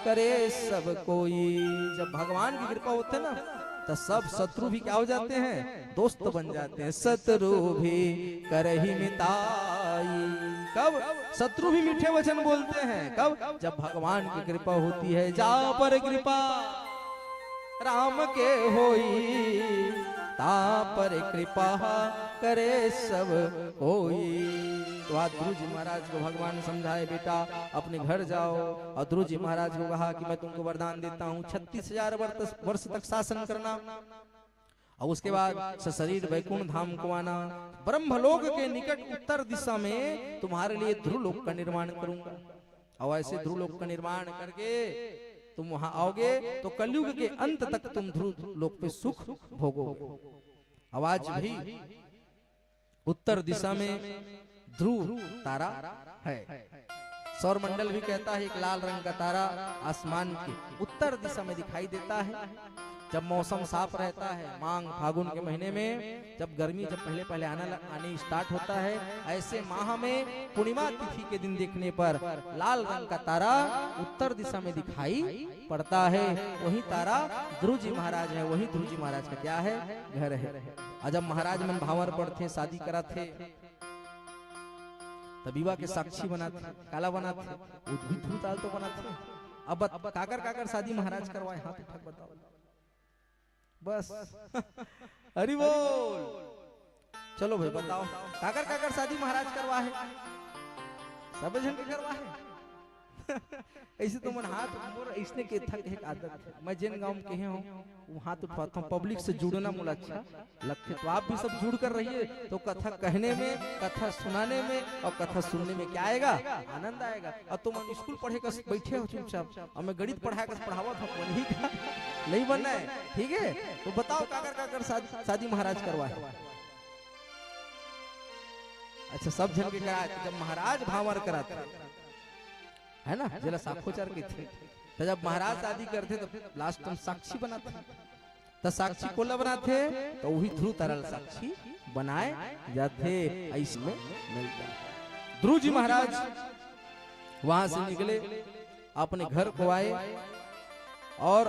करे सब कोई। जब भगवान की कृपा होते ना तो सब शत्रु भी क्या हो जाते हैं, दोस्त बन जाते हैं। शत्रु भी करहि मिताई। कब शत्रु भी मीठे वचन बोलते हैं, कब जब भगवान की कृपा होती है। जा पर कृपा राम के होई, ता पर कृपा करे सब कोई। तो आज ध्रुव जी महाराज को भगवान समझाए, बेटा अपने घर जाओ। और ध्रुव जी महाराज को कहा कि मैं तुमको वरदान देता हूँ 36,000 वर्ष तक शासन करना, और उसके बाद सशरीर वैकुंठ धाम को आना। ब्रह्मलोक के निकट उत्तर दिशा में तुम्हारे लिए ध्रुव लोक का निर्माण करूंगा। और ऐसे ध्रुव लोक का निर्माण करके तुम वहां आओगे तो कलयुग के अंत तक तुम ध्रुव लोक पे सुख भोगोगे। आवाज भी उत्तर दिशा में ध्रुव तारा है। सौर मंडल भी कहता है एक लाल रंग का तारा आसमान के उत्तर दिशा में दिखाई देता है। जब मौसम साफ रहता है, माघ फागुन के महीने में, जब गर्मी जब पहले आने स्टार्ट होता है, ऐसे माह में पूर्णिमा तिथि के दिन देखने पर लाल रंग का तारा उत्तर दिशा में दिखाई पड़ता है। वही तारा ध्रुव जी महाराज है, वही ध्रुव जी महाराज का क्या है, घर है। और जब महाराज मन भावर पढ़ते, शादी करा थे, तब विवाह के साक्षी बनाते, काला बनाते, ध्रुव ताल तो बनाते। अब काकर काकर शादी महाराज करवाए, हाथ उठा बताओ बस। हरि बोल। चलो भाई बताओ, काकर काकर शादी महाराज करवा है, सब जन के करवा है। ऐसे तो मन हाथ मोर इसने के थक एक आदत है। मैं जिन गांव में कहे हूँ वो हाथ उठवाता हूँ। पब्लिक से जुड़ना मुझे अच्छा लगता है, तो आप भी सब जुड़ कर रहिए। तो कथा कहने में, कथा सुनाने में और कथा सुनने में क्या आएगा, आनंद आएगा। और तुम स्कूल पढ़े कर बैठे हो चुपचाप, और मैं गणित पढ़ा कर पढ़ावा था, नहीं बनना है, ठीक है। तो बताओ काकर काकर शादी महाराज करवाए। अच्छा सब जन के करा, जब महाराज भावर कराते है ना, जरा साखोचार के थे, तो जब महाराज शादी करते तो लास्ट में साक्षी बनाते, तो साक्षी को बनाते तो वही ध्रुव तारा साक्षी बनाए जाते। इसमें मिलता ध्रुव जी महाराज वहां से निकले, अपने घर को आए, और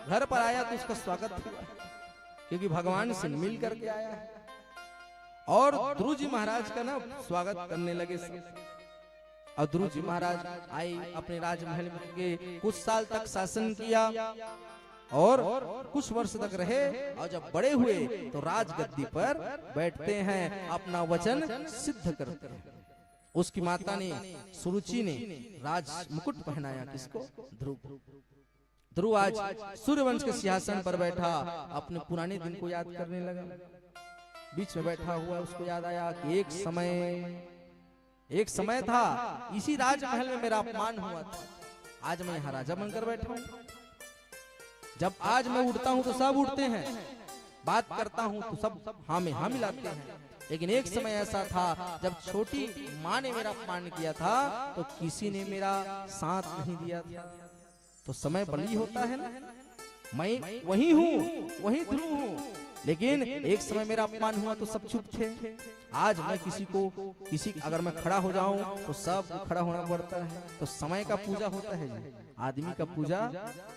घर पर आया तो उसका स्वागत हुआ, क्योंकि भगवान से मिल करके आया है। और ध्रुव जी महाराज का ना स्वागत करने लगे। और ध्रुव जी महाराज आए, अपने राजमहल में कुछ साल तक शासन किया और कुछ वर्ष तक रहे। और जब बड़े हुए तो राजगद्दी पर बैठते हैं, अपना वचन सिद्ध करते हैं। उसकी माता ने, सुरुचि ने राज मुकुट पहनाया किसको, ध्रुव। ध्रुव आज सूर्यवंश के सिंहासन पर बैठा, अपने पुराने दिन को याद करने लगा। बीच में बैठा हुआ उसको याद आया कि एक समय था, इसी राजमहल में मेरा अपमान हुआ था, आज मैं यहाँ राजा बनकर बैठा हूँ। जब आज मैं उठता हूँ तो सब उठते हैं, बात करता हूँ तो सब हाँ में हाँ मिलाते हैं। लेकिन एक समय ऐसा था जब छोटी माँ ने मेरा अपमान किया था तो किसी ने मेरा साथ नहीं दिया था। तो समय बली होता है ना, मैं वही हूँ, वही ध्रुव हूँ, लेकिन एक समय मेरा अपमान हुआ तो सब चुप थे। आज मैं किसी अगर मैं खड़ा हो जाऊं तो सब खड़ा होना पड़ता है। तो समय का पूजा होता है जी, आदमी का पूजा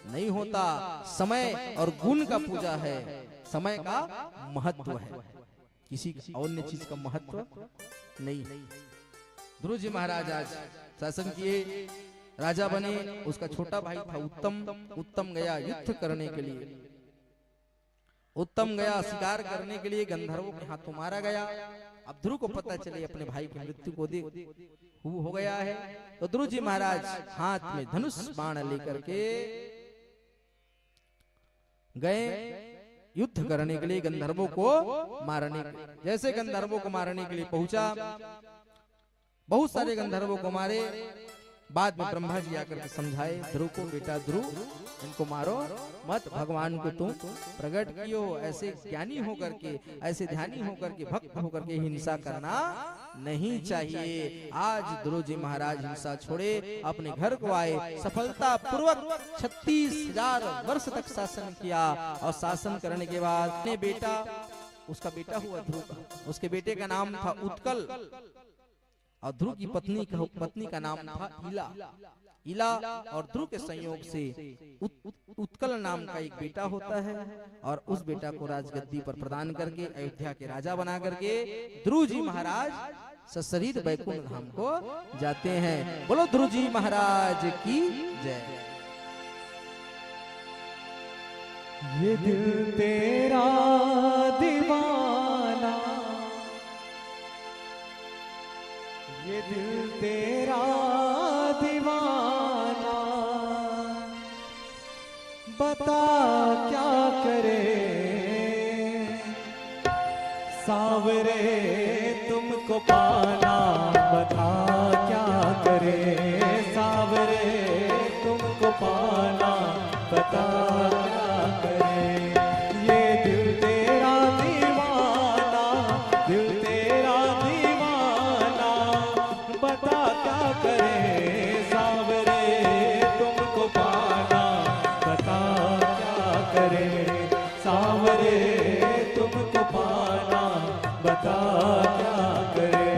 नहीं होता। समय और गुण का पूजा है, समय का महत्व है, किसी अन्य चीज का महत्व नहीं। ध्रुव जी महाराज आज शासन किए, राजा बने। उसका छोटा भाई था उत्तम गया युद्ध करने के लिए, उत्तम गया शिकार करने के लिए, गंधर्वों के हाथों मारा गया। अब ध्रुव को पता चले अपने भाई की मृत्यु को हो गया है, तो ध्रुव जी महाराज हाथ में धनुष बाण लेकर के गए युद्ध करने के लिए, गंधर्वों को मारने के लिए। जैसे गंधर्वों को मारने के लिए पहुंचा, बहुत सारे गंधर्वों को मारे। बाद में ब्रह्मा जी आकर के समझाए ध्रुव को, बेटा ध्रुव इनको मारो मत, भगवान को तुम प्रकट कियो, ऐसे ज्ञानी होकर के, ऐसे ध्यानी होकर के, भक्त होकर के हिंसा करना नहीं चाहिए। आज ध्रुव जी महाराज हिंसा छोड़े, अपने घर को आए, सफलता पूर्वक 36,000 वर्ष तक शासन किया। और शासन करने के बाद अपने बेटा, उसका बेटा हुआ ध्रुव, उसके बेटे का नाम था उत्कल, और ध्रुव की पत्नी का नाम था इला। इला और ध्रुव के संयोग से उत्कल नाम का एक बेटा होता है और उस बेटा को राजगद्दी पर प्रदान करके अयोध्या के राजा बना करके ध्रुव जी महाराज सशरीर बैकुंठ धाम को जाते हैं। बोलो ध्रुव जी महाराज की जय। ये दिल तेरा दीवाना, ये दिल तेरा दीवाना, बता क्या करे सावरे तुमको पाना, बता क्या करे सावरे तुमको पाना, बता क्या करे। ये दिल तेरा दीवाना, दिल तेरा दीवाना, बता क्या करे सावरे तुमको पाना, बता क्या करे सावरे तुमको पाना, बता क्या करे।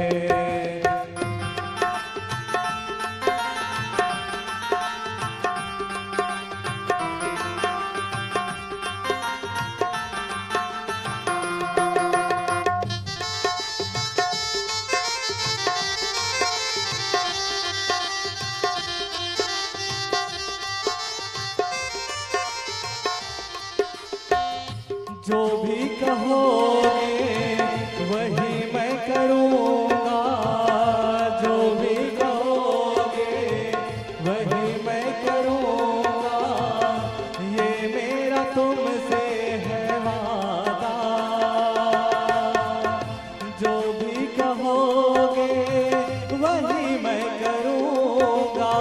जो भी कहोगे वही मैं करूँगा, जो भी कहोगे वही मैं करूँगा, ये मेरा तुमसे है वादा। जो भी कहोगे वही मैं करूँगा,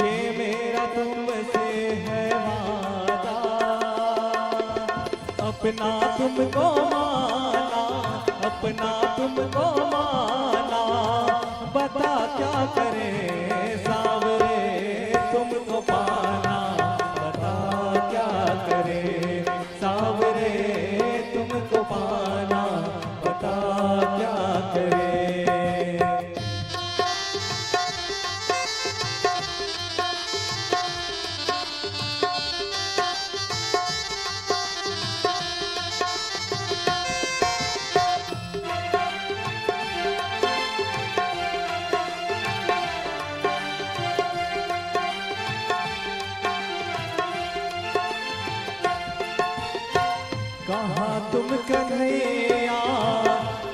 ये मेरा तुमसे है वादा। अपना तुमको माना, अपना तुमको माना, बता क्या करे सावरे तुमको पाना, बता क्या करे सावरे तुमको पाना, बता क्या करे। कहाँ तुम कन्हैया,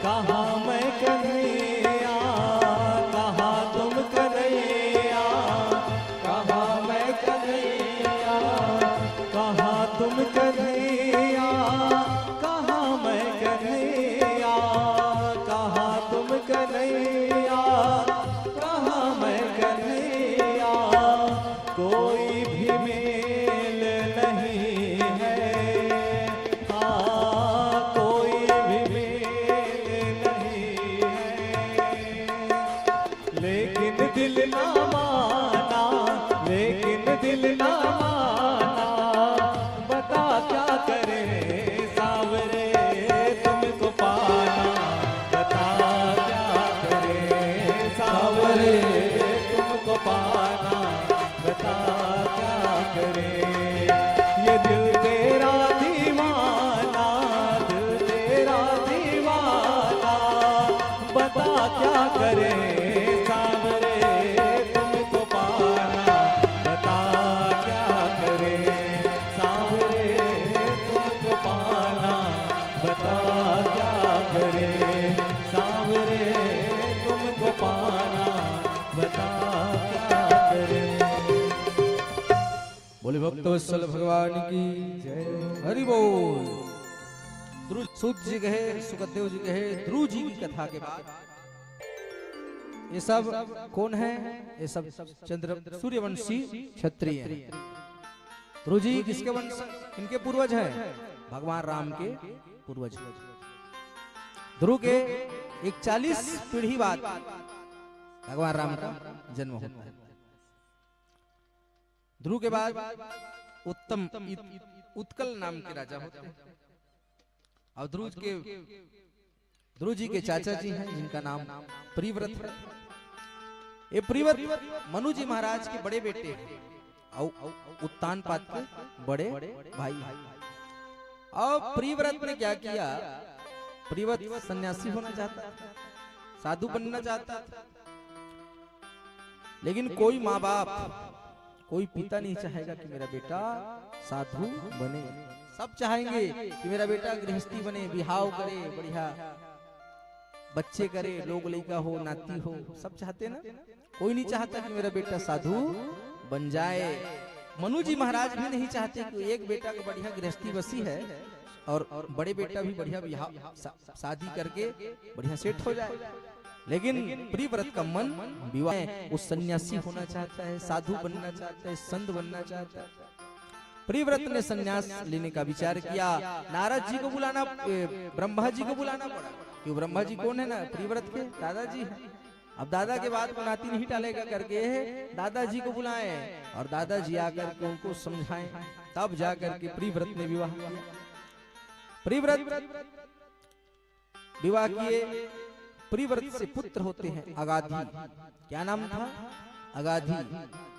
कहाँ मैं कन्हैया, कहाँ तुम कन्हैया, कहाँ मैं कन्हैया, कहाँ तुम कन्हैया, कहाँ मैं कन्हैया, कहाँ तुम कन्हैया, कहाँ मैं कन्हैया, कोई भी मेल नहीं है, कोई भी मेल नहीं है। लेकिन दिल ना माना, लेकिन दिल ना माना, बता क्या करे सावरे तुमको पाना, बता क्या करे सावरे तुमको पाना, बता क्या करे। ये दिल तेरा दीवाना, दिल तेरा दीवाना, बता क्या करे सावरे तुमको पाना, बता क्या करे सावरे तुमको पाना, बता क्या करे सावरे तुमको पाना, बता क्या करे। बोले भक्तवत्सल भगवान की जय। हरि बोल। ध्रुव सूत जी कहे, सुखदेव जी कहे, ध्रुव जी की कथा के बाद ये सब कौन है? ये सब चंद्र सूर्यवंशी क्षत्रिय हैं। ध्रुव जी किसके वंश, इनके पूर्वज हैं? भगवान राम के पूर्वज। ध्रुव के 41 पीढ़ी बाद भगवान राम का जन्म होता है। ध्रुव के बाद उत्तम उत्कल नाम के राजा होते हैं। और ध्रुव, ध्रुव, जी, के, ध्रुव जी के चाचा जी हैं जिनका नाम प्रियव्रत है। ये प्रिव्रत मनु जी महाराज के बड़े बेटे और उत्तानपाद के बड़े भाई। अब प्रिव्रत ने क्या किया, प्रिव्रत सन्यासी होना चाहता था, साधु बनना चाहता था, लेकिन कोई माँ बाप, कोई पिता नहीं चाहेगा कि मेरा बेटा साधु बने। सब चाहेंगे कि मेरा बेटा गृहस्थी बने, बिहाव करे, बढ़िया बच्चे करे, लोग लड़का हो, नाती हो, सब चाहते ना। कोई नहीं चाहता कि मेरा बेटा साधु बन जाए। मनु जी महाराज भी नहीं चाहते कि एक बेटा को बढ़िया गृहस्थी बसी है और बड़े बेटा भी बढ़िया बिहाव शादी करके बढ़िया सेट हो जाए। लेकिन प्रिव्रत का मन विवाह, वो सन्यासी होना चाहता है, साधु बनना चाहता है, संत बनना चाहता है। प्रिव्रत ने सन्यास लेने का विचार किया। नारद जी को बुलाना, ब्रह्मा जी को बुलाना पड़ा, क्यों ब्रह्मा जी कौन है ना, प्रिव्रत के दादाजी हैं। अब दादा के बाद नाती नहीं टालेगा करके दादाजी को बुलाए और दादाजी आकर के उनको समझाएं, तब जाकर के प्रिव्रत ने विवाह किया। प्रिव्रत विवाह किए। प्रिव्रत से पुत्र होते हैं अगाधी। क्या नाम था? अगाधी।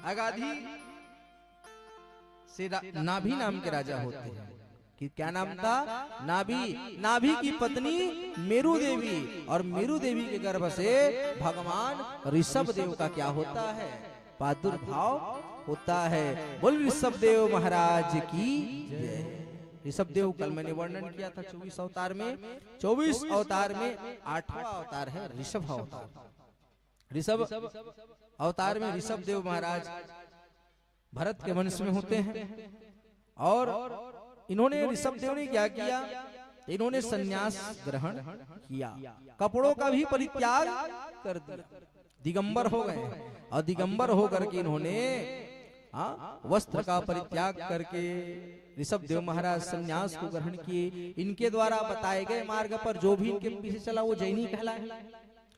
अगाधी से नाभि नाम के राजा होते हैं। कि क्या नाम था? नाभि। नाभि की पत्नी मेरु देवी, और मेरु देवी के गर्भ से भगवान ऋषभ देव का क्या होता है? प्रादुर्भाव होता है। बोल ऋषभ देव महाराज की जय। ऋषभ देव कल मैंने वर्णन किया था 24 अवतार में। 24 अवतार में 8वां अवतार है ऋषभ अवतार। ऋषभ अवतार में ऋषभ देव महाराज भरत के वंश में होते हैं। और इन्होंने, ऋषभ देव ने क्या किया? इन्होंने सन्यास ग्रहण किया, कपड़ों का भी परित्याग कर दिया, दिगंबर हो गए। और दिगंबर होकर के इन्होंने वस्त्र का परित्याग करके ऋषभ देव महाराज सन्यास को ग्रहण किए। इनके द्वारा बताए गए मार्ग पर जो भी इनके पीछे चला वो जैनी कहलाए।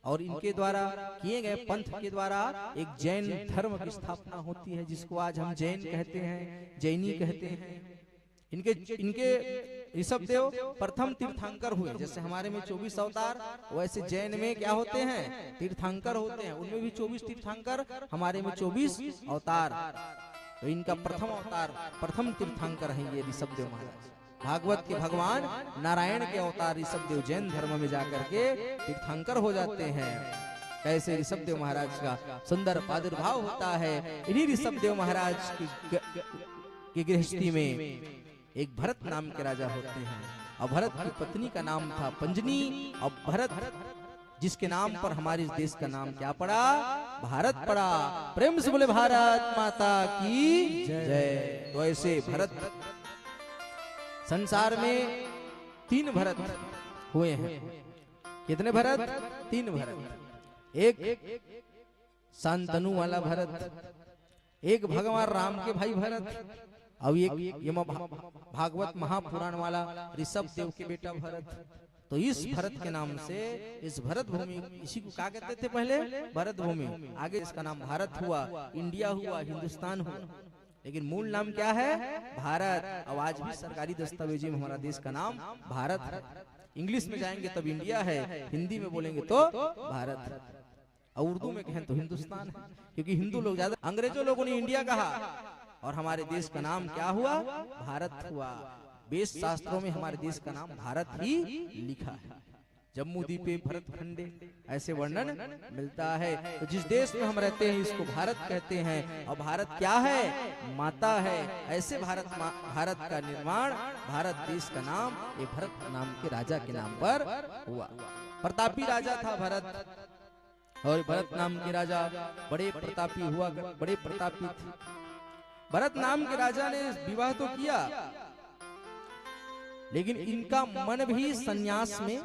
और इनके द्वारा किए गए पंथ के द्वारा एक जैन धर्म की स्थापना होती है, जिसको आज हम जैन कहते हैं, जैनी कहते हैं। इनके ऋषभ देव प्रथम तीर्थंकर हुए। जैसे हमारे में 24 अवतार, वैसे जैन में क्या होते हैं? तीर्थंकर होते हैं। उनमें भी 24 तीर्थंकर, हमारे में 24 अवतार। तो इनका प्रथम अवतार, प्रथम तीर्थंकर है ये ऋषभ देव महाराज। भागवत के भगवान नारायण के अवतार ऋषभ देव जैन धर्म में जाकर के तीर्थंकर हो जाते हैं। कैसे ऋषभ देव महाराज का सुंदर प्रादुर्भाव होता है। इन्हीं ऋषभ देव महाराज की गृहस्थी में एक भरत नाम के राजा होते हैं। और भरत की पत्नी का नाम था पंजनी। और भरत जिसके नाम पर हमारे देश का नाम क्या पड़ा? भारत पड़ा। प्रेम से बोले भारत माता की जय। तो ऐसे भरत, संसार में 3 भरत हुए हैं। कितने भरत? 3 भरत। एक शांतनु वाला भरत, एक भगवान राम के भाई भरत, और एक भागवत महापुराण वाला ऋषभ देव के बेटा भरत। तो इस भरत के नाम से इस भरत भूमि, इसी को क्या कहते थे पहले? भरत भूमि। आगे इसका नाम भारत हुआ, इंडिया हुआ, हिंदुस्तान हुआ। लेकिन मूल नाम क्या है? भारत। और आज भी सरकारी दस्तावेजी में हमारा देश का नाम भारत है। इंग्लिश में जाएंगे तब इंडिया है, हिंदी में बोलेंगे तो भारत, और उर्दू में कहें तो हिंदुस्तान है। क्योंकि हिंदू लोग ज्यादा, अंग्रेजों लोगों ने इंडिया कहा और हमारे देश का नाम क्या हुआ? भारत हुआ। वेद शास्त्रों में हमारे देश का नाम भारत ही लिखा है। जम्मू द्वीपे भरत खंडे, ऐसे वर्णन मिलता है। तो जिस देश में हम रहते हैं इसको भारत कहते हैं। और भारत क्या है? माता है। ऐसे भारत का निर्माण, भारत देश का नाम ये भरत नाम के राजा के नाम पर हुआ। प्रतापी राजा था भरत, और भरत नाम के राजा बड़े प्रतापी हुआ, बड़े प्रतापी थे। भरत नाम के राजा ने विवाह तो किया, लेकिन इनका मन भी सन्यास में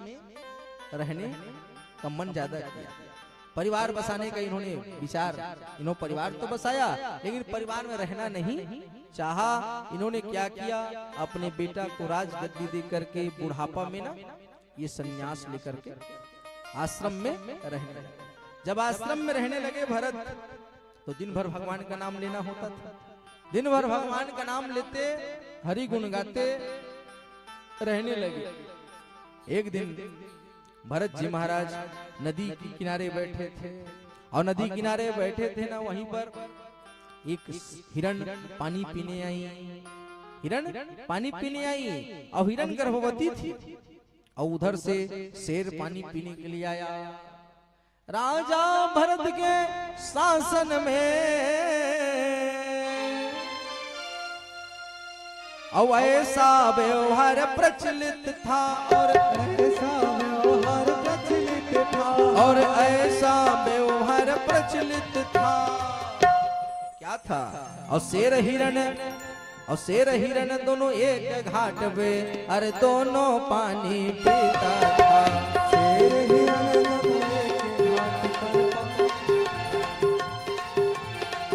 रहने का मन ज्यादा किया। परिवार बसाने का इन्होंने विचार, इन्होंने परिवार तो बसाया, लेकिन परिवार में रहना नहीं चाहा। इन्होंने क्या किया? अपने बेटा को राजगद्दी दे करके बुढ़ापा में ना ये सन्यास लेकर के आश्रम में रहने लगे। जब आश्रम में रहने लगे भरत, तो दिन भर भगवान का नाम लेना होता था। दिन भर भगवान का नाम लेते, हरि गुण गाते रहने लगे। एक दिन भरत जी महाराज नदी के किनारे बैठे थे और नदी किनारे बैठे थे ना, वहीं पर एक हिरण पानी पीने आई। हिरण पानी पीने आई और हिरण गर्भवती थी, और उधर से शेर पानी पीने के लिए आया। राजा भरत के शासन में और ऐसा व्यवहार प्रचलित था, और ऐसा व्यवहार प्रचलित था, और ऐसा व्यवहार प्रचलित था। क्या था? और शेर हिरण दोनों एक घाट पे, अरे दोनों पानी पीता था। शेर हिरण दोनों एक घाट पर,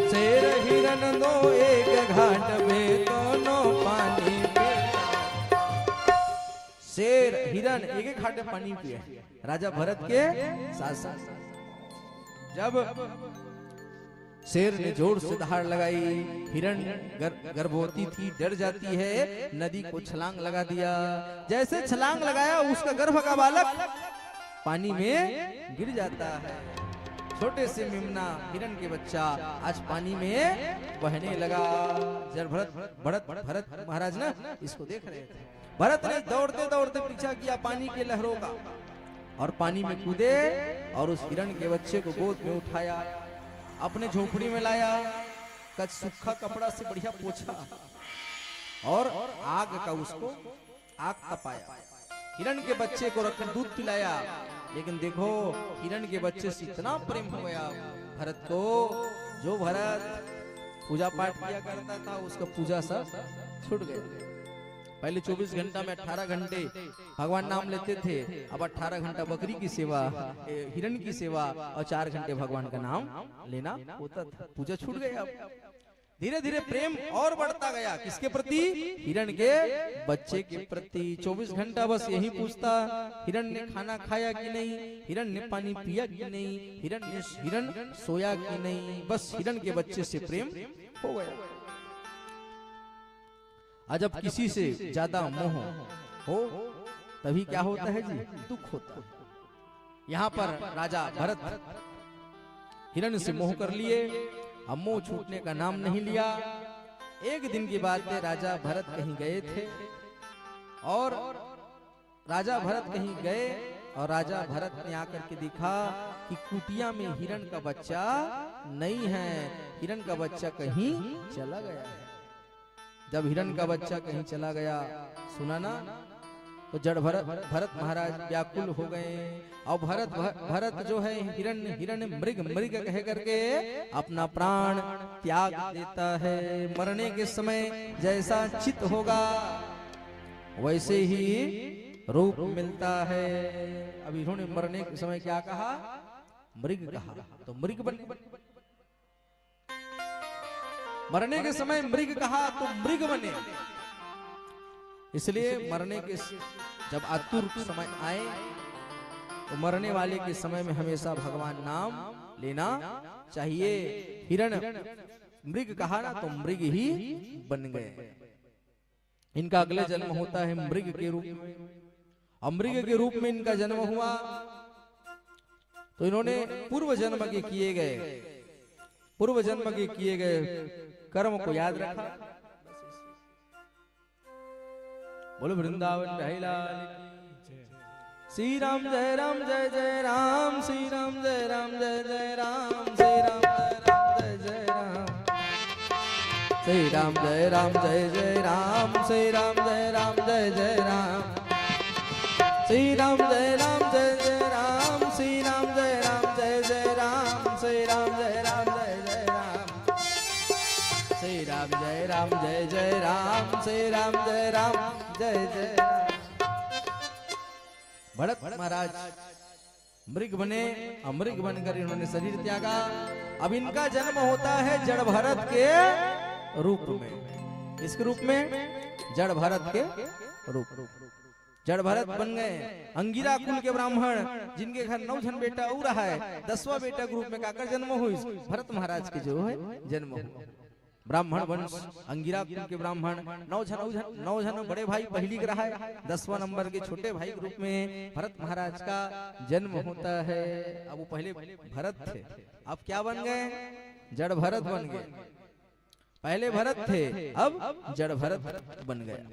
शेर हिरण दो एक घाट पे दोनों पानी पीता। शेर हिरण एक एक घाट पे पानी पिए। राजा भरत के साथ जब शेर ने जोर से दहाड़ लगाई, हिरण गर्भवती थी, डर जाती है, नदी को छलांग लगा दिया। जैसे छलांग लगाया, उसका गर्भ का बालक पानी में गिर जाता है। छोटे से मेमना हिरण के बच्चा आज पानी में बहने लगा। जब भरत महाराज ना इसको देख रहे थे, भरत ने दौड़ते दौड़ते पीछा किया पानी के लहरों का, और पानी में कूदे और उस हिरण के बच्चे को गोद में उठाया, अपने झोपड़ी में लाया, कच सूखा कपड़ा से बढ़िया पोछा और आग का उसको आग तपाया। हिरण के बच्चे को रखकर दूध पिलाया। लेकिन देखो, हिरण के बच्चे से इतना प्रेम हो गया भरत को, जो भरत पूजा पाठ किया करता था, उसका पूजा सब छूट गया। पहले 24 घंटा में 18 घंटे भगवान नाम लेते थे, अब 18 घंटा बकरी की सेवा, हिरण की सेवा और 4 घंटे भगवान का नाम लेना होता था। पूजा छूट गया। धीरे धीरे प्रेम और बढ़ता गया, किसके प्रति? हिरण के बच्चे के प्रति। 24 घंटा बस यही पूछता, हिरण ने खाना खाया कि नहीं, हिरण ने पानी पिया कि नहीं, हिरण सोया कि नहीं, बस हिरण के बच्चे से प्रेम हो गया। जब किसी से ज्यादा मोह हो तभी क्या होता है जी? दुख होता है। यहाँ पर राजा भरत हिरण से मोह कर लिए, अब मोह छूटने का नाम नहीं लिया। एक दिन की बात है, राजा भरत कहीं गए थे, और राजा भरत कहीं गए और राजा भरत ने आकर के देखा कि कुटिया में हिरण का बच्चा नहीं है, हिरण का बच्चा कहीं चला गया है। जब हिरण का बच्चा कहीं चला गया, सुना ना, तो जड़ भरत महाराज व्याकुल हो गए। और भरत जो है हिरण मृग कह करके अपना प्राण त्याग देता है। मरने के समय जैसा चित होगा वैसे ही रूप मिलता है। अब इन्होंने मरने के समय क्या कहा? मृग कहा, तो मृग बन। मरने के समय मृग कहा तो मृग बने। इसलिए मरने के जब आतुर समय आए तो मरने वाले के समय में हमेशा भगवान नाम लेना चाहिए। हिरण मृग कहा ना तो मृग ही बन गए। इनका अगले जन्म होता है मृग के रूप में, और मृग के रूप में इनका जन्म हुआ तो इन्होंने पूर्व जन्म के किए गए कर्म को याद रखा। बोलो वृंदावन बिहारी लाल की। श्री राम जय राम जय जय राम, श्री राम जय राम जय जय राम, श्री राम जय राम जय जय राम, श्री राम जय राम जय जय राम, श्री राम जय राम जय जय राम, श्री राम जय राम जय जय राम, श्री राम जय राम जय जय राम, श्री राम जय राम जय जय राम, श्री राम जय राम जय जय राम, श्री राम जय राम जय जय राम। भरत महाराज मृग बने, मृग बनकर इन्होंने शरीर त्यागा। अब इनका जन्म होता है जड़ भरत के रूप में। इसके रूप में जड़ भरत के रूप। जड़ भरत बन गए अंगिरा कुल के ब्राह्मण, जिनके घर 9 जन बेटा हो रहा है। 10वां बेटा के रूप में काकर जन्म हुई? भरत महाराज के जो है जन्म हुआ। ब्राह्मण वंश अंगिरा कुल के ब्राह्मण 9 जन बड़े भाई पहली ग्रह है, 10वां नंबर के छोटे भाई के रूप में भरत महाराज का जन्म होता है। अब वो पहले भरत थे, अब क्या बन गए? जड़ भरत बन गए। पहले भरत थे, अब जड़ भरत बन गए।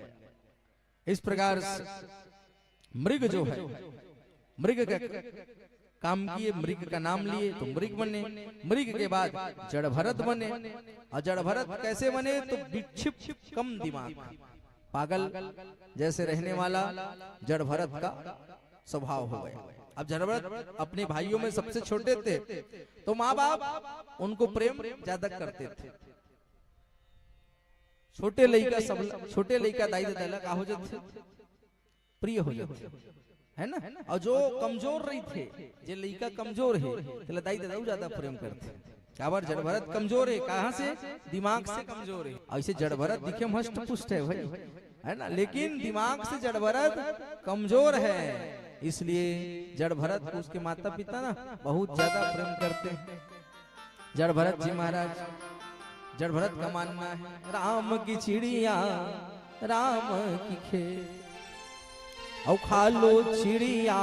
इस प्रकार मृग जो है, मृग का काम किए, मृग का नाम लिए तो मृग बने। मृग के बाद जड़ भरत बने। और जड़ भरत कैसे बने? तो विक्षिप्त कम दिमाग, पागल जैसे रहने वाला जड़ भरत का स्वभाव हो गया। अब जड़ भरत अपने भाइयों में सबसे छोटे थे, तो माँ बाप उनको प्रेम ज्यादा करते थे। छोटे लड़का दाई दादा का हो जाते, प्रिय हो जाते, है ना। और जो कमजोर रही थे, जो लड़का कमजोर है, तो दाई दादा ज्यादा प्रेम करते। काबर जड़ भरत कमजोर है, कहाँ से? दिमाग से कमजोर है। ऐसे जड़ भरत दिखे में हष्ट पुष्ट है भाई, है ना, लेकिन दिमाग से जड़ भरत कमजोर है। इसलिए जड़ भरत को उसके माता पिता ना बहुत ज्यादा प्रेम करते हैं। जड़ भरत जी महाराज, जड़ भरत का मानना है राम की चिड़िया राम की खेत, और खा लो चिड़िया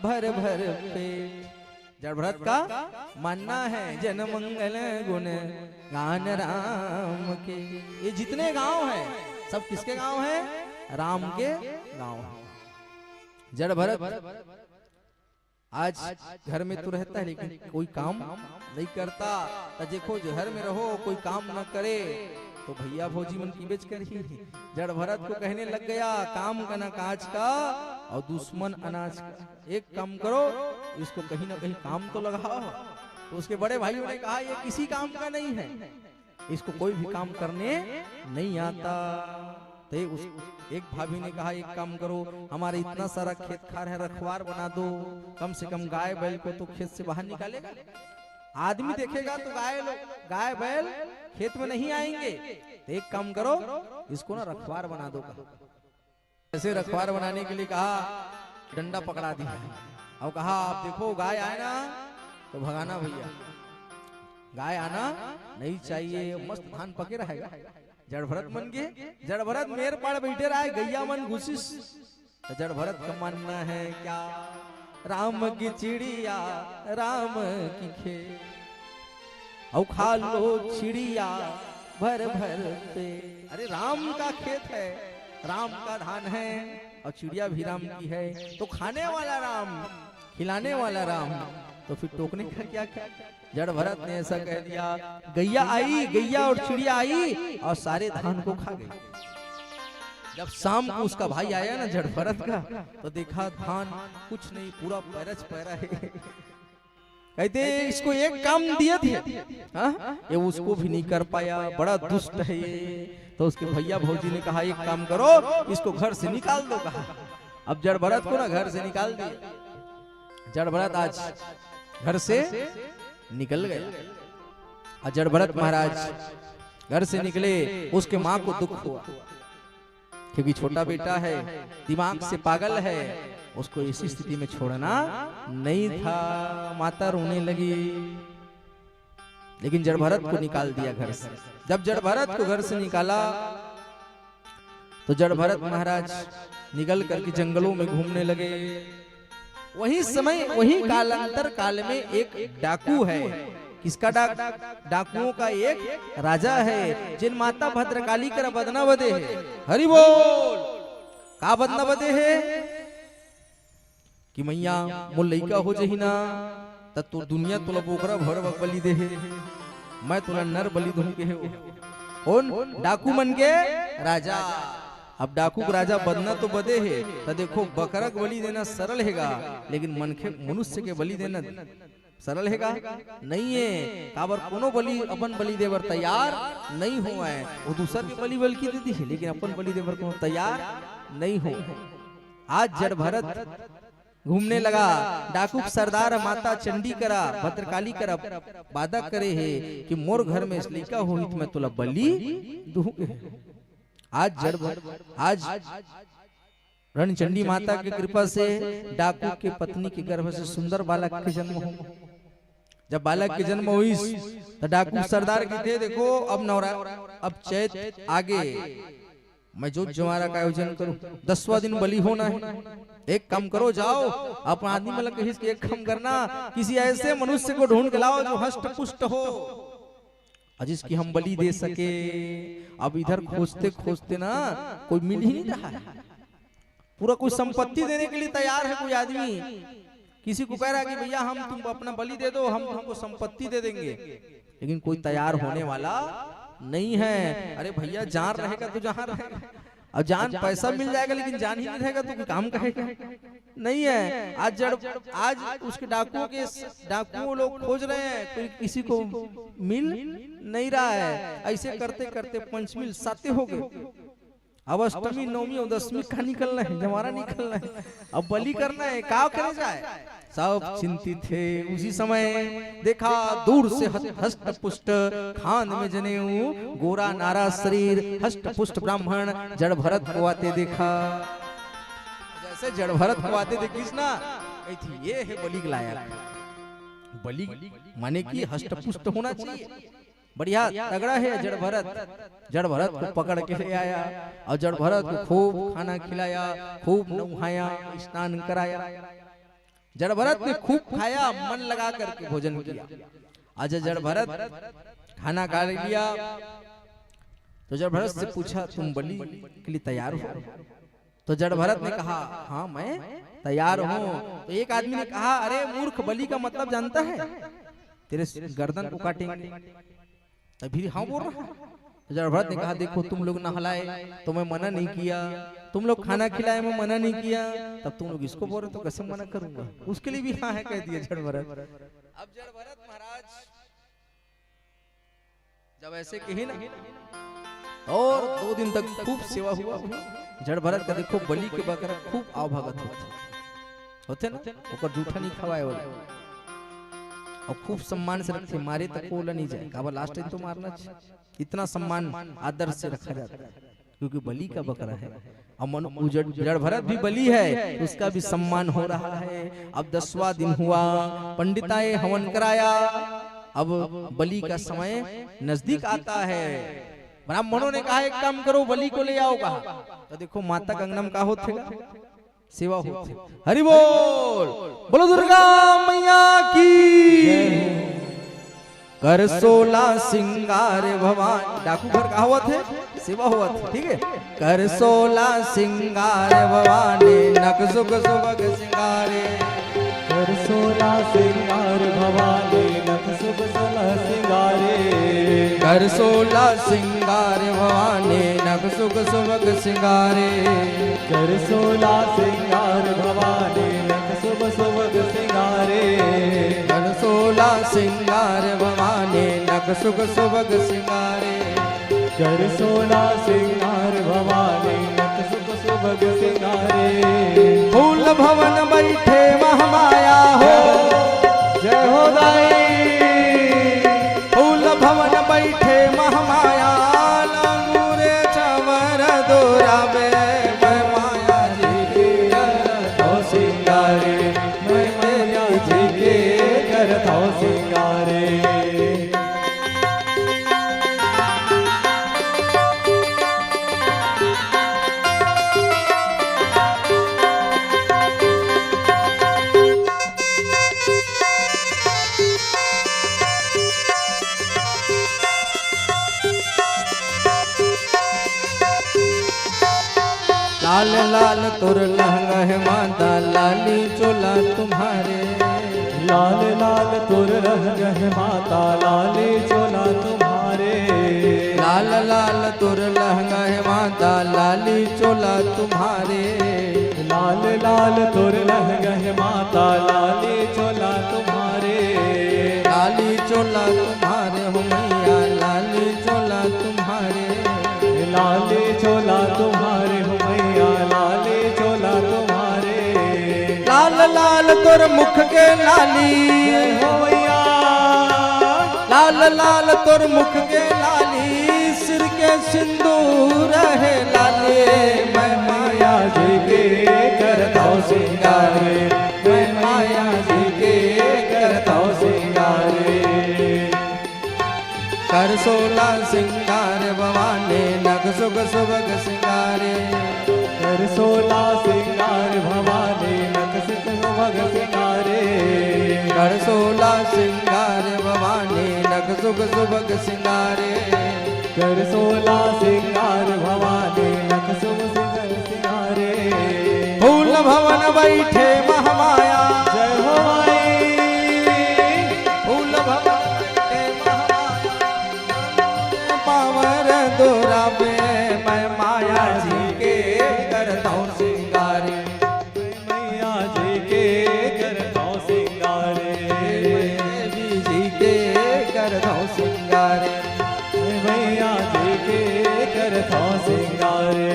भर भर पेट। जड़ भरत का मानना है जन मंगल गुण गान राम के। ये जितने गांव हैं सब किसके गांव हैं? राम के गांव हैं। जड़ भरत आज घर में तो रहता है, लेकिन कोई काम नहीं करता। तो देखो घर में रहो, कोई काम न करे तो भैया भौजी मन की बेच कर ही। जड़ भरत को कहने लग गया काम का ना काज का और दुश्मन अनाज का। एक काम करो, इसको कहीं ना कहीं काम तो लगाओ। तो उसके बड़े भाइयों ने कहा ये किसी काम का नहीं है, इसको कोई भी काम करने नहीं आता। तो एक भाभी ने कहा एक काम करो, हमारे इतना सारा खेत खार है, रखवार बना दो, कम से कम गाय बैल को तो खेत से बाहर निकालेगा। आदमी देखेगा तो गाय बैल खेत में नहीं आएंगे। तो एक काम करो, इसको ना रखवार बना दो। ऐसे रखवार बनाने के लिए कहा, डंडा पकड़ा दिया और कहा आप देखो गाय आए ना तो भगाना भैया, गाय आना नहीं चाहिए, मस्त धान पके रहेगा। जड़ भरत मन के, जड़ भरत मेर पड़ बैठे रहा है, गैया मन घुसिस। तो जड़ भरत का मानना है क्या? राम की चिड़िया राम की खेत, और खा लो चिड़िया भर भर पे। अरे राम का खेत है, राम का धान है, और चिड़िया भी राम की है, तो खाने वाला राम, खिलाने वाला राम, तो फिर टोकने का क्या क्या? जड़ भरत ने ऐसा कह दिया। गैया आई, गैया और चिड़िया आई और सारे धान को खा गई। जब शाम को उसका भाई आया ना जड़ भरत का, तो देखा धान कुछ नहीं, पूरा पैरच पैरा है। कहते इसको एक काम दिए थे, ये उसको भी नहीं कर पाया, बड़ा दुष्ट है ये। तो उसके भैया भौजी ने कहा एक काम करो, इसको घर से निकाल दो। कहा अब जड़ भरत को ना घर से निकाल दिया। जड़ भरत आज घर से निकल गए। और जड़ भरत महाराज घर से निकले, उसके माँ को दुख हुआ क्योंकि छोटा बेटा है, दिमाग से पागल है, उसको इसी स्थिति में छोड़ना नहीं था। माता रोने लगी, लेकिन जड़ भरत को निकाल दिया घर से। जब जड़ भरत को घर से निकाला तो जड़ भरत महाराज निकल करके जंगलों में घूमने लगे। वही समय, वही कालांतर काल में एक डाकू है। किसका डाकुओं का एक राजा है, जिन माता भद्रकाली कर बदना बदे है। हरि बोल। का बदना बदे है कि मैया मोर लइका हो जही ना तो दुनिया तुला बोकरा भर बलि दे है, मैं तुला नर बलि दूं के है। कौन? डाकू मन के राजा। अब डाकू का राजा बदना तो बदे है, तो देखो बकरा के बलि देना सरल हैगा, लेकिन मनुष्य के बलि देना सरल हैगा नहीं है। काबर कोनो बलि अपन बलि देवर तैयार नहीं हुआ है। वो दूसर के बलि बल्कि देती है, लेकिन अपन बलि देवर को तैयार नहीं हो। आज जड़ भरत घूमने लगा, डाकू सरदार माता चंडी करा, भद्रकाली करा वादा करे है कि मोर घर में इसलिए का हुई तो मैं तुला बलि दूंगा। आज रणचंडी माता की कृपा से डाकू के पत्नी के गर्भ से सुंदर बालक के जन्म हो। जब बालक की जन्म हुई तो डाकू सरदार की थे, देखो अब नवरा, अब चैत आगे, मैं जो जमारा का आयोजन करूं, 10वां दिन बलि होना है। एक काम करो, जाओ अपना आदमी मतलब कहीं एक काम करना, किसी ऐसे मनुष्य को ढूंढ के लाओ जो हष्ट पुष्ट हो और जिसकी हम बलि दे सके। अब इधर खोजते खोजते ना कोई मिल ही नहीं रहा है। पूरा कोई संपत्ति देने के लिए तैयार है कोई आदमी, किसी को कह रहा है कि भैया हम तुमको अपना बलि दे दो, हम तुमको संपत्ति दे देंगे, लेकिन कोई तैयार होने वाला नहीं है। अरे भैया जान रहेगा तो जहां रहेगा, और जान पैसा मिल जाएगा लेकिन जान ही नहीं रहेगा तो कोई काम कहेगा नहीं है। आज उसके डाकुओं लोग खोज रहे हैं, कोई किसी को मिल नहीं रहा है। ऐसे करते करते पंचमी साते हो गए, अब अष्टमी नवमी और 10वीं का निकलना है, जमारा निकलना है, अब बलि करना है, क्या करे जाए। सब चिंतित थे। उसी समय देखा दूर से हष्ट पुष्ट खान में जनेऊ, गोरा नारा शरीर, हष्ट पुष्ट ब्राह्मण जड़ भरत को आते देखा। जैसे जड़ भरत को आते थे कृष्णा, ये है बलि के लायक। बलि माने की हष्ट पुष्ट होना चाहिए, बढ़िया तगड़ा है। जड़ भरत को पकड़ के ले आया और जड़ भरत को खूब खाना खिलाया, खूब नहाया, स्नान कराया। जड़ भरत ने खूब खाया, मन लगा करके भोजन किया। आज जड़ भरत खाना खा लिया तो जड़ भरत से पूछा, तुम बलि के लिए तैयार हो? तो जड़ भरत ने कहा, हाँ मैं तैयार हूँ। तो एक आदमी ने कहा, अरे मूर्ख, बलि का मतलब जानता है? तेरे गर्दन को काटेंगे। तभी हाँ बोल रहा है। जड़ भरत ने कहा, देखो तुम लोग नहलाए तो मैं मना नहीं किया, तुम लोग खाना खिलाए मैं मना नहीं किया, तब तुम लोग इसको बोल रहे तो कैसे मना करूंगा? उसके लिए भी हाँ है कह दिया जड़ भरत। अब जड़ भरत महाराज जब ऐसे कही ना, और 2 दिन तक खूब सेवा हुआ। जड़ भरत का देखो बलि के बकरा खूब आवभगत होते ना, ओकर जूठा नहीं खवाए और खूब सम्मान से रखे, मारे तक बोला नहीं जाए, काबा लास्ट टाइम तो मारना चाहिए। इतना सम्मान आदर से रखा जाता है क्योंकि बलि का बकरा है। और जड़ भरत भी बलि है, उसका भी सम्मान हो रहा है। अब 10वां दिन हुआ, पंडिताए हवन कराया। अब बलि का समय नजदीक आता है। ब्राह्मणों ने कहा, एक काम करो, बलि को ले आओ। कहा तो देखो माता कंगनम का होतेगा, सेवा होती। हरि बोल, बोलो दुर्गा मैया की। कर 16 सिंगार भवान, डाकू घर का हुआ थे, सेवा हुआ था, ठीक है। कर 16 सिंगार भवानी, नक सुख सुभग सिंगारे। कर 16 सिंगार भवानी, नख सुख सुलह सिंगारे। कर 16 सिंगार भवानी, नक सुख सुभग सिंगारे। कर 16 सिंगार भवानी, नख सुख सुभग सिंगारे। कर 16 सिंगार भवानी, नक सुख सुभग सिंगारे। कर 16 सिंगार भवानी, नख सुख सुभग सिंगारे। फूल भवन बैठे महामाया हो, जय हो दाई। फूल भवन बैठे महामाया, लंगूरे चवर दोराबे, मैं माया जी के करतो सिंगारे, मैं माया जी के करतो सिंगारे। लाल लाल तुर लहंगा है माता, लाली चोला तुम्हारे। लाल लाल तुर लहंगा है माता, लाली चोला तुम्हारे। लाल लाल तुर लहंगा है माता, लाली चोला तुम्हारे। लाल लाल तुर लहंगा है माता, लाली चोला तुम्हारे। लाली चोला तुम्हारे हो मैया, लाली चोला तुम्हारे। लाली चोला तुम्हारे हो मैया, लाली चोला तुम्हारे। लाल लाल तुर मुख के लाली हो मैया, लाल लाल तुर मुख के लाली, सिर के सिंदूर है लाले। मैं माया जी के करतो सिंगारे, मैं माया जी के करतो सिंगारे। 16 सिंगार भवानी नग सुग सुभग सिंगारे। कर 16 सिंगार भवानी नग सुग सुभग सिंगारे। कर 16 सिंगार भवानी नग सुग सुभग सिंगारे। कर 16 सिंगार भवानी नग सुग सुभग सिंगारे। फूल भवन बैठे महामाया जय हो माई। फूल भवन बैठे महामाया पावर दोरा पे मैं माया जी के करता हूँ सिंगारे। मैया जी के करता हूँ सिंगारे। देवी जी के करता हूँ सिंगारे। मैया जी के करता हूँ सिंगारे।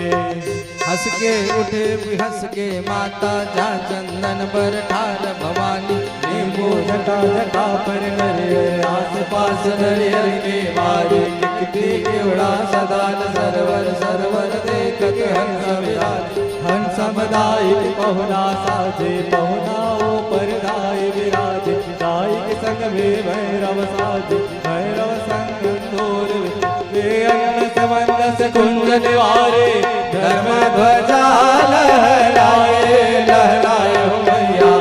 हंस के उठे भी हंस के माता जा चंदन पर ठार भवानी। नींबू जटा जटा पर करे आस पास नरियर के मारे। दिखती केवड़ा सदान सरवर सरवर देखत हंस विराज। हंस बदाई पहुना साजे पहुना ऊपर दाई विराज। दाई के संग में भैरव साजे भैरव संग तोर वे अन्न समंदस कुंज निवारे। धर्म ध्वजा लहराए लहराए हो मैया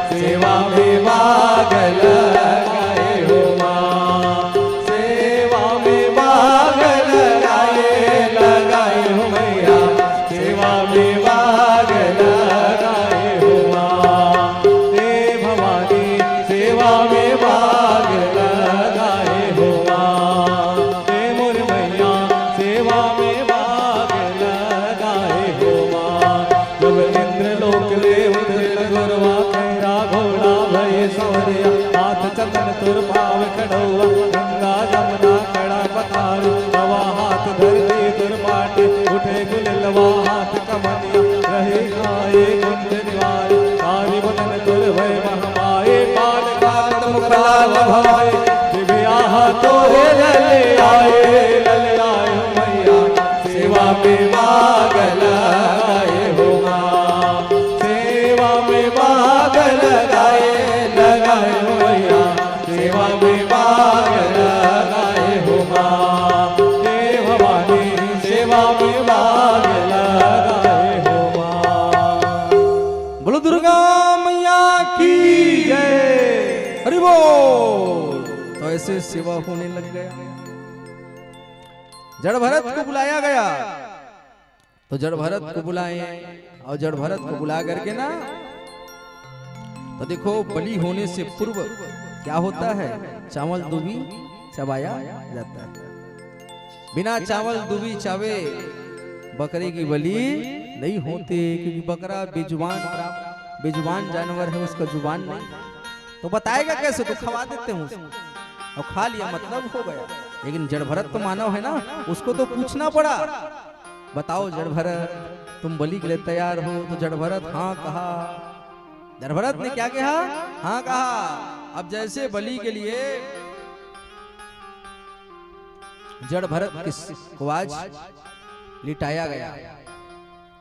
सेवा में भाग लगाए हो माँ। सेवा में भाग लगाए लगाए हो मैया सेवा में भाग लगाए हो माँ। हे भवानी सेवा में भाग लगाए हो माँ। हे मोर मैया सेवा में भाग लगाए हो माँ। जब इंद्रलोक ले उतरे गुरवा खैरा घोड़ा भय सौरिया। हाथ चंदन तुर भाव खड़ौआ गंगा जमुना कड़ा पतार। हवा हाथ धरती तुर पाटे उठे गुललवा हाथ कमनिया। रहे खाए कुंज निवार काली बदन तुर भय महमाए। पाल कात मुखलाल भाई दिव्या हाथों लले आए हो मैया सेवा में भाग लगाए हो माँ। सेवा में भाग लगाए लगाए हो मैया सेवा में भाग लगाए हो माँ। हे भवानी सेवा में भाग लगाए हो माँ। बोलो दुर्गा मैया की जय। हरि बोल। तो ऐसे सेवा होने लग गया। जड़ भरत को बुलाया गया तो जड़ भरत को बुलाए और जड़ भरत को बुला करके ना तो देखो बलि होने से पूर्व क्या होता है चावल दूबी चबाया जाता है। बिना चावल दूबी चावे बकरे की बलि नहीं होती क्योंकि बकरा बेजुबान जानवर है उसका जुबान नहीं। तो बताएगा कैसे तो खवा देते हैं उसको और खा लिया मतलब हो गया। लेकिन जड़ भरत तो मानव है ना उसको तो पूछना पड़ा बताओ जड़ भरत तुम बलि के लिए तैयार हो। तो जड़ भरत हाँ कहा। जड़ भरत ने क्या कहा हाँ कहा। अब जैसे बलि के लिए जड़ भरत को आज लिटाया गया।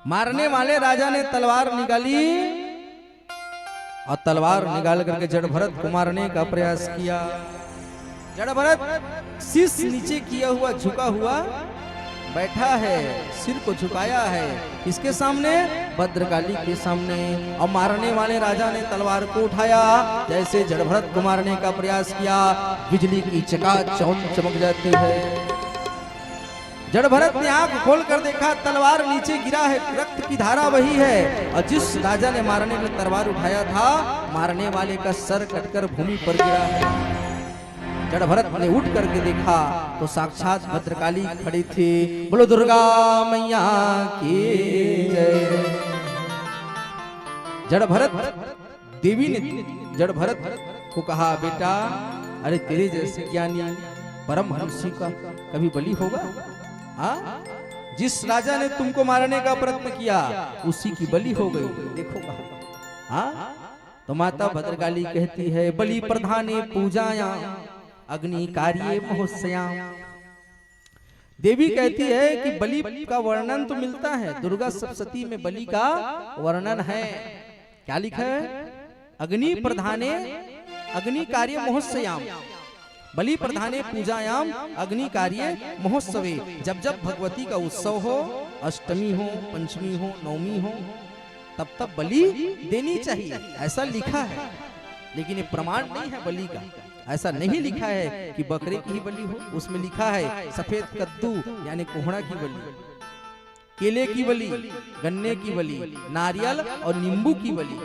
मारने वाले राजा ने तलवार निकाली और तलवार निकाल करके जड़ भरत को मारने का प्रयास किया। जड़ भरत शीश नीचे किया हुआ झुका हुआ बैठा है सिर को झुकाया है इसके सामने भद्रकाली के सामने। और मारने वाले राजा ने तलवार को उठाया जैसे जड़ भरत को मारने का प्रयास किया बिजली की चकाचौंध चमक जाती है। जड़ भरत ने आंख खोल कर देखा तलवार नीचे गिरा है रक्त की धारा वही है और जिस राजा ने मारने में तलवार उठाया था मारने वाले का सर कटकर भूमि पर गिरा है। जड़ भरत ने उठ करके देखा तो साक्षात भद्रकाली खड़ी थी। बोलो दुर्गा मैया की जय। जड़ भरत देवी ने जड़ भरत को कहा बेटा अरे तेरे जैसे ज्ञानी परमहंसी का कभी बलि होगा। हाँ जिस राजा ने तुमको मारने का प्रयत्न किया उसी की बलि हो गई देखो कहा। हाँ तो माता भद्रकाली कहती है बलि प्रधाने पूजाया अग्नि कार्य महोत्सया। देवी कहती है कि बलि का वर्णन तो मिलता है दुर्गा सप्तशती में बलि का वर्णन है। क्या लिखा है अग्नि प्रधाने अग्नि कार्य महोत्सयाम। बलि प्रधाने पूजायाम अग्नि कार्य महोत्सवे, जब जब भगवती का उत्सव हो, अष्टमी हो, पंचमी हो, नवमी हो, तब तब बलि देनी चाहिए, ऐसा लिखा है। लेकिन ये प्रमाण नहीं है बलि का, ऐसा नहीं लिखा है कि बकरे की ही बलि हो। उसमें लिखा है सफेद कद्दू यानी कोहड़ा की बलि, केले की बलि, गन्ने की बलि, नारियल और नींबू की बलि,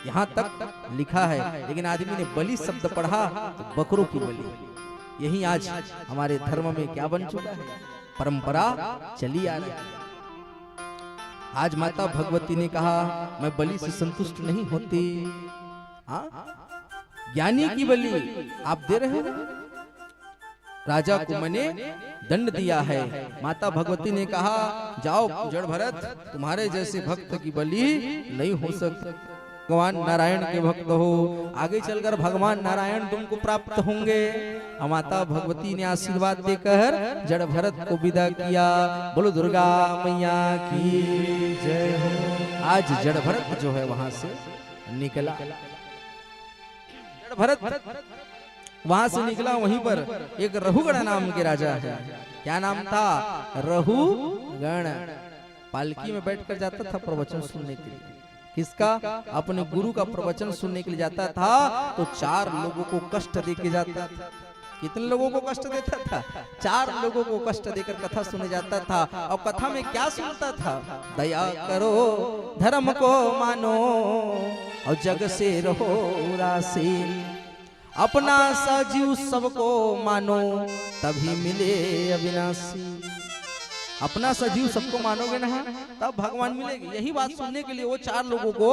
यहाँ तक लिखा है। लेकिन आदमी ने बलि शब्द पढ़ा तो बकरों की बलि। यही आज हमारे धर्म में क्या बन चुका है, परंपरा चली आ रही है। आज माता भगवती ने कहा मैं बलि से संतुष्ट नहीं होती। हाँ, ज्ञानी की बलि आप दे रहे हो। राजा को मैंने दंड दिया है। माता भगवती ने कहा जाओ जड़ भरत, तुम्हारे जैसे भक्त की बलि नहीं हो सकती। भगवान नारायण के भक्त हो, आगे चलकर भगवान नारायण तुमको प्राप्त होंगे। माता भगवती ने आशीर्वाद देकर जड़ भरत को विदा किया। बोलो दुर्गा मैया की जय हो। आज जड़ भरत जो है वहां से निकला, जड़ भरत वहां से निकला। वहीं पर एक रहुगण नाम के राजा है। क्या नाम था? रहुगण। पालकी में बैठकर जाता था प्रवचन सुनने के लिए। किसका? अपने गुरु का प्रवचन सुनने के लिए जाता था तो 4 लोगों को कष्ट देके जाता था। कितने लोगों को कष्ट देता था? 4 लोगों को कष्ट देकर कथा सुने जाता था। और कथा में क्या सुनता था? दया करो, धर्म को मानो और जग से रहो उदासीन, अपना सजीव सबको मानो तभी मिले अविनाशी। अपना सजीव सबको मानोगे ना तब भगवान मिलेंगे। यही बात सुनने के लिए वो 4 लोगों को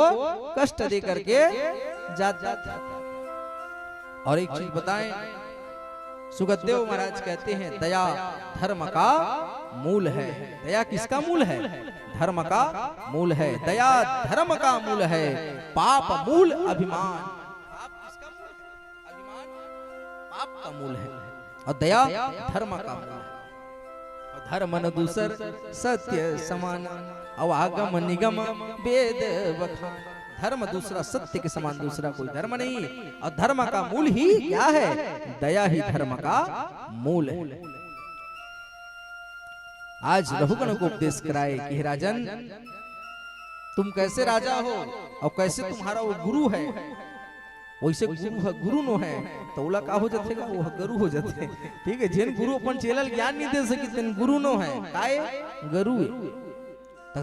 कष्ट दे करके जाता था। और एक चीज बताएं, सुखदेव महाराज कहते हैं दया धर्म का मूल है। दया किसका मूल है? धर्म का मूल है। दया धर्म का मूल है। पाप मूल अभिमान। पाप किसका मूल है? अभिमान पाप का मूल है और दया धर्म का मूल है। धर्म न दूसर सत्य समान, अवागम निगम वेद बखान। धर्म दूसरा, सत्य के समान दूसरा कोई धर्म नहीं। और धर्म का मूल ही क्या है? दया ही धर्म का मूल है। आज रहुगण को उपदेश कराए कि राजन तुम कैसे राजा हो और कैसे तुम्हारा वो गुरु है, वैसे गुरु नो है तो ओला का हो जातेगा, वो गुरु हो जाते। ठीक है, जिन गुरु अपन चेलल ज्ञान नहीं दे सकी तेन गुरु नो है, काए गुरु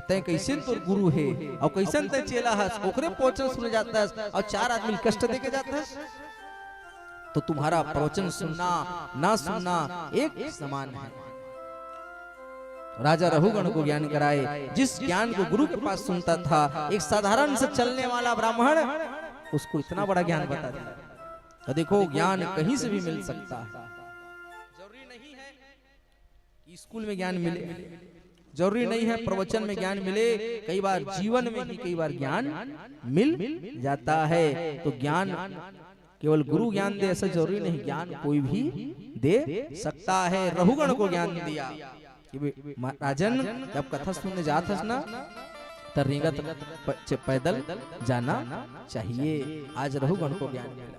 तय कैसे तोर गुरु है और कैसन तय चेला है, ओकरे प्रवचन सुने जाता है और 4 आदमी कष्ट देके जाता है। तो तुम्हारा प्रवचन सुनना ना सुनना एक समान है। राजा रहुगण को ज्ञान कराए। जिस ज्ञान को गुरु के पास सुनता था, एक साधारण से चलने वाला ब्राह्मण उसको इतना बड़ा ज्ञान बता दिया। तो देखो ज्ञान कहीं से भी मिल सकता है। जरूरी नहीं है कि स्कूल में ज्ञान मिले, जरूरी नहीं है प्रवचन में ज्ञान मिले। कई बार जीवन में ही कई बार ज्ञान मिल जाता है। तो ज्ञान केवल गुरु ज्ञान दे ऐसा जरूरी नहीं, ज्ञान कोई भी दे सकता है। रहुगण को ज्ञान दिया कि राजन जब कथा सुनने जाता ना तरीगत पैदल जाना चाहिए। आज रहुगण को ज्ञान मिला।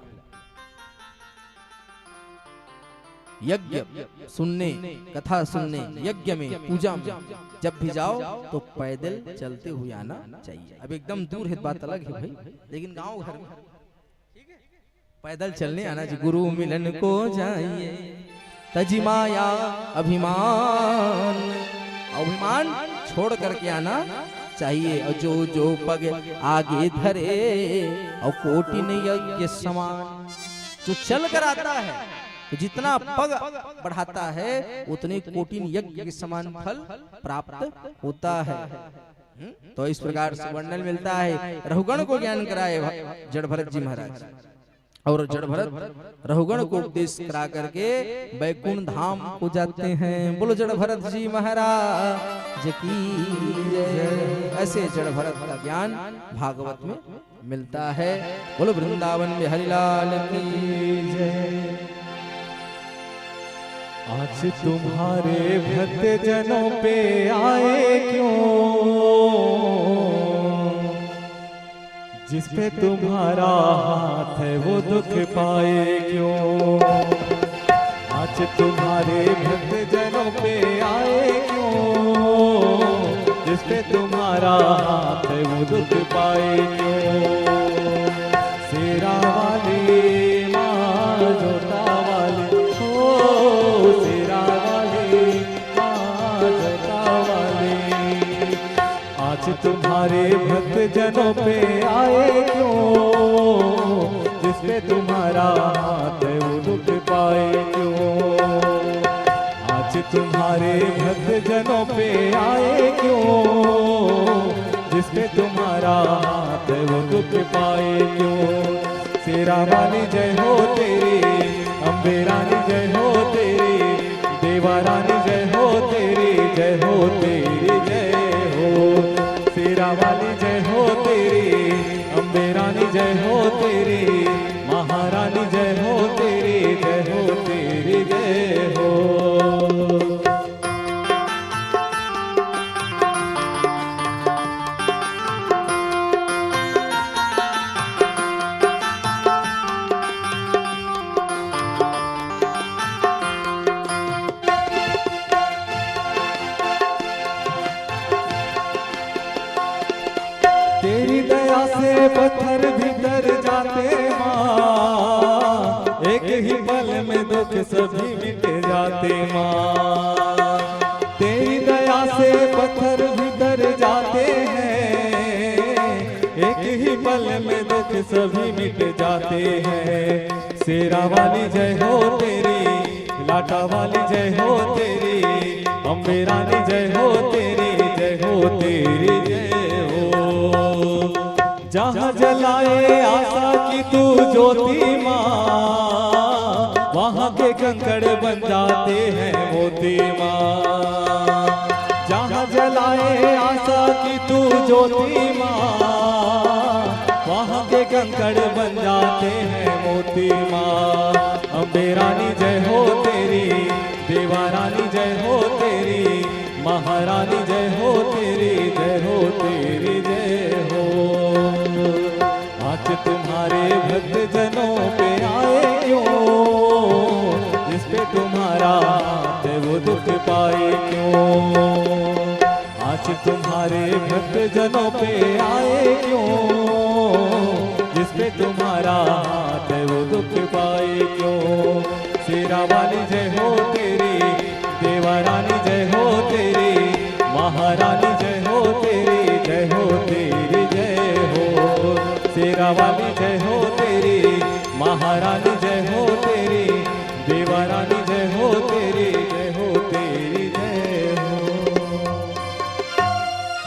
यज्ञ सुनने, कथा सुनने, यज्ञ में, पूजा में जब भी जाओ तो पैदल चलते हुए आना चाहिए। अब एकदम दूर है बात अलग है भाई, लेकिन गांव घर में पैदल चलने आना चाहिए। गुरु मिलन को जाइए तजी माया अभिमान, अभिमान छोड़ करके आना चाहिए। और जो जो पग आगे धरे और कोटिन यज्ञ समान, जो चल कर आता है तो जितना पग बढ़ाता है उतने कोटिन यज्ञ के समान फल प्राप्त होता है। तो इस प्रकार से वर्णन मिलता है। रहुगण को ज्ञान कराए जड़ भरत जी महाराज, और जड़ भरत रहुगण को उपदेश करा करके बैकुंठ धाम को जाते हैं। बोलो जड़ भरत जी महाराज की जय। ऐसे जड़ भरत का ज्ञान भागवत में मिलता है। बोलो वृंदावन में हरिलाल की जय। आज तुम्हारे भक्त जनों पे आए क्यों, जिस पे तुम्हारा हाथ है वो दुख पाए क्यों। आज तुम्हारे भक्त जनों पे आए क्यों, जिस पे तुम्हारा हाथ है वो दुख पाए क्यों। शेरा वाली माँ जोता वाली, हो शेरा वाली माँ जोता वाली, आज तुम्हारे भक्त जनों पे आए क्यों, जिस पे तुम्हारा हाथ है वो दुख पाए क्यों। आज तुम्हारे भक्त जनों पे आए क्यों, जिस पे तुम्हारा हाथ है वो दुख पाए क्यों। शेरा वाली जय हो तेरी, अम्बे रानी जय हो तेरी, देवा रानी जय हो तेरी, जय हो तेरी जय हो। शेरा वाली जय हो तेरी, अम्बे रानी जय हो तेरी, महारानी जय हो तेरी, जय हो तेरी जय हो। तेरी दया से पत्थर भीतर जाते माँ, एक ही पल में दुख सभी मिट जाते माँ। तेरी दया से पत्थर भीतर जाते हैं, एक ही पल में दुख सभी मिट जाते हैं। शेरा वाली जय हो तेरी, लाटा वाली जय हो तेरी, अम्बे रानी जय हो तेरी, जय हो तेरी जय हो। जहाँ जलाए आशा की तू ज्योति माँ, वहाँ के कंकड़ बन जाते हैं मोती माँ। जहाँ जलाए आशा की तू ज्योति माँ, वहाँ के कंकड़ बन जाते हैं मोती माँ। अम्बे रानी जय हो तेरी, देवा रानी जय हो तेरी, महारानी जय हो तेरी, जय हो तेरी जय हो। आज तुम्हारे भक्त जनों पे आए क्यों, जिस पे तुम्हारा हाथ है वो दुख पाए क्यों। आज तुम्हारे भक्त जनों पे आए क्यों, जिस पे तुम्हारा हाथ है वो दुख पाए क्यों। शेरा वाली जय हो तेरी, देवा रानी जय हो तेरी, महारानी जय हो तेरी, जय हो तेरी जय हो। शेरा वाली जय हो तेरी, महारानी जय हो तेरी, देवा रानी जय हो तेरी, जय हो तेरी जय हो।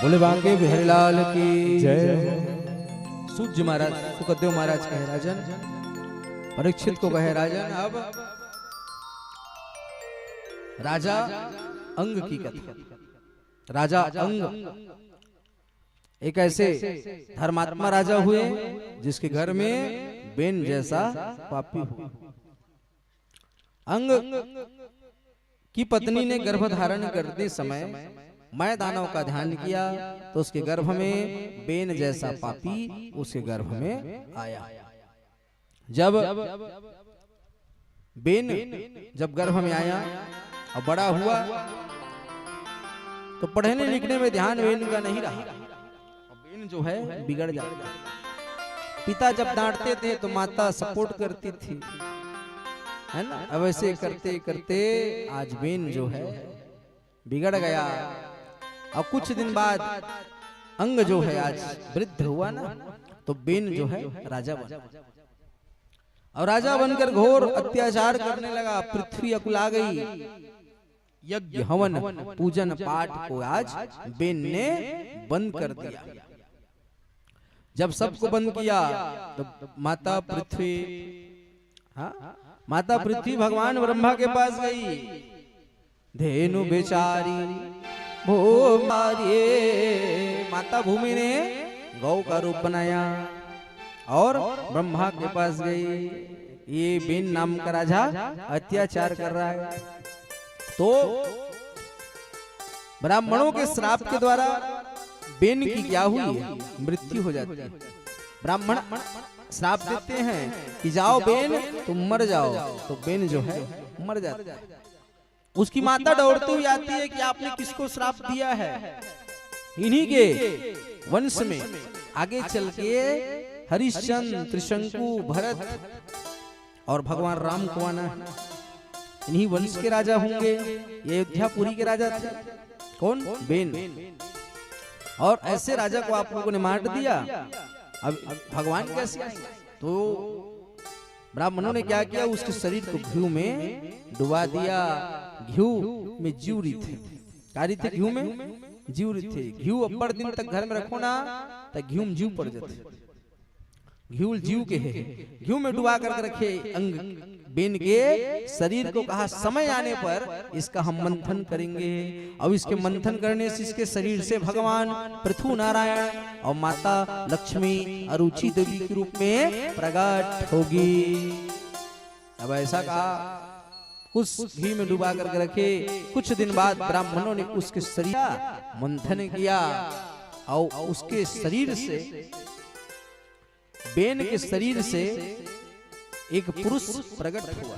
बोले बांके बिहारीलाल की जय हो। सूर्य महाराज सुखदेव महाराज कहे राजन, परीक्षित को कहे राजन, अब राजा अंग की कथा। राजा अंग एक ऐसे धर्मात्मा राजा हुए जिसके घर में बेन जैसा पापी हुआ। अंग की पत्नी ने गर्भ धारण करते समय मैं दानव का ध्यान किया तो उसके गर्भ में बेन जैसा पापी उसके गर्भ में आया। जब बेन जब गर्भ में आया और बड़ा हुआ तो पढ़ने लिखने में ध्यान बेन का नहीं रहा, बेन जो है बिगड़ जाता। पिता जब डांटते थे तो माता सपोर्ट करती थी, है ना। अब ऐसे करते करते आज बेन जो है बिगड़ गया और कुछ दिन बाद अंग जो है आज वृद्ध हुआ ना, तो बेन जो है राजा बना और राजा बनकर घोर अत्याचार करने लगा। पृथ्वी अकुला गई। यज्ञ हवन पूजन पाठ को आज बेन ने बंद कर दिया। जब सबको बंद किया तो माता पृथ्वी, हाँ, माता पृथ्वी भगवान ब्रह्मा के पास गई। धेनु बेचारी भो मारिए, माता भूमि ने गौ का रूप बनाया और ब्रह्मा के पास गई। ये बेन नाम का राजा अत्याचार कर रहा है। तो ब्राह्मणों के श्राप के द्वारा बेन की क्या हुई है, मृत्यु हो जाती है। ब्राह्मण श्राप देते हैं कि जाओ बेन तुम मर जाओ, तो बेन जो है मर जाता है। उसकी माता दौड़ती हुई आती है कि आपने किसको श्राप दिया है। इन्हीं के वंश में आगे चल के हरिश्चंद्र, त्रिशंकु, भरत और भगवान राम को आना है। इन्हीं वंश के राजा होंगे। ये अयोध्यापुरी के राजा थे। कौन? बेन। और ऐसे राजा को आप लोगों ने मार दिया। अब भगवान कैसे आएंगे? तो ब्राह्मणों ने क्या किया, उसके शरीर को घी में डुबा दिया। घी में जीवरी थे, कारी थे, घी में जीवरी थे। घी अब्बड़ दिन तक घर में रखो ना तो घी में जीव पड़ जाते। घी जीव के है, घी में डुबा करके रखे अंग बेन के शरीर को। कहा समय आने पर इसका हम मंथन करेंगे। अब इसके मंथन करने से इसके शरीर से भगवान पृथु नारायण और माता लक्ष्मी अरुचि देवी के रूप में प्रकट होगी। अब ऐसा कहा, उस घी में डुबा करके रखे। कुछ दिन बाद ब्राह्मणों ने उसके शरीर मंथन किया और उसके शरीर से, बेन के शरीर से एक पुरुष प्रकट हुआ।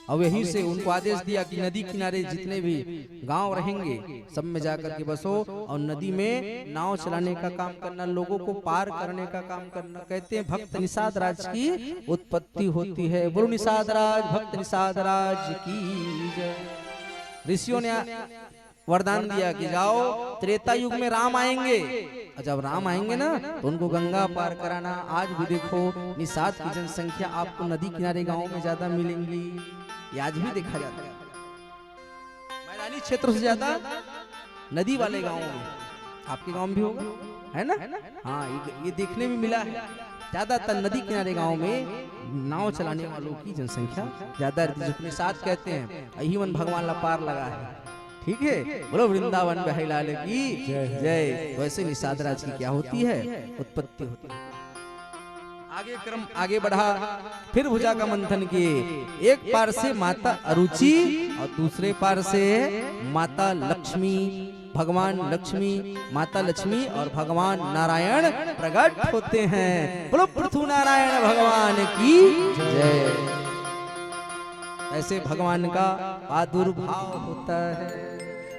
और यहीं से उनको आदेश दिया कि नदी किनारे जितने भी गांव रहेंगे सब में जाकर के बसो और नदी में नाव चलाने का काम करना, लोगों को पार करने का काम करना। कहते हैं भक्त निषाद राज की उत्पत्ति होती है। बोलो निषाद राज, भक्त निषाद राज की जय। ऋषियों ने वरदान दिया कि जाओ त्रेता युग में राम आएंगे, और जब राम आएंगे ना तो उनको गंगा पार कराना। आज भी देखो निषाद की जनसंख्या आपको नदी किनारे गांव में ज्यादा मिलेंगी। ये आज भी देखा जाता है। मैदानी क्षेत्रों से ज्यादा नदी वाले गांव में, आपके गांव में भी होगा, है ना? हाँ, ये देखने में मिला है। ज्यादातर नदी किनारे गांव में नाव चलाने वालों की जनसंख्या ज्यादा रहती है। निषाद कहते हैं यही मन भगवान ला पार लगा है। ठीक है, बोलो वृंदावन बिहारी लाल की जय। वैसे निषाद राज की क्या होती है? उत्पत्ति होती है। आगे क्रम आगे बढ़ा, फिर भुजा का मंथन किए। एक पार से माता अरुचि और दूसरे पार से माता लक्ष्मी, भगवान लक्ष्मी, माता लक्ष्मी और भगवान नारायण प्रकट होते हैं। बोलो पृथु नारायण भगवान की जय। ऐसे भगवान का प्रादुर्भाव होता है।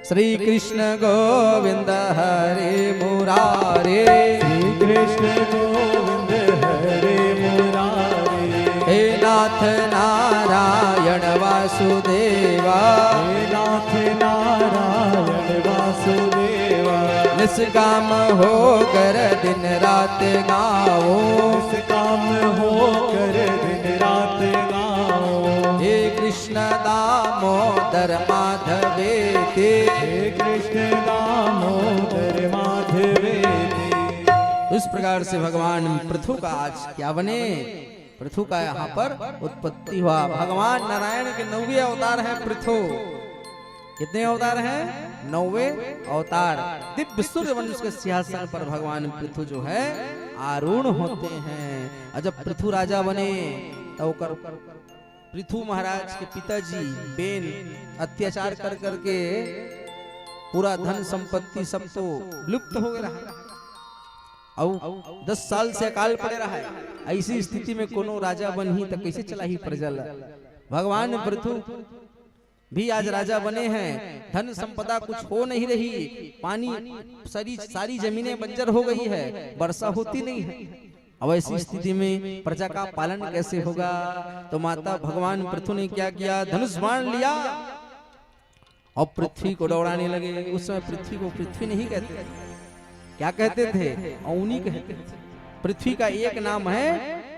श्री कृष्ण गोविंद हरे मुरारे, श्री कृष्ण गोविंद हरे मुरारे। हे नाथ नारायण वासुदेवा, हे नाथ नारायण वासुदेवा। निष्काम होकर दिन रात गाओ, निष्काम होकर दिन रात गाओ। हे कृष्ण दामोदर माधवेति, हे कृष्ण दामोदर माधवेति। इस प्रकार से भगवान पृथु का आज क्या बने? पृथु का यहाँ पर उत्पत्ति हुआ। भगवान नारायण के 9वें अवतार है पृथु। कितने अवतार हैं? 9वें अवतार। दिव्य सूर्य वंश के सिंहासन पर भगवान पृथु जो है आरूढ़ होते हैं। और जब पृथु राजा बने तो पृथु महाराज के पिताजी बेन अत्याचार कर करके पूरा धन संपत्ति सब तो लुप्त हो गया। और 10 साल से अकाल पड़े रहा है। ऐसी स्थिति में कोनो राजा बन ही तो कैसे चला ही प्रजा। भगवान पृथु भी आज राजा बने हैं। धन संपदा कुछ हो नहीं रही, पानी सारी जमीनें बंजर हो गई है, वर्षा होती नहीं है। अब ऐसी स्थिति में प्रजा का पालन कैसे होगा? तो माता भगवान पृथु ने क्या किया? धनुष बाण लिया और पृथ्वी को दौड़ाने लगे। उस समय पृथ्वी को पृथ्वी नहीं कहते, क्या कहते थे? औनी कहते थे। पृथ्वी का एक नाम है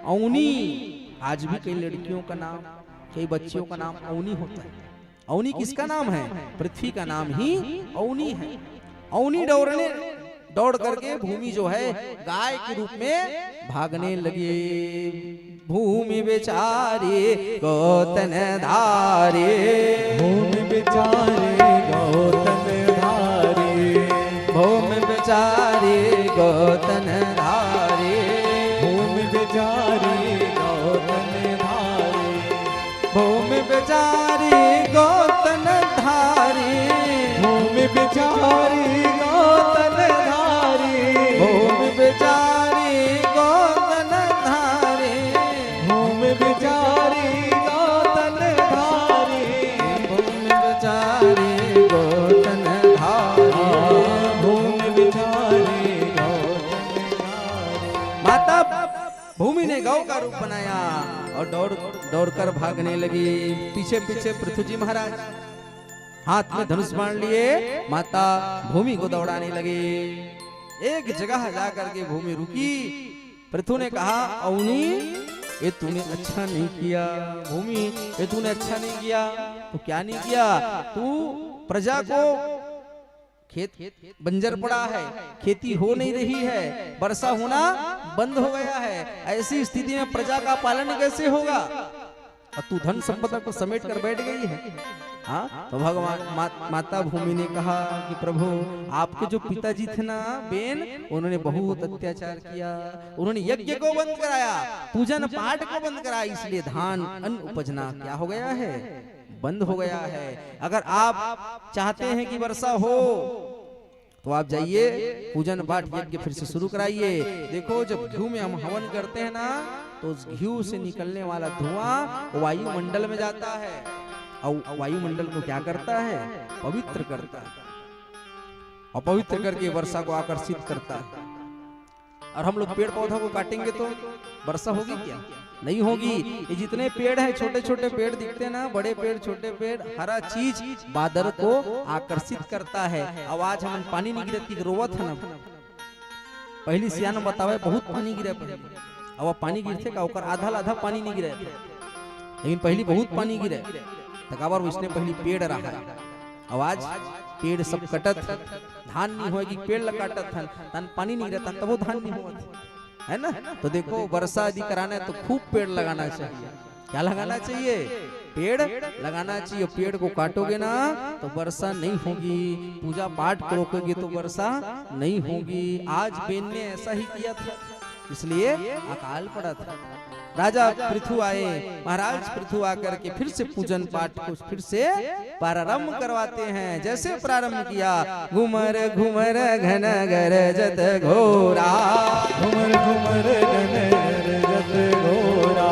औनी। आज भी कई लड़कियों का नाम, कई बच्चियों का नाम औनी होता है। औनी किसका नाम है? पृथ्वी का नाम ही औनी है। औनी दौड़ करके भूमि जो है गाय के रूप में भागने लगे। भूमि बेचारे गौतन धारे, भूमि बेचारे गौतम धारे। भूमि बेचारे गौतन धारे, भूमि बेचारे गौतम धारे। भूमि बेचारे गौतन धारे, भूमि बेचारे गौतम धारे। भूमि बेचारे गौतन धारे, भूमि बेचारे गौतम का रूप बनाया और दौड़ कर भागने लगी। पीछे पीछे पृथु जी महाराज हाथ में धनुष बाण लिए माता भूमि को दौड़ाने लगे। एक जगह जाकर के भूमि रुकी। पृथु ने कहा अवनी ये तूने अच्छा नहीं किया, भूमि ये तूने अच्छा नहीं किया। तो क्या नहीं किया? तू प्रजा को खेत बंजर पड़ा है, खेती हो नहीं रही है, वर्षा होना बंद हो गया है, ऐसी स्थिति में प्रजा का पालन कैसे होगा? और तू धन संपदा को समेट कर बैठ गई है। हाँ, तो भगवान माता भूमि ने कहा कि प्रभु आपके जो पिताजी थे ना बेन, उन्होंने बहुत अत्याचार किया, उन्होंने यज्ञ को बंद कराया, पूजन पाठ को बंद कराया, इसलिए धान अन्न उपजना क्या हो गया है? बंद हो गया है। अगर आप चाहते हैं कि वर्षा हो तो आप जाइए पूजन पाठ यज्ञ फिर से शुरू कराइए। देखो जब घी में हम हवन करते हैं ना तो उस घी से निकलने वाला धुआं वायुमंडल में जाता है और वायुमंडल को क्या करता है? पवित्र करता है और पवित्र करके वर्षा को आकर्षित करता है। और हम लोग पेड़ पौधों को काटेंगे तो वर्षा होगी क्या? नहीं होगी। ये जितने पेड़ हैं, छोटे छोटे पेड़ दिखते हैं ना, बड़े पेड़ छोटे पेड़, हरा चीज बादल को आकर्षित करता है। आवाज हम पानी नहीं गिरत की रोवत है ना, पहली सियान बतावे बहुत पानी गिरे, अब पानी गिरते का ओकर आधा पानी नहीं गिरे, लेकिन पहली बहुत पानी गिरे तकावर उसने पहली पेड़ रहा। आवाज पेड़ सब कटत, धान नहीं होगी, पेड़ लगाटत तन पानी नहीं रहता तब वो धान नहीं होता है ना। तो देखो वर्षा यदि कराना है तो खूब पेड़ लगाना चाहिए। क्या लगाना चाहिए? पेड़ लगाना चाहिए। पेड़ को काटोगे ना तो वर्षा नहीं होगी, पूजा पाठ करोगे तो वर्षा नहीं होगी। आज बेन ने ऐसा ही किया था, इसलिए अकाल पड़ा था। राजा पृथु आए, महाराज पृथु आकर के फिर से पूजन पाठ को फिर से प्रारंभ करवाते हैं। जैसे प्रारंभ किया, घुमर घुमर घन गरजत घोरा, घुमर घुमर घन गरजत घोरा,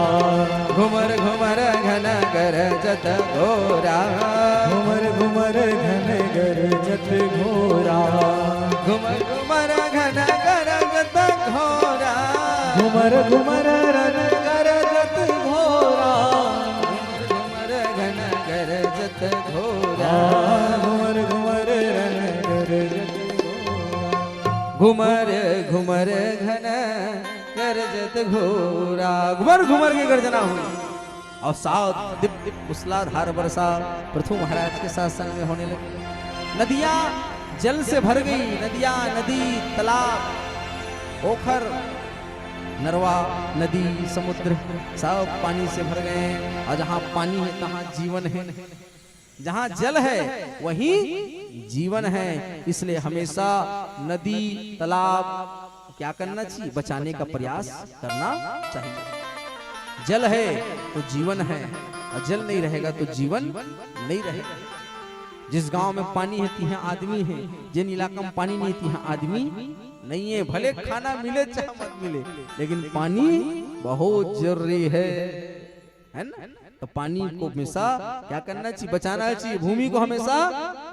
घुमर घुमर घन गरजत घोरा, घुमर घुमर घन गरजत घोरा, घुमर घुमर घन गरजत घोरा, घुमर घुमर घन गरजत घोरा, घुमर घन गरजत घोरा, घुमर घुमर घन गरजत घोरा, घुमर घुमर घन गरजत घोरा। घुमर घुमर की गर्जना हुई और साथ दिप दिप मूसलाधार वर्षा पृथु महाराज के साथ संग में होने लगी। नदियां जल से भर गई, नदियां, नदी, तालाब, पोखर, नरवा, नदी, समुद्र सब पानी से भर गए। और जहाँ पानी है तहाँ जीवन है, जहाँ जल है वहीं जीवन है। इसलिए हमेशा नदी, तालाब क्या करना चाहिए? बचाने का प्रयास करना चाहिए। जल है तो जीवन है, और जल नहीं रहेगा तो जीवन नहीं रहेगा। जिस गांव में पानी है तिहाँ आदमी है, जिन इलाका में पानी नहीं तिहाँ आदमी नहीं है। भले खाना मिले चाहे मत मिले, लेकिन पानी बहुत जरूरी है ना। तो पानी को हमेशा क्या करना चाहिए? बचाना चाहिए। भूमि को हमेशा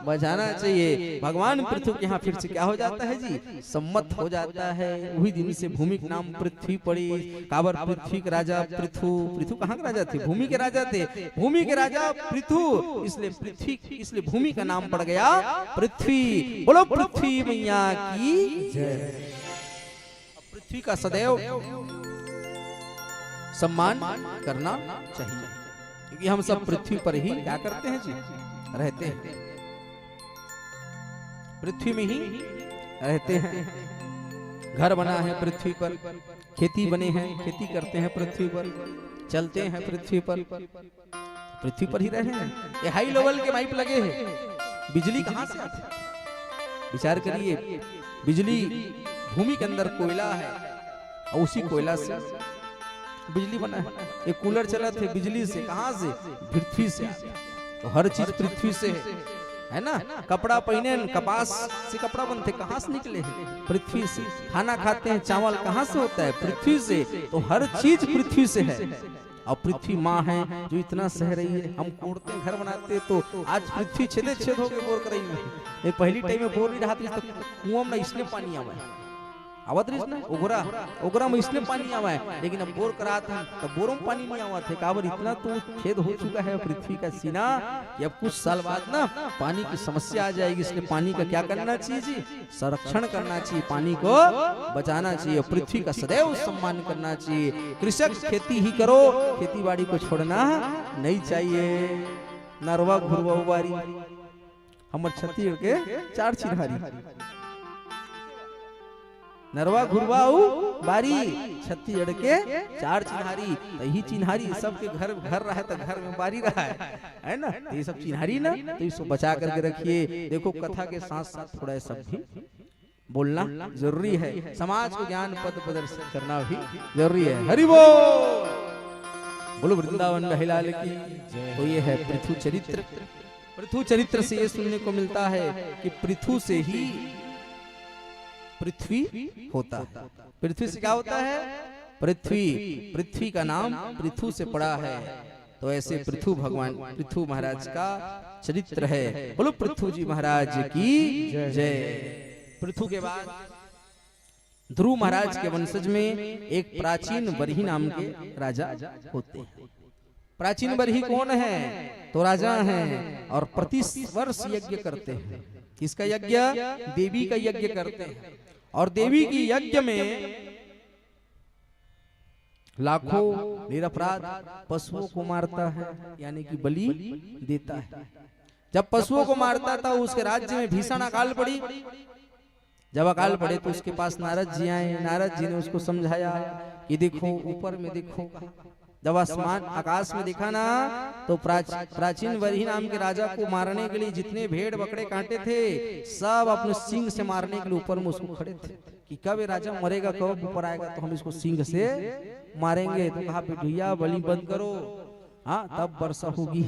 बचाना चाहिए। भगवान पृथु के यहाँ फिर से क्या हो जाता है जी? सम्मत हो जाता है। वही दिन से भूमि के नाम पृथ्वी पड़ी। काबर पृथ्वी के राजा पृथु। पृथु कहाँ के राजा थे? भूमि के राजा थे। भूमि के राजा पृथु, इसलिए पृथ्वी, इसलिए भूमि का नाम पड़ गया पृथ्वी। बोलो पृथ्वी मैया की जय। पृथ्वी का सदैव सम्मान करना चाहिए, क्योंकि हम सब पृथ्वी पर ही क्या करते हैं जी? रहते हैं, पृथ्वी में ही रहते हैं। घर बना है पृथ्वी पर, खेती बने हैं, खेती करते हैं पृथ्वी पर, चलते हैं पृथ्वी पर, पृथ्वी पर ही रहे हैं। ये हाई लेवल के पाइप लगे हैं। बिजली कहां से आती है? विचार करिए। बिजली भूमि के अंदर कोयला है और उसी कोयला से बिजली बना है। ये कूलर चला थे बिजली से, कहां से? पृथ्वी से। तो हर चीज पृथ्वी से है ना। कपड़ा पहने, कपास से कपड़ा बनते, कहां से निकले हैं? पृथ्वी से। खाना खाते हैं, चावल कहां से होता है? पृथ्वी से। तो हर चीज पृथ्वी से है। और पृथ्वी माँ है जो इतना सह रही है। हम कोड़ते हैं, घर बनाते हैं, तो आज पृथ्वी छेदे छेद होकर बोर कर रही है। पहली टाइम में बोर नहीं रहा था, तो कुआं में इसलिए पानी आवा है। आवत रही ना ओगरा ओगरा में इसलिए पानी आवा है, लेकिन अब बोर करा था तब बोरों में पानी नहीं आवा थे। काबर इतना तो खेद हो चुका है पृथ्वी का सीना कि अब कुछ साल बाद ना पानी की समस्या आ जाएगी। इसलिए पानी का क्या करना चाहिए जी, संरक्षण करना चाहिए, पानी को बचाना चाहिए, पृथ्वी का सदैव सम्मान करना चाहिए। कृषक खेती ही करो, खेती बाड़ी को छोड़ना नहीं चाहिए। नरवा घुरवा बारी हमर छत्तीसगढ़ के 4 चिन्हारी, नरवा घुरवा बारी छत्तीसगढ़ के 4 चिन्हारी। यही चिन्हारी सबके घर घर रहा है तो घर में बारी रहा है ना, तो ये सब चिन्हारी ना, तो इसको बचा करके रखिए। देखो कथा के साथ साथ थोड़ा सब भी बोलना जरूरी है, समाज को ज्ञान पद प्रदर्शन करना भी जरूरी है। हरि बोल, बोलो वृंदावन महिलाल की। तो ये है पृथु चरित्र। पृथु चरित्र से ये सुनने को मिलता है कि पृथु से ही पृथ्वी होता है। पृथ्वी से क्या होता है, पृथ्वी, पृथ्वी का नाम पृथु से पड़ा है। तो ऐसे पृथु भगवान पृथु महाराज का चरित्र है। बोलो पृथु जी महाराज की जय। पृथु के बाद ध्रुव महाराज के वंशज में एक प्राचीन बरही नाम के राजा होते हैं। प्राचीन बरही कौन है, तो राजा हैं और प्रति वर्ष यज्ञ करते हैं। किसका यज्ञ, देवी का यज्ञ करते हैं। और देवी की यज्ञ में लाखों निरपराध पशुओं को मारता है, यानी कि बलि देता है। जब पशुओं को मारता था उसके राज्य में भीषण अकाल पड़ी। जब अकाल पड़े तो उसके पास नारद जी आए। नारद जी ने उसको समझाया कि देखो ऊपर में देखो। जब आसमान आकाश में देखा ना तो प्राचीन बरही नाम के राजा को मारने के लिए जितने भेड़ बकरे कांटे थे सब अपने सिंह से मारने के लिए ऊपर में उसको खड़े थे कि कब ये राजा मरेगा, कब ऊपर आएगा तो हम इसको सिंह से मारेंगे। तो कहा भैया बलि बंद करो, हाँ तब वर्षा होगी।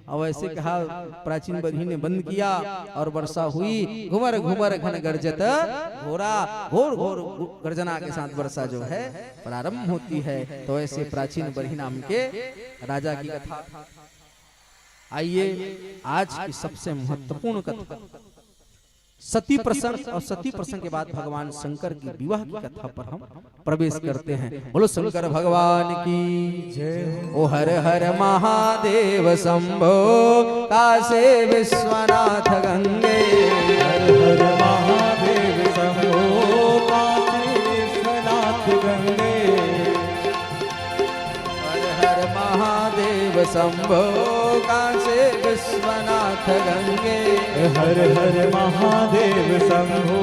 अब ऐसे कहा प्राचीन बरही ने बंद किया और वर्षा हुई। घुमर घुमर घन गर्जत घोरा, घोर घोर गर्जना के साथ वर्षा जो है प्रारंभ होती है। तो ऐसे प्राचीन बरही नाम के राजा की कथा। आइए आज की सबसे महत्वपूर्ण कथा सती प्रसंग, और सती प्रसंग के बाद भगवान शंकर की विवाह की कथा पर हम प्रवेश करते हैं। बोलो शंकर भगवान की जय। ओ हर हर महादेव शंभो काशे विश्वनाथ गंगे। हर हर महादेव शंभो काशी विश्वनाथ गंगे। हर हर महादेव शंभो काशे विश्वनाथ गंगे। हर हर महादेव शंभो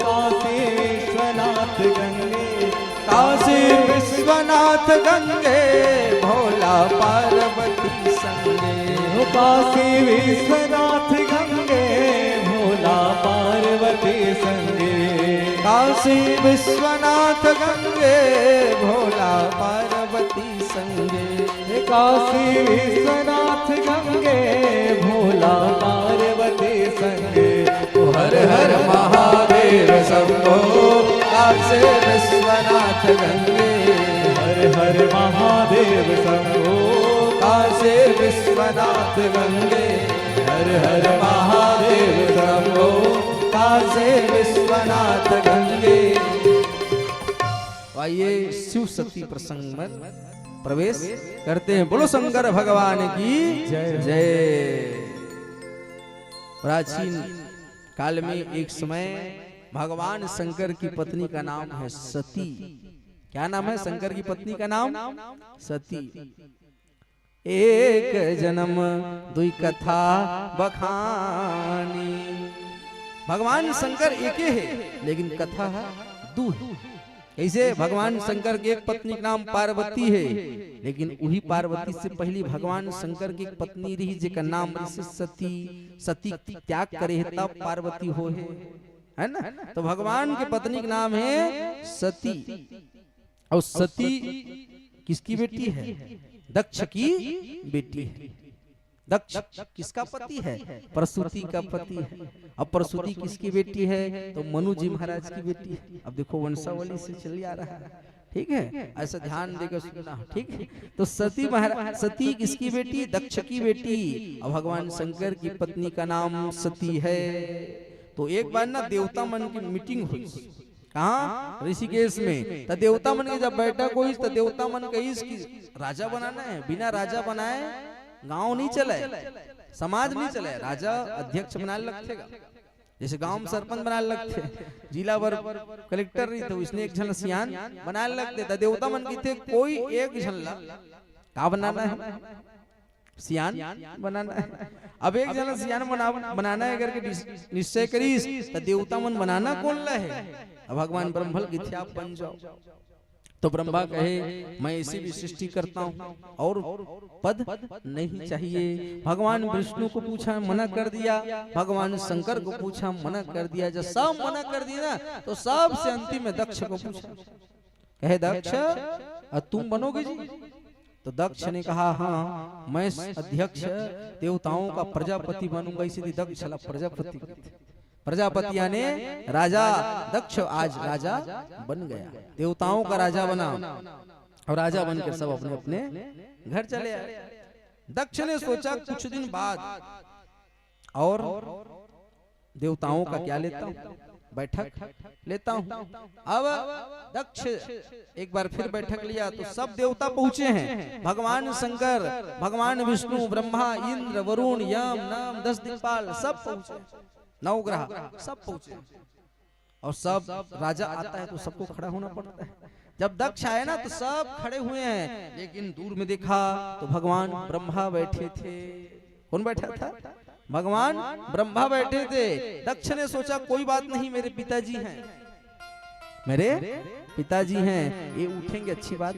काशी विश्वनाथ गंगे। काशी विश्वनाथ गंगे भोला पार्वती संगे। काशी विश्वनाथ गंगे भोला पार्वती संगे। काशी विश्वनाथ गंगे भोला पार्वती संगे। काशी विश्वनाथ गंगे भोला पार्वती संगे। हर हर महादेव शंभो काशी विश्वनाथ गंगे। हर हर महादेव शंभो काशी विश्वनाथ गंगे। हर हर महादेव शंभो काशी विश्वनाथ गंगे। आइए शिव सती प्रसंग में प्रवेश करते हैं। बोलो शंकर भगवान की जय जय। प्राचीन काल में एक समय भगवान शंकर की पत्नी का नाम है सती। क्या नाम है शंकर की पत्नी का नाम? सती। एक जन्म दुई कथा बखानी। भगवान शंकर एक है लेकिन कथा है दू है। कैसे? भगवान शंकर की एक पत्नी का नाम पार्वती है, लेकिन वही पार्वती से पहली भगवान शंकर की एक पत्नी रही जिसका नाम सती। सती त्याग करे है तब पार्वती हो है ना। तो भगवान की पत्नी का नाम है सती। और सती किसकी बेटी है? दक्ष की बेटी है। दक्ष किसका पति है? प्रसूति का पति है। अब प्रसूति किसकी बेटी है? तो मनु जी महाराज की बेटी है। अब देखो वंशावली से चली आ रहा है, ठीक है, ऐसा ध्यान देकर सुनना, ठीक है। तो सती महाराज, सती किसकी बेटी? दक्ष की बेटी। और भगवान शंकर की पत्नी का नाम सती है। तो एक बार ना देवता मन की मीटिंग हुई। कहाँ? ऋषिकेश में। तो देवता मन के जब बैठक हुई तो देवता मन कही कि राजा बनाना है, बिना राजा बनाए गांव नहीं चले, समाज नहीं चले। राजा अध्यक्ष बनाने लगते, जैसे गांव में सरपंच बनाने लगते, जिला वर कलेक्टर नहीं थे, उसने एक जन सियान बनाने लगते। तो देवता मन की थे कोई एक जन ला का बनाना है, सियान बनाना है। अब एक जन सियान बनाना है करके निश्चय करीस तो देवता मन बनाना कौन ला है? अब भगवान ब्रह्मल की थे आप बन जाओ। तो ब्रह्मा कहे मैं ऐसी भी सृष्टि करता हूँ और पद नहीं चाहिए। भगवान विष्णु को पूछा, मना कर दिया। भगवान शंकर को पूछा, मना कर दिया। जब सब मना कर दिया ना तो सबसे अंतिम में दक्ष को पूछा, कहे दक्ष तुम बनोगे जी? तो दक्ष ने कहा हाँ मैं अध्यक्ष देवताओं का प्रजापति बनूंगा। इसीलिए दक्ष प्रजापति, प्रजापति यानी राजा। दक्ष आज राजा बन गया, देवताओं का राजा बना और राजा बनकर सब अपने अपने घर चले आए। दक्ष ने सोचा कुछ दिन बाद और देवताओं का क्या लेता हूँ, बैठक लेता हूँ। अब दक्ष एक बार फिर बैठक लिया तो सब देवता पहुंचे हैं, भगवान शंकर, भगवान विष्णु, ब्रह्मा, इंद्र, वरुण, यम, नम, 10 दिक्पाल सब पहुंचे, 9 ग्रह सब पहुंचे। और सब राजा आता है तो सबको खड़ा होना पड़ता है। जब दक्ष आए ना तो सब खड़े हुए हैं, लेकिन दूर में देखा तो भगवान ब्रह्मा बैठे थे। कौन बैठा था? भगवान ब्रह्मा बैठे थे। दक्ष ने सोचा कोई बात नहीं, मेरे पिताजी हैं, मेरे पिताजी हैं, ये उठेंगे, अच्छी बात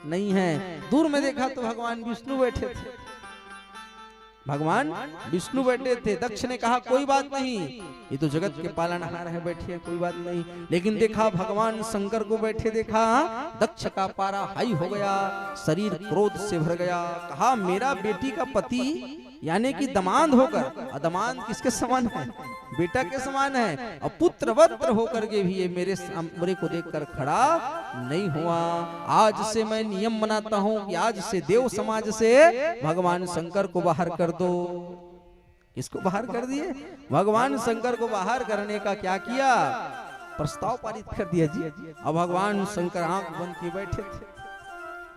नहीं है। दूर में देखा तो भगवान विष्णु बैठे थे, भगवान विष्णु बैठे थे। दक्ष ने कहा कोई बात नहीं, ये तो जगत के पालनहार है, बैठे कोई बात नहीं। लेकिन देखा भगवान शंकर को बैठे देखा, दक्ष का पारा हाई हो गया, शरीर क्रोध से भर गया। कहा मेरा बेटी का पति यानी कि दमाद होकर, दमाद किसके समान है? बेटा के समान है। और पुत्रवत्र होकर के भी ये मेरे को देखकर खड़ा नहीं हुआ। आज से मैं नियम बनाता हूँ कि आज से देव समाज से भगवान शंकर को बाहर कर दो। इसको बाहर कर दिए। भगवान शंकर को बाहर करने का क्या किया? प्रस्ताव पारित कर दिया जी। अब भगवान शंकर आंख बंद किए बैठे थे।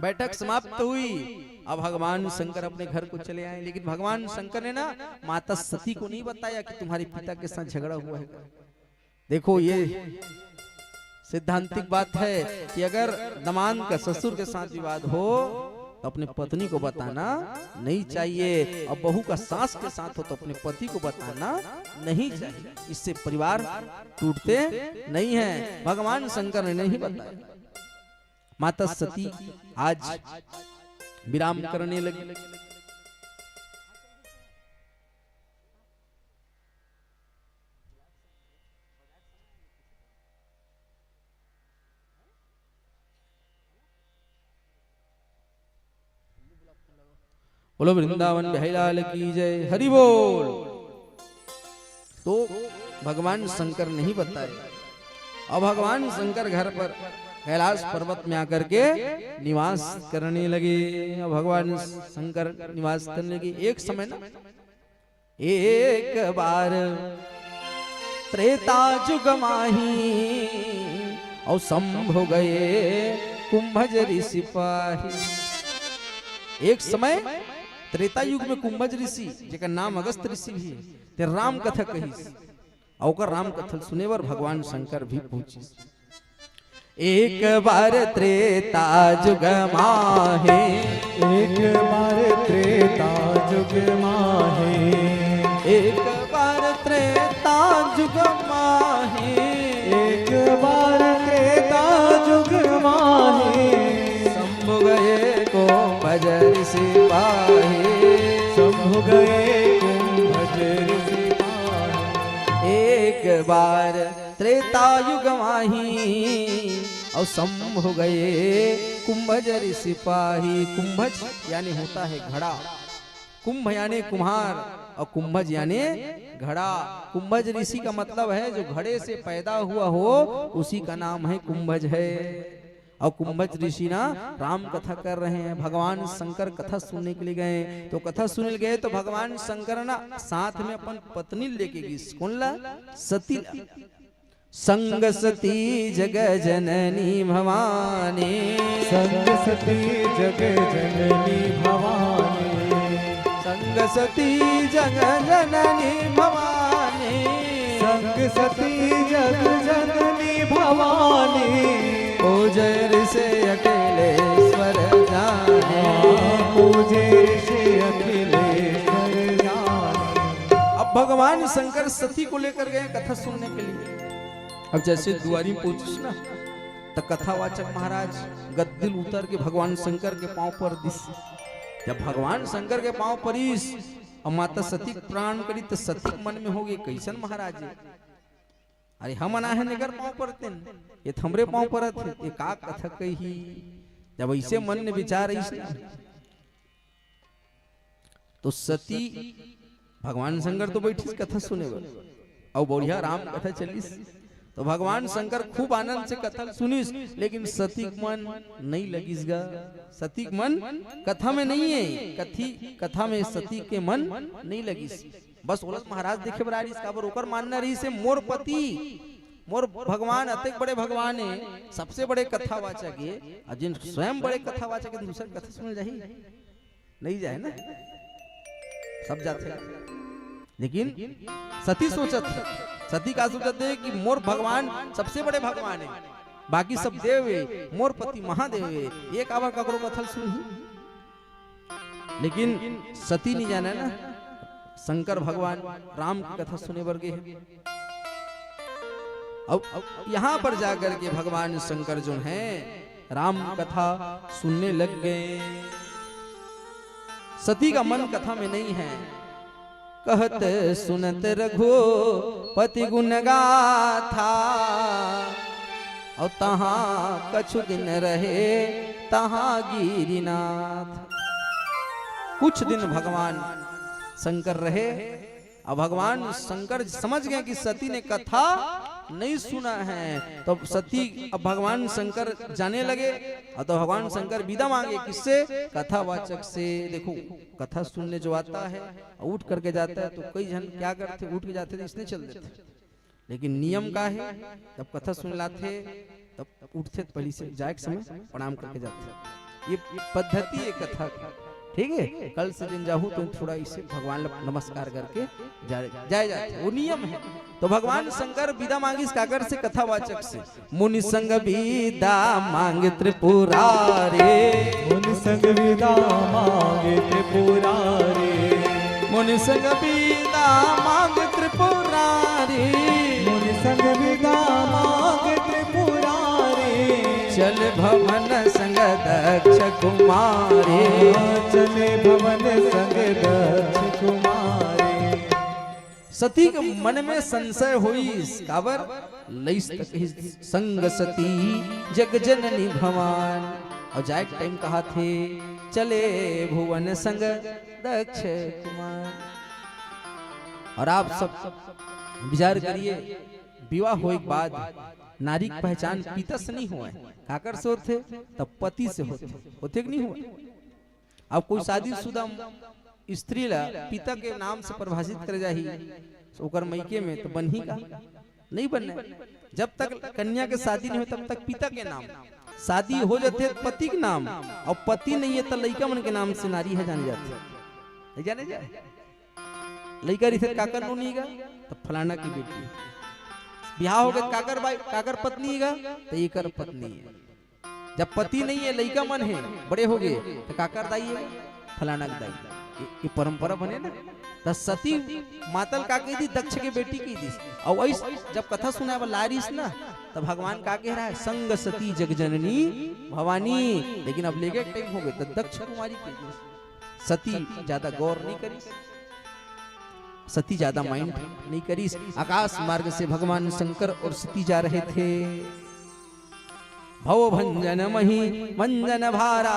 बैठक समाप्त हुई। अब भगवान शंकर अपने घर को चले आए। लेकिन भगवान शंकर ने ना माता सती को नहीं बताया कि तुम्हारे पिता के साथ झगड़ा हुआ है। देखो ये सिद्धांतिक बात है कि अगर दमाद का ससुर के साथ विवाद हो तो अपने पत्नी को बताना नहीं चाहिए, और बहू का सास के साथ हो तो अपने पति को बताना नहीं चाहिए। इससे परिवार टूटते नहीं है। भगवान शंकर ने नहीं बताया। माता सती आज विराम करने लगी। बोलो वृंदावन बिहारी लाल की जय, हरि बोल। तो भगवान शंकर नहीं बताए। और भगवान शंकर घर पर कैलाश पर्वत में आकर के निवास करने लगे। भगवान शंकर निवास करने लगे। एक समय ना एक बार त्रेता जुग माही और शंभु गए कुंभज ऋषि पाही। एक समय त्रेता युग में कुंभज ऋषि जेकर नाम अगस्त ऋषि भी ते राम कथा कही। और राम कथा सुने पर भगवान शंकर भी पूछी। एक बार त्रेता जुग माहे, एक बार त्रेता जुग माहे, एक बार त्रेता जुग माहे, एक बार त्रेता जुग माहे। शंभु गए कुंभज ऋषि पाहे, शंभु गए कुंभज ऋषि पाहे। एक बार त्रेता युग माही और शंभु गए कुंभज ऋषि पाही। कुंभज यानी होता है घड़ा, कुंभ यानी कुम्हार और कुंभज यानी घड़ा। कुंभज ऋषि का मतलब है जो घड़े से पैदा हुआ हो, उसी का नाम है कुंभज है। और कुंभज ऋषि ना राम कथा कर रहे हैं। भगवान शंकर कथा सुनने के लिए गए। तो कथा सुनने गए तो भगवान शंकर ना साथ में अपन पत्नी लेके गई। कौन ला? सती ला। संग सती जग जननी भवानी, संग सती जग जननी भवानी, संग सती जग जननी भवानी, संग सती जग जननी भवानी, पूजर से अकेलेश्वर जाने, पूजे ऋषि अखिलेश्वर जाने। अब भगवान शंकर सती को लेकर गए कथा सुनने के लिए। अब जैसे दुआरी पहुंचिस ना तो कथावाचक महाराज गद्दिल उतर के भगवान शंकर के पांव पर दिस। जब भगवान शंकर के पांव परीस और माता सती प्राण करी तो सती मन में हो गए कैसन महाराज जी, अरे हम अना है नगर पांव परते ये थमरे पांव परत है, ये का कथा कही। जब ऐसे मन ने विचार इस तो सती भगवान शंकर तो बैठी कथा सुने और बढ़िया राम कथा चलीस। तो भगवान शंकर खूब आनंद से कथा सुनिस, लेकिन सतीक मन नहीं लगिसगा। सतीक मन कथा में नहीं है, कथा में सती के मन नहीं लगिस। बस ओलत महाराज देखे बरारिस काबर ओकर मानना रही से मोर पति मोर भगवान अतेक बड़े भगवान है, सबसे बड़े कथावाचक है, और जिन स्वयं बड़े कथावाचक है दूसरे कथा सुन जाही नहीं जाए ना, सब जाते। लेकिन सती सोचत है, सती का सोचते है कि मोर भगवान सबसे बड़े भगवान है, बाकी सब देव है, मोर पति महादेव है, ये काबर ककरो कथल सुन। लेकिन सती नहीं जाना ना शंकर भगवान राम की कथा सुने बर गए। अब यहाँ पर जाकर के भगवान शंकर जो है राम कथा सुनने लग गए। सती का मन कथा में नहीं है, कहत सुनत रघु पति गुण गाथा, और तहाँ कछु दिन रहे तहाँ गिरिनाथ। कुछ दिन भगवान शंकर रहे, अब भगवान शंकर समझ गए कि सती ने कथा नहीं सुना है, तो सती अब भगवान शंकर जाने लगे, और तो भगवान शंकर विदा मांगे किससे, कथावाचक से। देखो कथा सुनने जो आता है उठ करके जाता है, तो कई जन क्या करते उठ के जाते थे इसने चल देते, लेकिन नियम का है जब कथा सुन लाते तब उठते पहले से जाए समय प्रणाम करके जाते। ये पद्धति है कथा की, ठीक है। कल से दिन जाहू तो थोड़ा इसे भगवान नमस्कार करके जाए जाते, वो नियम है। तो भगवान शंकर विदा मांगी काकर से, कथावाचक से। मुनि संग विदा मांग त्रिपुरारे, मुनि संग विदा मांगे त्रिपुरारे, मुनि संग विदा मांग त्रिपुरारे, मुनि संग विदा मांगे त्रिपुरारे, चल भवन संग दक्ष कुमारे, चले भवन संग दक्ष कुमारे। सती के मन में संशय हुई काबर लइस तक संग सती जग जननी भवान, और जाए टाइम कहा थे चले भुवन संग दक्ष कुमार। और आप सब विचार करिए, विवाह होने के बाद नारी की पहचान पिता से नहीं हुआ है, काकर से होते तब पति से होते नहीं हुआ। अब कोई शादीशुदा स्त्री ला पिता के नाम से परिभाषित कर जाही तो ओकर मैके में तो बनही का नहीं बनना। जब तक कन्या के शादी नहीं हो तब तक पिता के नाम, शादी हो जाते पति के नाम, और पति नहीं है तो लड़का मन के नाम से नारी है जाने जाते, नहीं जाने जाए। लड़का रिथे काकर नो नहीं गा तो फलाना की बेटी, ब्याह हो गया काकर भाई काकर पत्नी गा तो ये कर पत्नी है। जब पति नहीं है लड़का मन है बड़े हो गए तो काकर दाई है फलाना दाई, ये परंपरा बने ना। तो सती मातल का कही थी दक्ष के बेटी की थी, और वही जब कथा सुना लारिस ना तो भगवान का कह रहा है संग सती जग जननी भवानी। लेकिन अब लेके टाइम हो गए तो दक्ष कुमारी की सती ज्यादा गौर नहीं करी, सती ज्यादा माइंड नहीं करी। आकाश मार्ग से भगवान शंकर और सती जा रहे थे। भव भंजन मही मंजन भारा,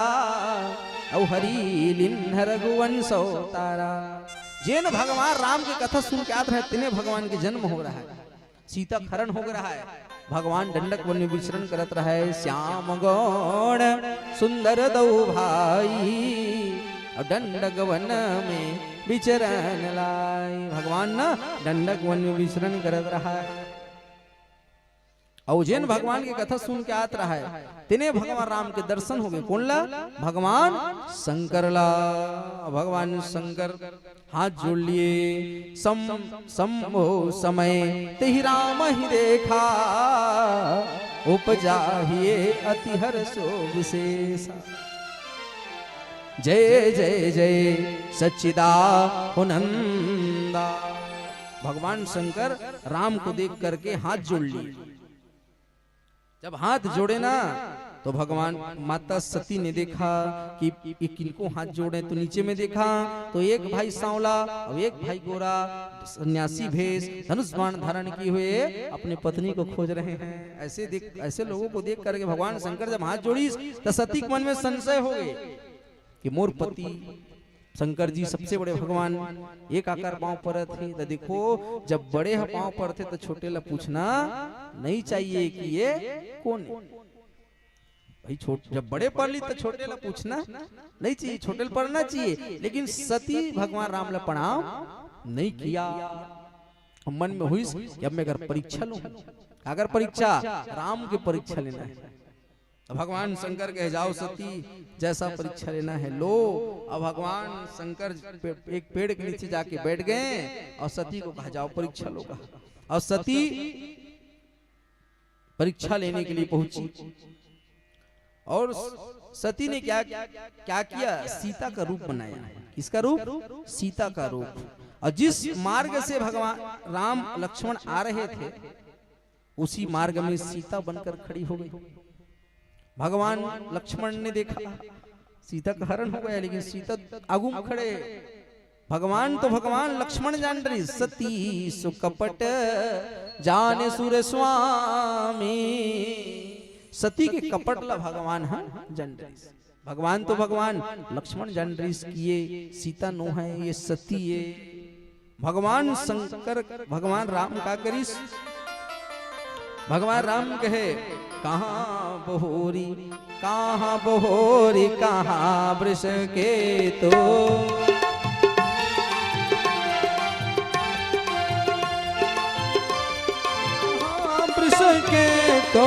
औ हरि लिन्ह रघुवंश तारा। जेन भगवान राम की कथा सुन के आते रहे तिने भगवान के जन्म हो रहा है, सीता खरण हो रहा है, भगवान दंडक वन में विचरण करत रहा है। श्याम गौण सुंदर दो भाई, और दंडक वन में विचरण लाई। भगवान ना दंडक वन में विचरण करत रहा है। और जिन भगवान की कथा सुन के आत रहा है तिने भगवान राम के दर्शन हो गए। कौन ला? भगवान शंकर ला। भगवान शंकर हाथ जोड़ लिए, संभो समय तेहि राम ही देखा, उपजा ही अति हर्षो विशेषा। जय जय जय सच्चिदानंदा। भगवान शंकर राम को देख करके हाथ जोड़ लिए। जब हाथ जोड़े ना तो भगवान माता सती ने देखा कि किनको हाथ जोड़े, तो नीचे में देखा तो एक भाई सांवला और एक भाई गोरा सन्यासी भेष धनुष बाण धारण किए हुए अपनी पत्नी को खोज रहे हैं। ऐसे लोगों को देख करके भगवान शंकर जब हाथ जोड़ी तो सती के मन में संशय हो गए कि मोर पति शंकर जी सबसे बड़े भगवान एक आकार पांव पर थे। तो देखो जब बड़े पांव पर थे तो छोटे ला पूछना नहीं चाहिए कि ये कौन है भाई। जब बड़े पर ली तो छोटे ला पूछना नहीं चाहिए, छोटे ला पढ़ना चाहिए। लेकिन सती भगवान राम ला प्रणाम नहीं किया। मन में हुई कि अब मैं अगर परीक्षा लूं, अगर परीक्षा राम की परीक्षा लेना है तो भगवान शंकर कहे जाओ सती जैसा परीक्षा लेना है लो। अब भगवान शंकर एक पेड़ के नीचे जाके बैठ गए और सती को कहा जाओ परीक्षा लो। और सती परीक्षा लेने के लिए पहुंची और सती ने क्या किया? सीता का रूप बनाया। किसका रूप? सीता का रूप। और जिस मार्ग से भगवान राम लक्ष्मण आ रहे थे उसी मार्ग में सीता बनकर खड़ी हो गई। भगवान लक्ष्मण ने देखा सीता का हरण हो गया, लेकिन सीता आगू खड़े। भगवान तो भगवान लक्ष्मण जान रही सती सुकपट जाने सुर स्वामी। सती के कपट ला भगवान है जान रही। भगवान तो भगवान लक्ष्मण जान रही ये सीता नो है, ये सती है। भगवान शंकर भगवान राम का करीस। भगवान राम कहे कहाँ बहोरी कहाँ वृष के तो। वृष के तो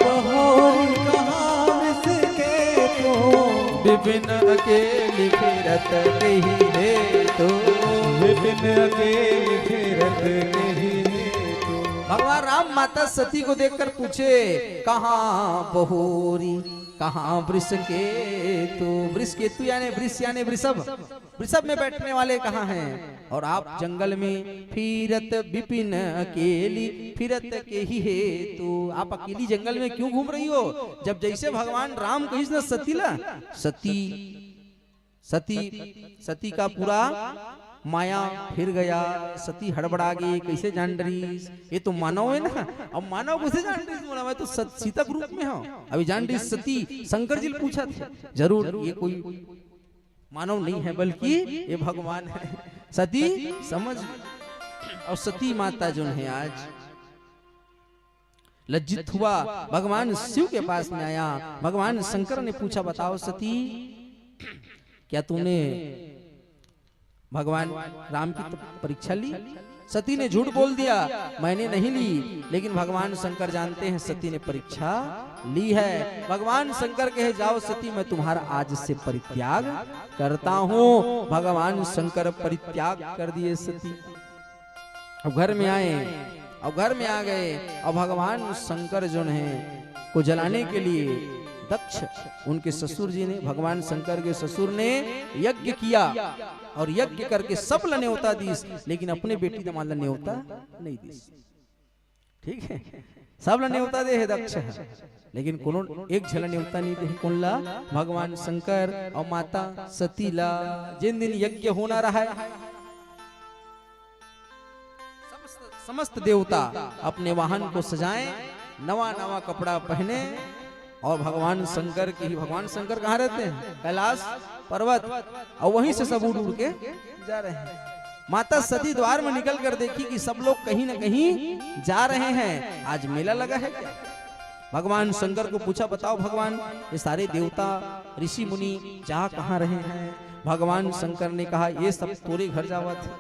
बहोरी कहाँ वृष के तो। विपिन अकेली फिरत रही है तो। विपिन अकेली फिरत रही। भगवान राम माता सती को देखकर पूछे कहाँ बहोरी कहाँ वृष के तो। वृष के तू यानी वृष यानी वृषभ, वृषभ में बैठने वाले कहाँ हैं? और आप जंगल में फिरत विपिन अकेली फिरत के ही है तो। आप अकेली जंगल में क्यों घूम रही हो? जब जैसे भगवान राम कही ना सती ला सती का पूरा माया फिर गया। सती हड़बड़ा गई, कैसे जान रही? ये तो मानव है ना, अब मानव कैसे जान रही? बोला मैं तो सीता के रूप में हूँ। अभी जान रही सती। शंकर जी ने पूछा था जरूर ये कोई मानव नहीं है बल्कि ये भगवान है। सती समझ। और सती माता जो है आज लज्जित हुआ, भगवान शिव के पास में आया। भगवान शंकर ने पूछा बताओ सती क्या तूने भगवान राम की परीक्षा ली? सती ने झूठ बोल दिया मैंने नहीं ली। लेकिन भगवान शंकर जानते हैं सती ने परीक्षा ली है। भगवान शंकर कहे जाओ सती मैं तुम्हारा आज से परित्याग करता हूँ। भगवान शंकर परित्याग कर दिए सती। अब घर में आए, अब घर में आ गए और भगवान शंकर जो है को जलाने के लिए दक्ष उनके ससुर जी ने, भगवान शंकर के ससुर ने यज्ञ किया और यज्ञ करके सब ला न्योता दीस, लेकिन अपने बेटी दमाद ला न्योता नहीं दीस। ठीक है, सब ला न्योता दे है दक्ष, लेकिन कोनो एक झला न्योता नहीं दे। कौन ला? भगवान शंकर और माता सती ला। जिन दिन यज्ञ होना रहा है समस्त देवता अपने वाहन को सजाएं, नवा नवा कपड़ा पहने और भगवान शंकर की ही, भगवान शंकर कहाँ रहते हैं? कैलाश पर्वत, और वहीं से सब उड़ उड़ के जा रहे हैं। माता सती द्वार में निकल कर देखी कि सब लोग कहीं न कहीं जा रहे हैं। आज मेला लगा है क्या? भगवान शंकर को पूछा बताओ भगवान ये सारे देवता ऋषि मुनि जा कहाँ रहे हैं? भगवान शंकर ने कहा ये सब तोरे घर जावा थे।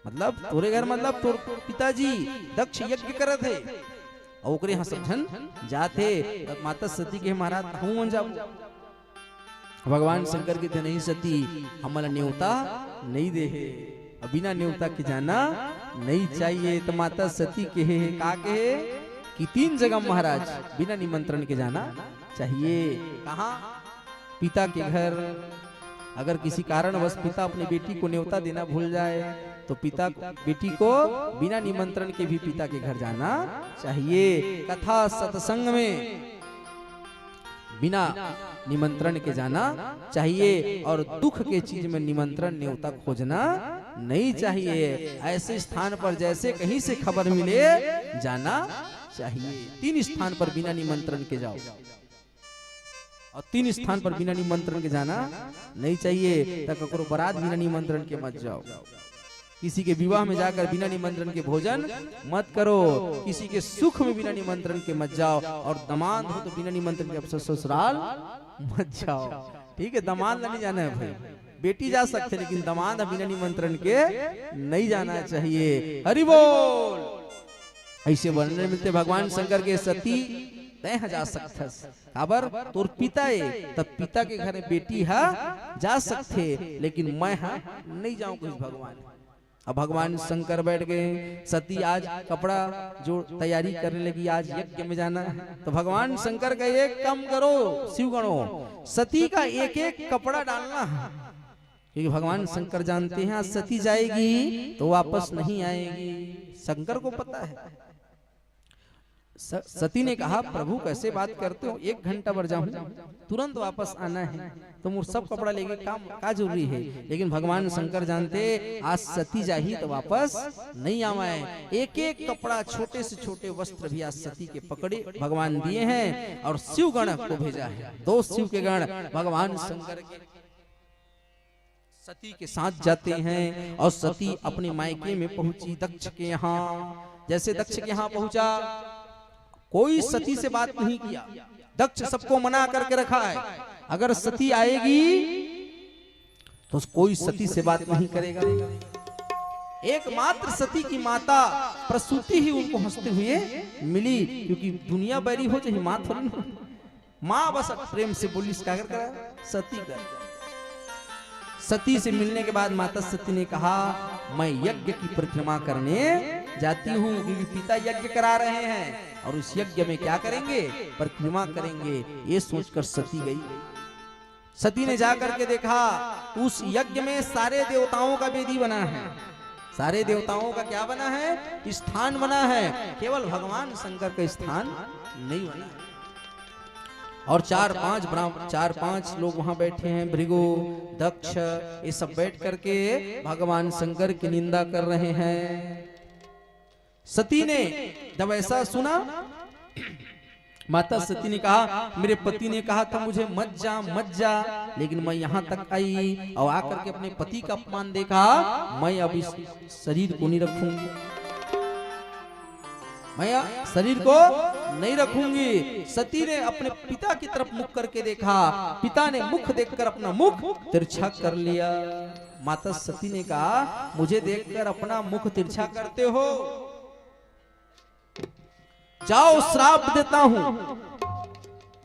मतलब तोरे घर मतलब तोर पिताजी दक्ष यज्ञ कर रहे थे, और ओकरे यहाँ सब जन जाते तब माता सती के महाराज हूँ जाओ। भगवान शंकर के थे नहीं सती हमारा न्योता नहीं दे है, बिना न्योता के जाना नहीं चाहिए। तो माता सती के का कहे कि 3 जगह महाराज बिना निमंत्रण के जाना चाहिए। कहाँ? पिता के घर। अगर किसी कारणवश पिता अपनी बेटी को न्योता देना भूल जाए तो पिता बेटी को बिना निमंत्रण के भी पिता के घर जाना चाहिए। कथा सत्संग में बिना निमंत्रण के जाना चाहिए और दुख के चीज में निमंत्रण न्योता खोजना नहीं चाहिए। ऐसे स्थान पर जैसे कहीं से खबर मिले जाना चाहिए। 3 स्थान पर बिना निमंत्रण के जाओ और 3 स्थान पर बिना निमंत्रण के जाना नहीं चाहिए। तक करो बारात बिना निमंत्रण के मत जाओ। किसी के विवाह में जाकर बिना निमंत्रण के भोजन मत करो। किसी के सुख में बिना निमंत्रण के मत जाओ। और दामाद हो तो बिना निमंत्रण के अपने ससुराल मत जाओ। ठीक है, दामाद नहीं जाना है भाई, बेटी जा सकते लेकिन दामाद बिना निमंत्रण के नहीं जाना चाहिए। हरि बोल। ऐसे वर्णन मिलते भगवान शंकर के सती तय जा सकता खबर तोर पिता है तब पिता के घर में बेटी है जा सकते लेकिन मैं हाँ नहीं जाऊं कुछ भगवान। अब भगवान शंकर बैठ गए। सती आज कपड़ा जो तैयारी करने लगी, आज यज्ञ में जाना है। तो भगवान शंकर का एक काम करो शिवगणों, सती का एक एक कपड़ा डालना है, क्योंकि भगवान शंकर जानते हैं आज सती जाएगी तो वापस नहीं आएगी। शंकर को पता है। सती ने कहा प्रभु कैसे बात करते हो, 1 घंटा भर जाऊं तुरंत वापस आना है तो मुझे सब कपड़ा लेके काम का जरूरी है। लेकिन भगवान शंकर जानते आज सती जाही तो वापस नहीं आवाए। एक एक कपड़ा छोटे से छोटे वस्त्र भी आज सती के पकड़े भगवान दिए हैं और शिव गण को भेजा है। 2 शिव के गण भगवान शंकर के सती के साथ जाते हैं और सती अपने मायके में पहुंची दक्ष के यहाँ। जैसे दक्ष के यहाँ पहुंचा कोई सती से बात नहीं किया। दक्ष सबको मना करके रखा है, अगर सती आएगी तो कोई सती से बात नहीं करेगा। एकमात्र सती की माता प्रसूति ही उनको हंसते हुए मिली, क्योंकि दुनिया बैरी हो चाहे माँ थोड़ी माँ बस प्रेम से बोली क्या कर सती कर। सती से मिलने के बाद माता सती ने कहा मैं यज्ञ की परिक्रमा करने जाती हूँ, क्योंकि पिता यज्ञ करा रहे हैं और उस यज्ञ में क्या करेंगे परिक्रमा करेंगे। ये सोचकर सती गई। सती ने जाकर के देखा उस यज्ञ में सारे देवताओं का वेदी बना है। सारे देवताओं का क्या बना है स्थान बना है, केवल भगवान शंकर का स्थान नहीं बना। और 4-5 लोग वहां बैठे हैं, भृगु दक्ष ये सब बैठ करके भगवान शंकर की निंदा कर रहे हैं। सती ने जब ऐसा सुना माता सती ने कहा मेरे पति ने कहा था मुझे मत जा, लेकिन मैं यहाँ तक आई और आकर के अपने पति का अपमान देखा, मैं अब इस शरीर को नहीं रखूंगी, मैं शरीर को नहीं रखूंगी। सती ने अपने पिता की तरफ मुख करके देखा, पिता ने मुख देखकर अपना मुख तिरछा कर लिया। माता सती ने कहा मुझे देखकर अपना मुख तिरछा करते हो, जाओ श्राप देता हूं,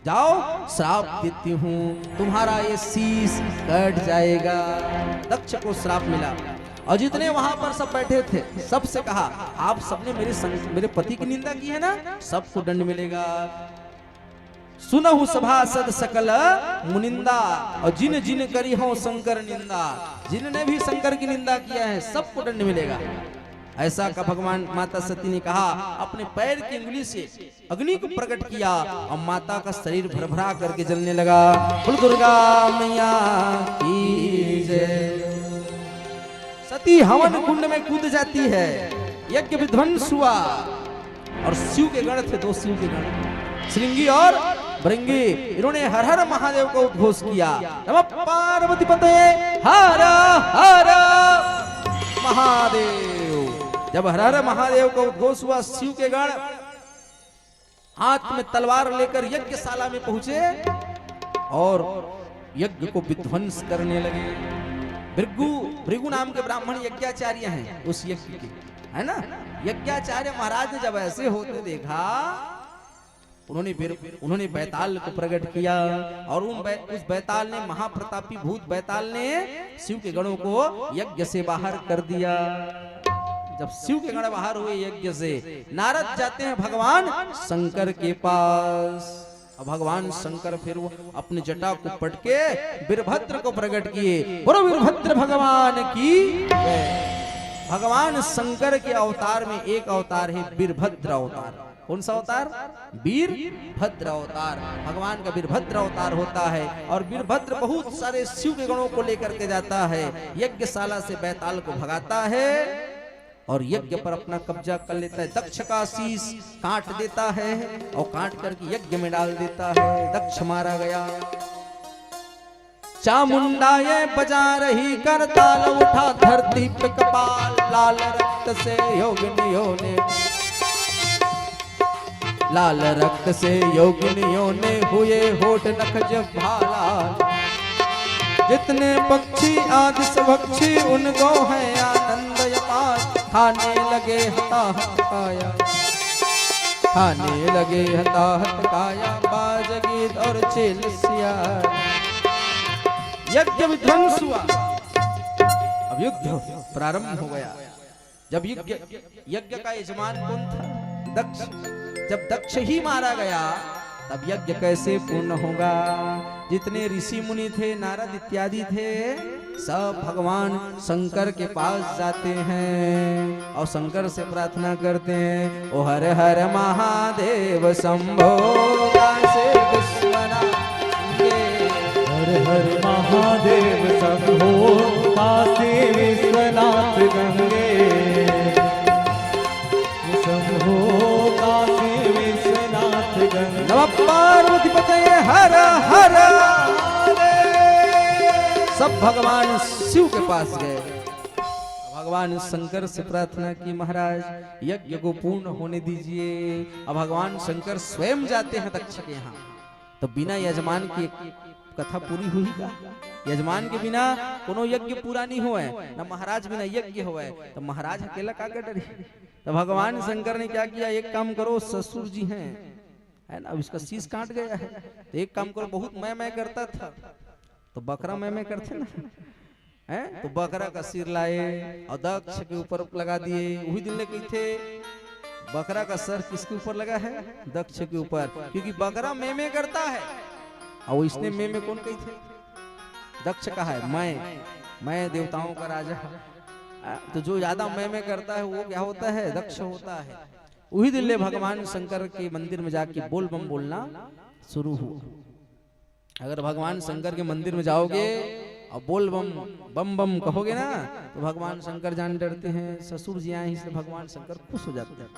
जाओ श्राप देती हूं, तुम्हारा ये शीश कट जाएगा। दक्ष को श्राप मिला और जितने वहां पर सब बैठे थे सबसे कहा आप सबने मेरे पति की निंदा की है ना, सबको दंड मिलेगा। सुनहु सभासद सकल मुनिंदा, और जिन जिन करी हो शंकर निंदा, जिनने भी शंकर की निंदा किया है सबको दंड मिलेगा। ऐसा का भगवान माता सती ने कहा, अपने पैर की उंगली से अग्नि को प्रकट किया और माता का शरीर भरभरा करके जलने लगा। बोल दुर्गा मैया की जय। सती हवन कुंड में कूद जाती है, यज्ञ विध्वंस हुआ और शिव के गण थे, 2 शिव के गण श्रृंगी और भृंगी, इन्होंने हर हर महादेव का उद्घोष किया। नमः पार्वती पते हर हर महादेव। जब हर हर महादेव का उद्घोष हुआ, शिव के गण हाथ में तलवार लेकर यज्ञशाला में पहुंचे और यज्ञ को विध्वंस करने लगे। भृगु नाम के ब्राह्मण यज्ञाचार्य हैं उस यज्ञ के, है ना। यज्ञाचार्य महाराज ने जब ऐसे होते देखा, उन्होंने बैताल को प्रकट किया और उस बैताल ने, महाप्रतापी भूत बैताल ने शिव के गणों को यज्ञ से बाहर कर दिया। जब शिव के गण बाहर हुए यज्ञ से, नारद जाते हैं भगवान शंकर के पास। और भगवान शंकर फिर वो अपनी जटा को पटके वीरभद्र को प्रकट किए। बोलो वीरभद्र भगवान की जय। भगवान शंकर के अवतार में एक अवतार है वीरभद्र अवतार। कौन सा अवतार? वीरभद्र अवतार। भगवान का वीरभद्र अवतार होता है और वीरभद्र बहुत सारे शिव के गणों को लेकर के जाता है, यज्ञशाला से बैताल को भगाता है और यज्ञ पर अपना कब्जा कर लेता है। दक्ष का शीश काट देता है और काट करके यज्ञ में डाल देता है। दक्ष मारा गया। चामुंडा ये बजा रही करताल, उठा धरती पे कपाल, लाल रक्त से योगिनियों ने, लाल रक्त से योगिनियों ने हुए होठ नख जब भाला। जितने पक्षी आदि सभक्षी उनको है आनंद अपार, खाने लगे हताहत काया, खाने लगे हताहत काया, बाज गीत और चेल सियार। यज्ञ विध्वंस हुआ। अब युद्ध प्रारंभ हो गया। जब यज्ञ का यजमान कौन था? दक्ष। जब दक्ष ही मारा गया तब यज्ञ कैसे पूर्ण होगा? जितने ऋषि मुनि थे, नारद इत्यादि थे, सब भगवान शंकर के पास जाते हैं और शंकर से प्रार्थना करते हैं, ओ हर हर महादेव शंभो कासे विश्वनाथ, हर हर महादेव शंभो काशी विश्वनाथ गंगे, शंभो काशी विश्वनाथ गंगे। नमः पार्वती पतये हर हर। सब भगवान शिव के पास गए। भगवान शंकर से प्रार्थना की, महाराज यज्ञ को पूर्ण होने दीजिए। अब भगवान शंकर स्वयं जाते हैं दक्ष के यहाँ। तो बिना यजमान की कथा पूरी हुई का? यजमान के बिना कोनो यज्ञ पूरा नहीं हुआ है, न महाराज बिना यज्ञ हुआ है। तो महाराज अकेला का डरी? तो भगवान शंकर ने क्या किया, एक काम करो, ससुर जी हैं, है ना, अब इसका शीश काट गया है, तो एक काम करो, बहुत मैं करता था तो बकरा मैं करते ना, है, तो बकरा का सिर लाए और दक्ष के ऊपर लगा दिए। वही दिन कही थे बकरा का सर किसके ऊपर लगा है? दक्ष के ऊपर, क्योंकि बकरा मैं करता है और इसने में कौन कही थे? दक्ष कहा है मैं देवताओं का राजा। तो जो ज्यादा मैं करता है वो क्या होता है? दक्ष होता है। वही दिन भगवान शंकर के मंदिर में जाके बोल बम बोलना शुरू हुआ। अगर भगवान शंकर के मंदिर में जाओगे और बोल बम बम बम कहोगे ना, तो भगवान शंकर जान डरते हैं, ससुर जी आए, इसलिए भगवान शंकर खुश हो जाते हैं।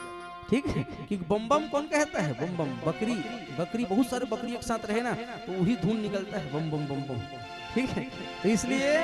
ठीक है, क्योंकि बम बम कौन कहता है? बम बम बकरी बहुत सारे बकरी एक साथ रहे ना, तो वही धुन निकलता है, बम बम बम बम। ठीक है, तो इसलिए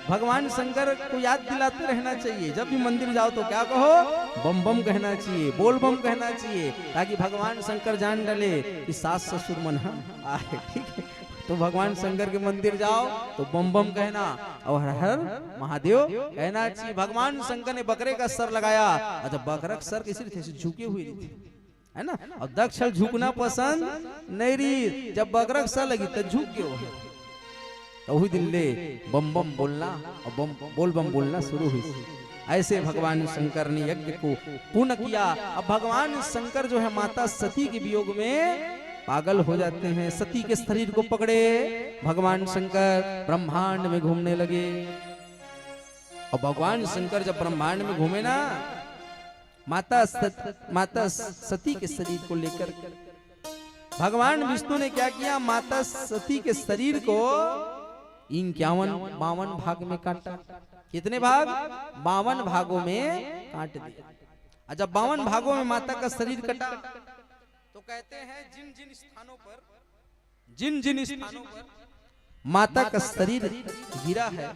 भगवान शंकर को याद दिलाते रहना चाहिए। जब भी मंदिर जाओ तो क्या कहो? बम बम कहना चाहिए, बोल बम कहना चाहिए, ताकि भगवान शंकर जान डाले कि सास ससुर मन आए। ठीक है, तो भगवान शंकर के मंदिर जाओ तो बम बम कहना और हर हर महादेव कहना चाहिए। भगवान शंकर ने बकरे का सर लगाया, अच्छा बकरा का सर किसी थे झुके हुए थे, है ना, और दक्ष झुकना पसंद नहीं रही। जब बकरा का सर लगी तो झुक गए। तो वही दिन ले बम बम बोलना और बोल बम बोलना शुरू हुई। ऐसे भगवान शंकर ने यज्ञ को पूर्ण किया। अब भगवान शंकर जो है माता सती के वियोग में पागल हो जाते हैं। सती के शरीर को पकड़े भगवान शंकर ब्रह्मांड में घूमने लगे। और भगवान शंकर जब ब्रह्मांड में घूमे ना, माता सती के शरीर को लेकर भगवान विष्णु ने क्या किया, माता सती के शरीर को 52 भाग में काटा। कितने भाग? 52 भागों में काट दिया। और जब 52 भागों में माता का शरीर कटा तो कहते हैं जिन जिन स्थानों पर माता का शरीर गिरा है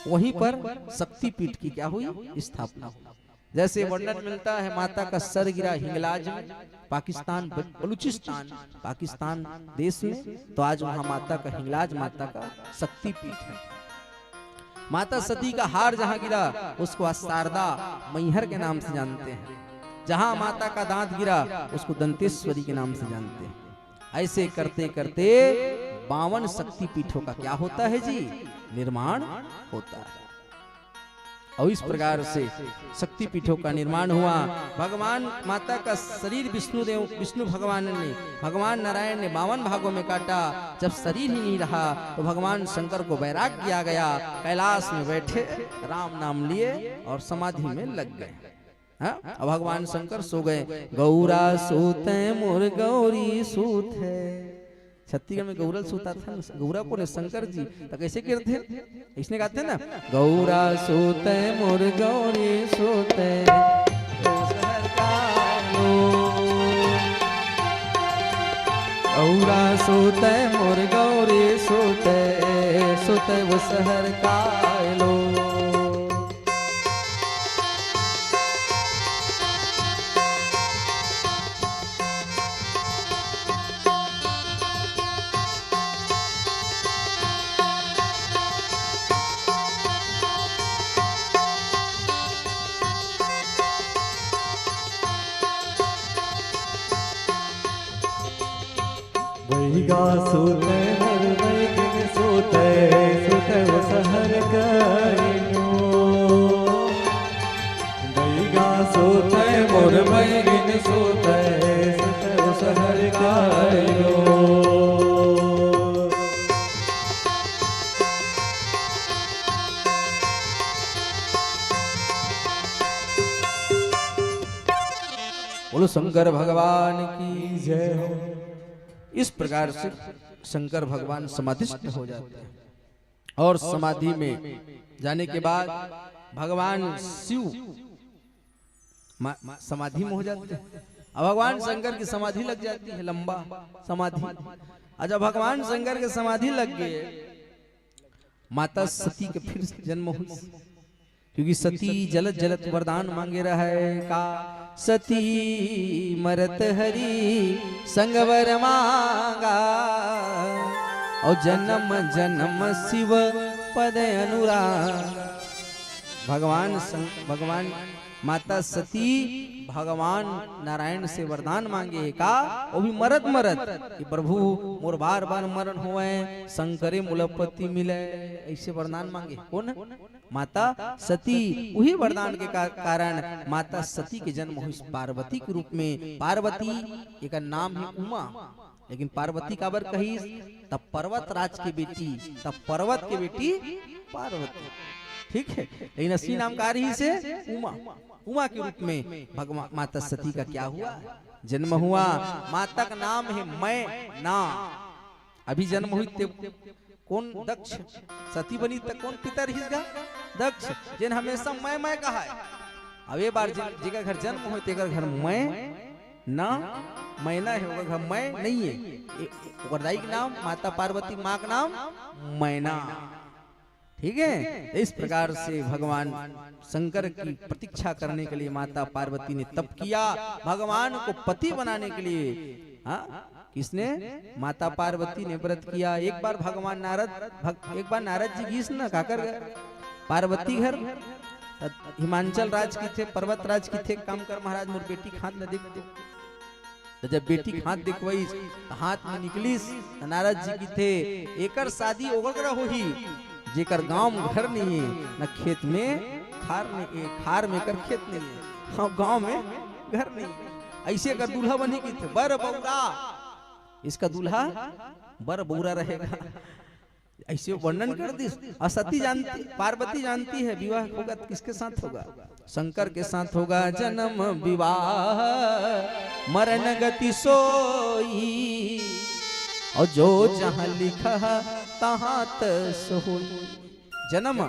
वहीं पर शक्तिपीठ की क्या हुई? स्थापना हुई। जैसे वर्णन मिलता है माता का सर गिरा हिंगलाज में, पाकिस्तान बलूचिस्तान पाकिस्तान देश में, तो आज वहां माता का हिंगलाज माता का शक्तिपीठ है। माता सती का हार जहां गिरा उसको शारदा मैहर के नाम से जानते हैं। जहां माता का दांत गिरा उसको दंतेश्वरी के नाम से जानते हैं। ऐसे करते करते 52 शक्ति पीठों का क्या होता है जी, निर्माण होता है। और इस प्रकार से शक्ति पीठों का निर्माण हुआ। भगवान माता का शरीर विष्णु भगवान ने, भगवान नारायण ने 52 भागों में काटा। जब शरीर ही नहीं रहा तो भगवान शंकर को वैराग्य आ गया, कैलाश में बैठे राम नाम लिए और समाधि में लग गए। अब भगवान शंकर सो गए। गौरा सूते मोर गौरी सूत है। छत्तीसगढ़ में गौरल सूता था, गौरा को ने शंकर जी तो कैसे करते, इसने गाते हैं ना, गौरा सूते मोर गौरी सूते गौरा सूते मोर गौरी सूते सूते वो शहर का लो। वैगा सूते मोर वैगिन सूते सूते वो सहर करिनो। वैगा सूते मोर वैगिन सूते सूते वो सहर करिनो। बोलो शंकर भगवान की जय हो। इस प्रकार से शंकर भगवान समाधिस्थ हो जाते हैं और समाधि में जाने के बाद भगवान शिव समाधि में हो जाते हैं। अब भगवान शंकर की समाधि लग जाती है, लंबा समाधि। और जब भगवान शंकर के समाधि लग गए, माता सती के फिर जन्म हुआ, क्योंकि सती जलत जलत वरदान मांगे रहे का, सती मरत हरि संगवर मांगा और जन्म जन्म शिव पद अनुराग। भगवान माता सती भगवान नारायण से वरदान मांगे का, वो भी मरत कि प्रभु मोर बार बार मरण हुए, शंकरे मूलपति मिले, ऐसे वरदान मांगे। कौन? माता सती। वही वरदान के कारण माता सती के जन्म हुई पार्वती के रूप में। पार्वती एक नाम है उमा, लेकिन पार्वती का बर कही तब पर्वत राज की बेटी, तब पर्वत की बेटी पार्वती, ठीक है। लेकिन असली नाम का रही से उमा के रूप में भगवान माता सती का क्या हुआ, जन्म हुआ। माता का नाम है मैं ना। अभी जन्म हुई कौन? दक्ष। सती बनी तक कौन पिता रही? दक्ष, जिन हमेशा मैं कहा है। अब ये बार जिनका घर जन्म हुए तेकर घर मैं ना मैना है, होगा घर मैं नहीं है। वरदाई का नाम माता पार्वती, माँ का नाम मैना, ठीक है। इस प्रकार से भगवान शंकर की प्रतीक्षा करने के लिए माता पार्वती ने तप किया, भगवान को पति बनाने के लिए। किसने? माता पार्वती ने व्रत किया। एक बार भगवान नारद जी गीस न खाकर गए पार्वती घर। हिमांचल राज की थे, पर्वत राज की थे। काम कर महाराज, मोर बेटी खात न देख। तो जब बेटी खात दिखवाई, हाथ में निकलीस, नारद जी की थे। एकर शादी ओकर होही जेकर गांव घर नहीं है, न खेत में खार नहीं, खार में कर खेत नहीं है, हाँ गांव में घर नहीं। ऐसे कर दूल्हा बनी की थे बर बौरा। इसका दूल्हा बर बौरा रहेगा, ऐसे वर्णन कर दी। और सती जानती, पार्वती जानती है विवाह होगा तो किसके साथ होगा? शंकर के साथ होगा। जन्म विवाह मरण गति सोई, और जो जहां लिखा तहां सोई। जन्म,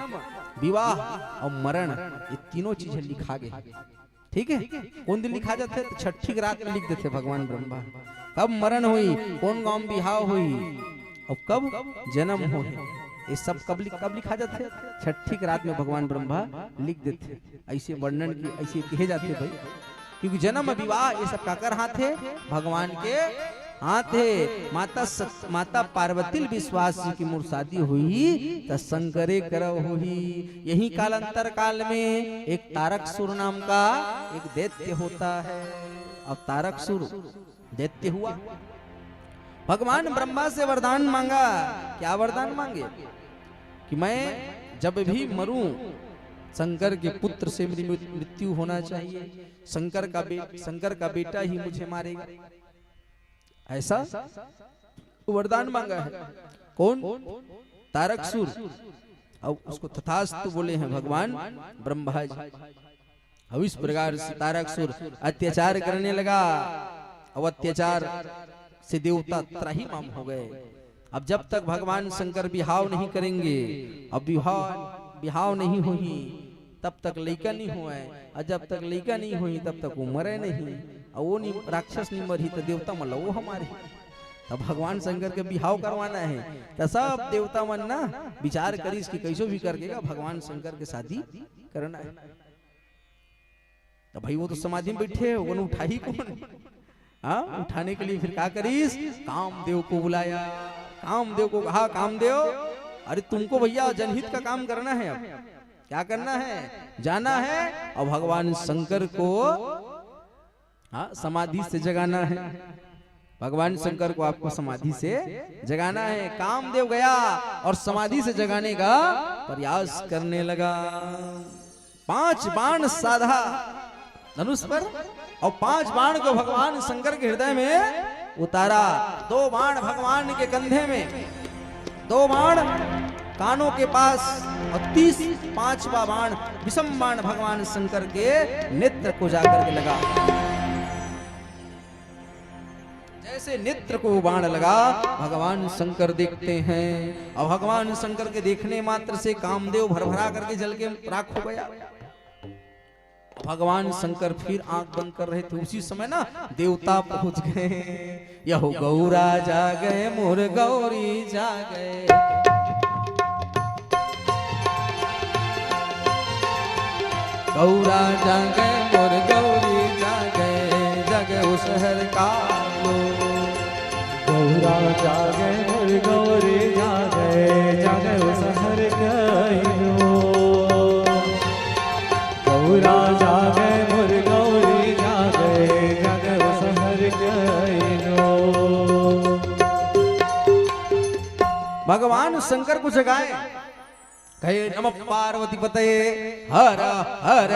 विवाह और मरण, ये तीनों चीजें लिखा गए, ठीक है। कौन दिन लिखा जाते? तो छठी की रात में लिख देते भगवान ब्रह्मा। कब मरण हुई, कौन गांव में बिहाव हुई, और कब जन्म हो, ये सब कब लिखा जाते? छठी की रात में भगवान ब्रह्मा लिख देते। ऐसे वर्णन की ऐसे कहे जाते भाई, क्योंकि जन्म विवाह ये सब काकर हाथ है? भगवान के हाथ है माता पार्वती विश्वास जी की मोर शादी हुई तो शंकरे करव हुई। यही कालांतर काल में एक तारकसुर नाम का एक दैत्य होता है। अब तारकसुर दैत्य हुआ, भगवान ब्रह्मा से वरदान मांगा। क्या वरदान मांगे कि मैं जब भी मरूं शंकर के पुत्र से मेरी मृत्यु होना चाहिए, शंकर का बेटा ही मुझे मारेगा, ऐसा वरदान मांगा है। कौन? तारकसुर। अब उसको तथास्तु बोले हैं भगवान ब्रह्मा जी। अब इस प्रकार से तारकसुर अत्याचार करने लगा। अब अत्याचार से देवता त्राहिमाम हो गए। अब जब तक भगवान शंकर विहाव नहीं करेंगे, अब विहाव नहीं हुई तब तक लड़का नहीं हुआ है, और जब तक लड़का नहीं हुई तब तक वो मरे नहीं, और वो नहीं राक्षस नहीं मरी तो देवता मतलब वो हमारे। तब भगवान शंकर के विहाव करवाना है तो सब देवता मन ना विचार करीस कि कैसे भी करके भगवान शंकर के शादी करना है। तो भाई वो तो समाधि में बैठे है, वो उठा ही कौन? हाँ, उठाने के लिए फिर क्या करीस? कामदेव को बुलाया। कामदेव को कहा, कामदेव अरे तुमको भैया जनहित का काम करना है। अब क्या करना है? जाना है और भगवान शंकर को समाधि से जगाना है। भगवान शंकर को आपको समाधि से जगाना है। कामदेव गया और समाधि से जगाने का प्रयास करने लगा। 5 बाण साधा धनुष पर और 5 बाण को भगवान शंकर के हृदय में उतारा। 2 बाण भगवान के कंधे में, 2 बाण कानों के पास और 5वां बाण विषम बाण भगवान शंकर के नेत्र को जाकर के लगा। जैसे नेत्र को बाण लगा भगवान शंकर देखते हैं, और भगवान शंकर के देखने मात्र से कामदेव भरभरा करके जल के राख हो गया। भगवान शंकर फिर आंख बंद कर रहे थे, उसी समय ना देवता पहुंच गए। यहो गौरा जा गए मोर गौरी जा गए, गौरा जा गए मोर गौरी जा गए, जग उस हर कालो। गौरा जा गए मोर गौरी जा गए, जग उस हर कालो। गौरा जा गए मोर गौरी जा गए, जग उस हर कालो। भगवान शंकर को जगाए, कहे नमः पार्वती पतये हर हर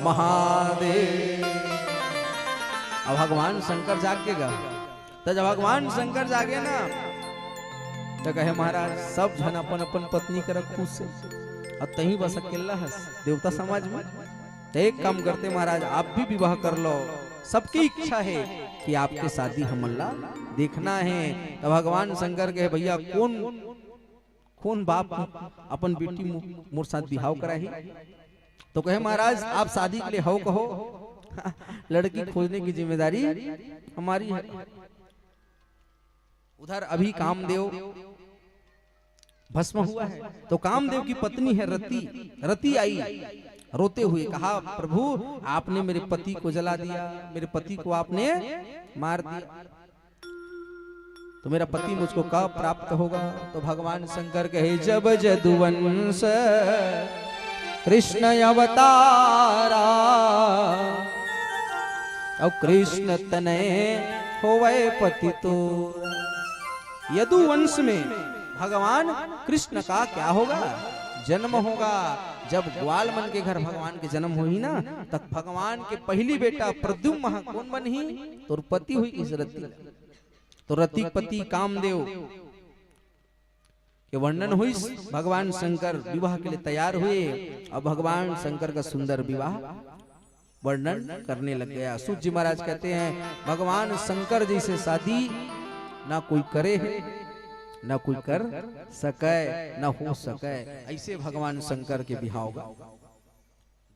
महादेव। अब भगवान शंकर जागेगा तो जब भगवान शंकर जागे ना तो कहे महाराज सब जन अपन अपन पत्नी कर खुश से, अब तही बस अकेला है देवता समाज में। तो एक काम करते महाराज, आप भी विवाह कर लो, सबकी इच्छा है कि आपके शादी हमला देखना है। तो भगवान शंकर के भैया कौन बाप अपन बेटी मोर साथ बिहाव कराही? तो कहे महाराज आप शादी के लिए हो कहो, लड़की खोजने की जिम्मेदारी हमारी है। उधर अभी कामदेव भस्म हुआ है, तो कामदेव की पत्नी है रति आई रोते हुए, कहा प्रभु आपने मेरे पति को जला दिया, मेरे पति को आपने मार दिया, तो मेरा पति मुझको कब प्राप्त होगा? तो भगवान शंकर कहे जब जदुवंश कृष्ण अवतारा, और कृष्ण तनय होवे पति तो। यदुवंश में भगवान कृष्ण का क्या होगा? जन्म होगा। जब ग्वालमन के घर भगवान के जन्म हुई ना, तब भगवान के पहली बेटा प्रद्युम्न कौन बनी? तो पति हुई इस रति। तो रति पति कामदेव के वर्णन हुई। भगवान शंकर विवाह के लिए तैयार हुए, अब भगवान शंकर का सुंदर विवाह वर्णन करने लग गया। सूत जी महाराज कहते हैं भगवान शंकर जैसे शादी ना कोई करे है, ना कोई कर सके, ना हो सके, ऐसे भगवान शंकर के विवाह होगा।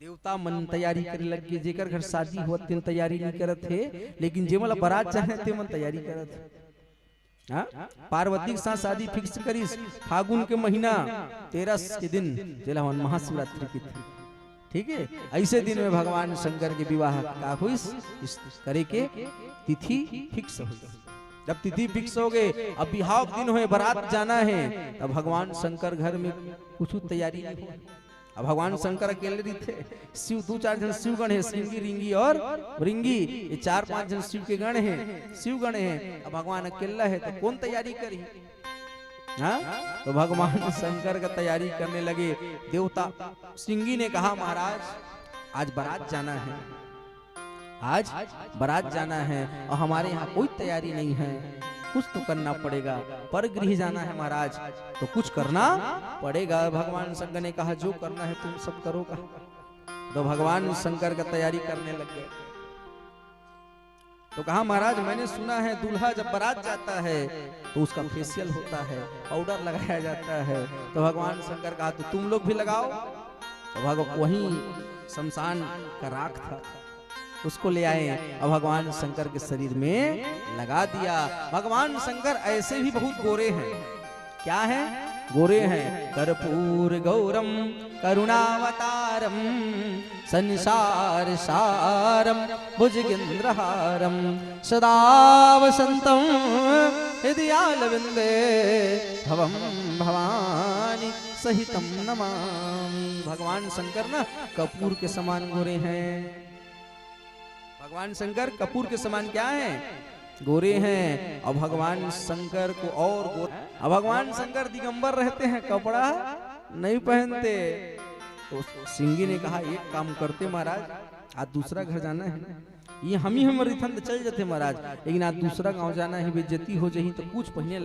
देवता मन तैयारी करे लग गए, जेकर घर शादी हुआ तेन तैयारी नहीं करत थे, लेकिन जे मला बारात चाहे ते मन तैयारी करत थे। पार्वती के साथ शादी फिक्स करी फागुन के महीना 13 के दिन, जेला महाशिवरात्रि की थी, ठीक है। ऐसे दिन में भगवान शंकर के विवाह का हुई, इस करे के तिथि फिक्स हुई। जब तिथि फिक्स हो गए, अब बिहाव दिन हुए, बारात जाना है, तब भगवान शंकर घर में कुछ तैयारी नहीं हुई। अब भगवान शंकर अकेले नहीं थे, शिव 2-4 जन शिव गण है, सिंगी रिंगी और रिंगी, ये 4-5 जन शिव के गण हैं, शिव गण हैं। अब भगवान अकेला है तो कौन तैयारी करी? हाँ, तो भगवान शंकर का तैयारी करने लगे। देवता सिंगी ने कहा महाराज आज बारात जाना है, आज बारात जाना है और हमारे यहाँ कोई तैयारी नहीं है, कुछ तो करना पड़ेगा, पर गृह जाना है महाराज तो कुछ करना पड़ेगा। भगवान शंकर ने कहा जो करना है तुम सब करोगा। तो भगवान शंकर का तैयारी करने लग गए। तो कहा महाराज मैंने सुना है दूल्हा जब बारात जाता है तो उसका फेशियल होता है, पाउडर लगाया जाता है। तो भगवान शंकर कहा तो तुम लोग भी लगाओ। तो वहीं शमशान का राख था, उसको ले आए और भगवान शंकर के शरीर में लगा दिया। भगवान शंकर ऐसे भी बहुत गोरे हैं। क्या है? गोरे हैं। कर्पूर गौरम करुणावतारम संसार सारम भुजगेंद्रहारम सदा वसंतम हृदयालविंदे भवम भवानी सहितम नमामि। भगवान शंकर ना कपूर के समान गोरे हैं। भगवान शंकर कपूर के समान क्या है? गोरे हैं। और भगवान शंकर को और गोरे, अब भगवान शंकर दिगंबर रहते हैं, कपड़ा नहीं पहनते। तो सिंगी ने कहा एक काम करते महाराज, आज दूसरा घर जाना है, ये हम ही हमारी थंद चल जाते महाराज, लेकिन आज दूसरा गांव जाना है, बेइज्जती हो जाही तो कुछ पहने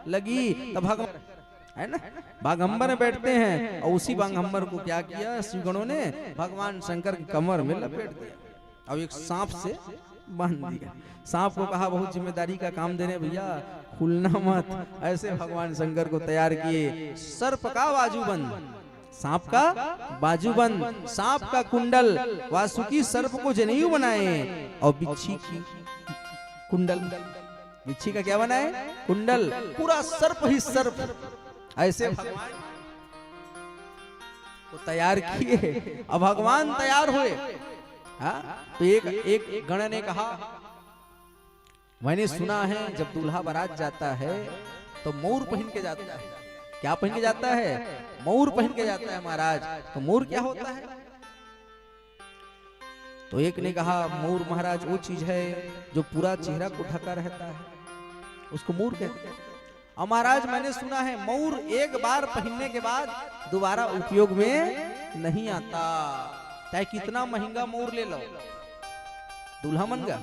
लगी। तो भगवान है ना बागंबर में बैठते हैं, और उसी बागंबर को क्या किया शिवगणों ने? भगवान शंकर की कमर में लपेट दिया। अब एक सांप से बांध दिया। सांप को कहा बहुत जिम्मेदारी का काम देने भैया, खुलना मत। ऐसे भगवान शंकर को तैयार किए। सर्प का बाजूबंद, सांप का बाजूबंद, सांप का कुंडल, वासुकी सर्प को जनेऊ बनाए, और बिच्छी की कुंडल, बिच्छी का क्या बनाए? कुंडल। पूरा सर्प ही सर्प, ऐसे भगवान को तैयार किए। अब भगवान तैयार हुए। तो एक गण ने कहा मैंने सुना है जब दूल्हा बारात जाता है तो मोर पहन के जाता है। क्या पहन के जाता है? मोर पहन के जाता है महाराज। तो मोर क्या होता है? तो एक ने कहा मोर महाराज वो चीज है जो पूरा चेहरा को ढका रहता है, उसको मोर कहते हैं। और महाराज मैंने सुना है मोर एक बार पहनने के बाद दोबारा उपयोग में नहीं आता, चाहे कितना महंगा मोर ले लो। दूल्हा महंगा,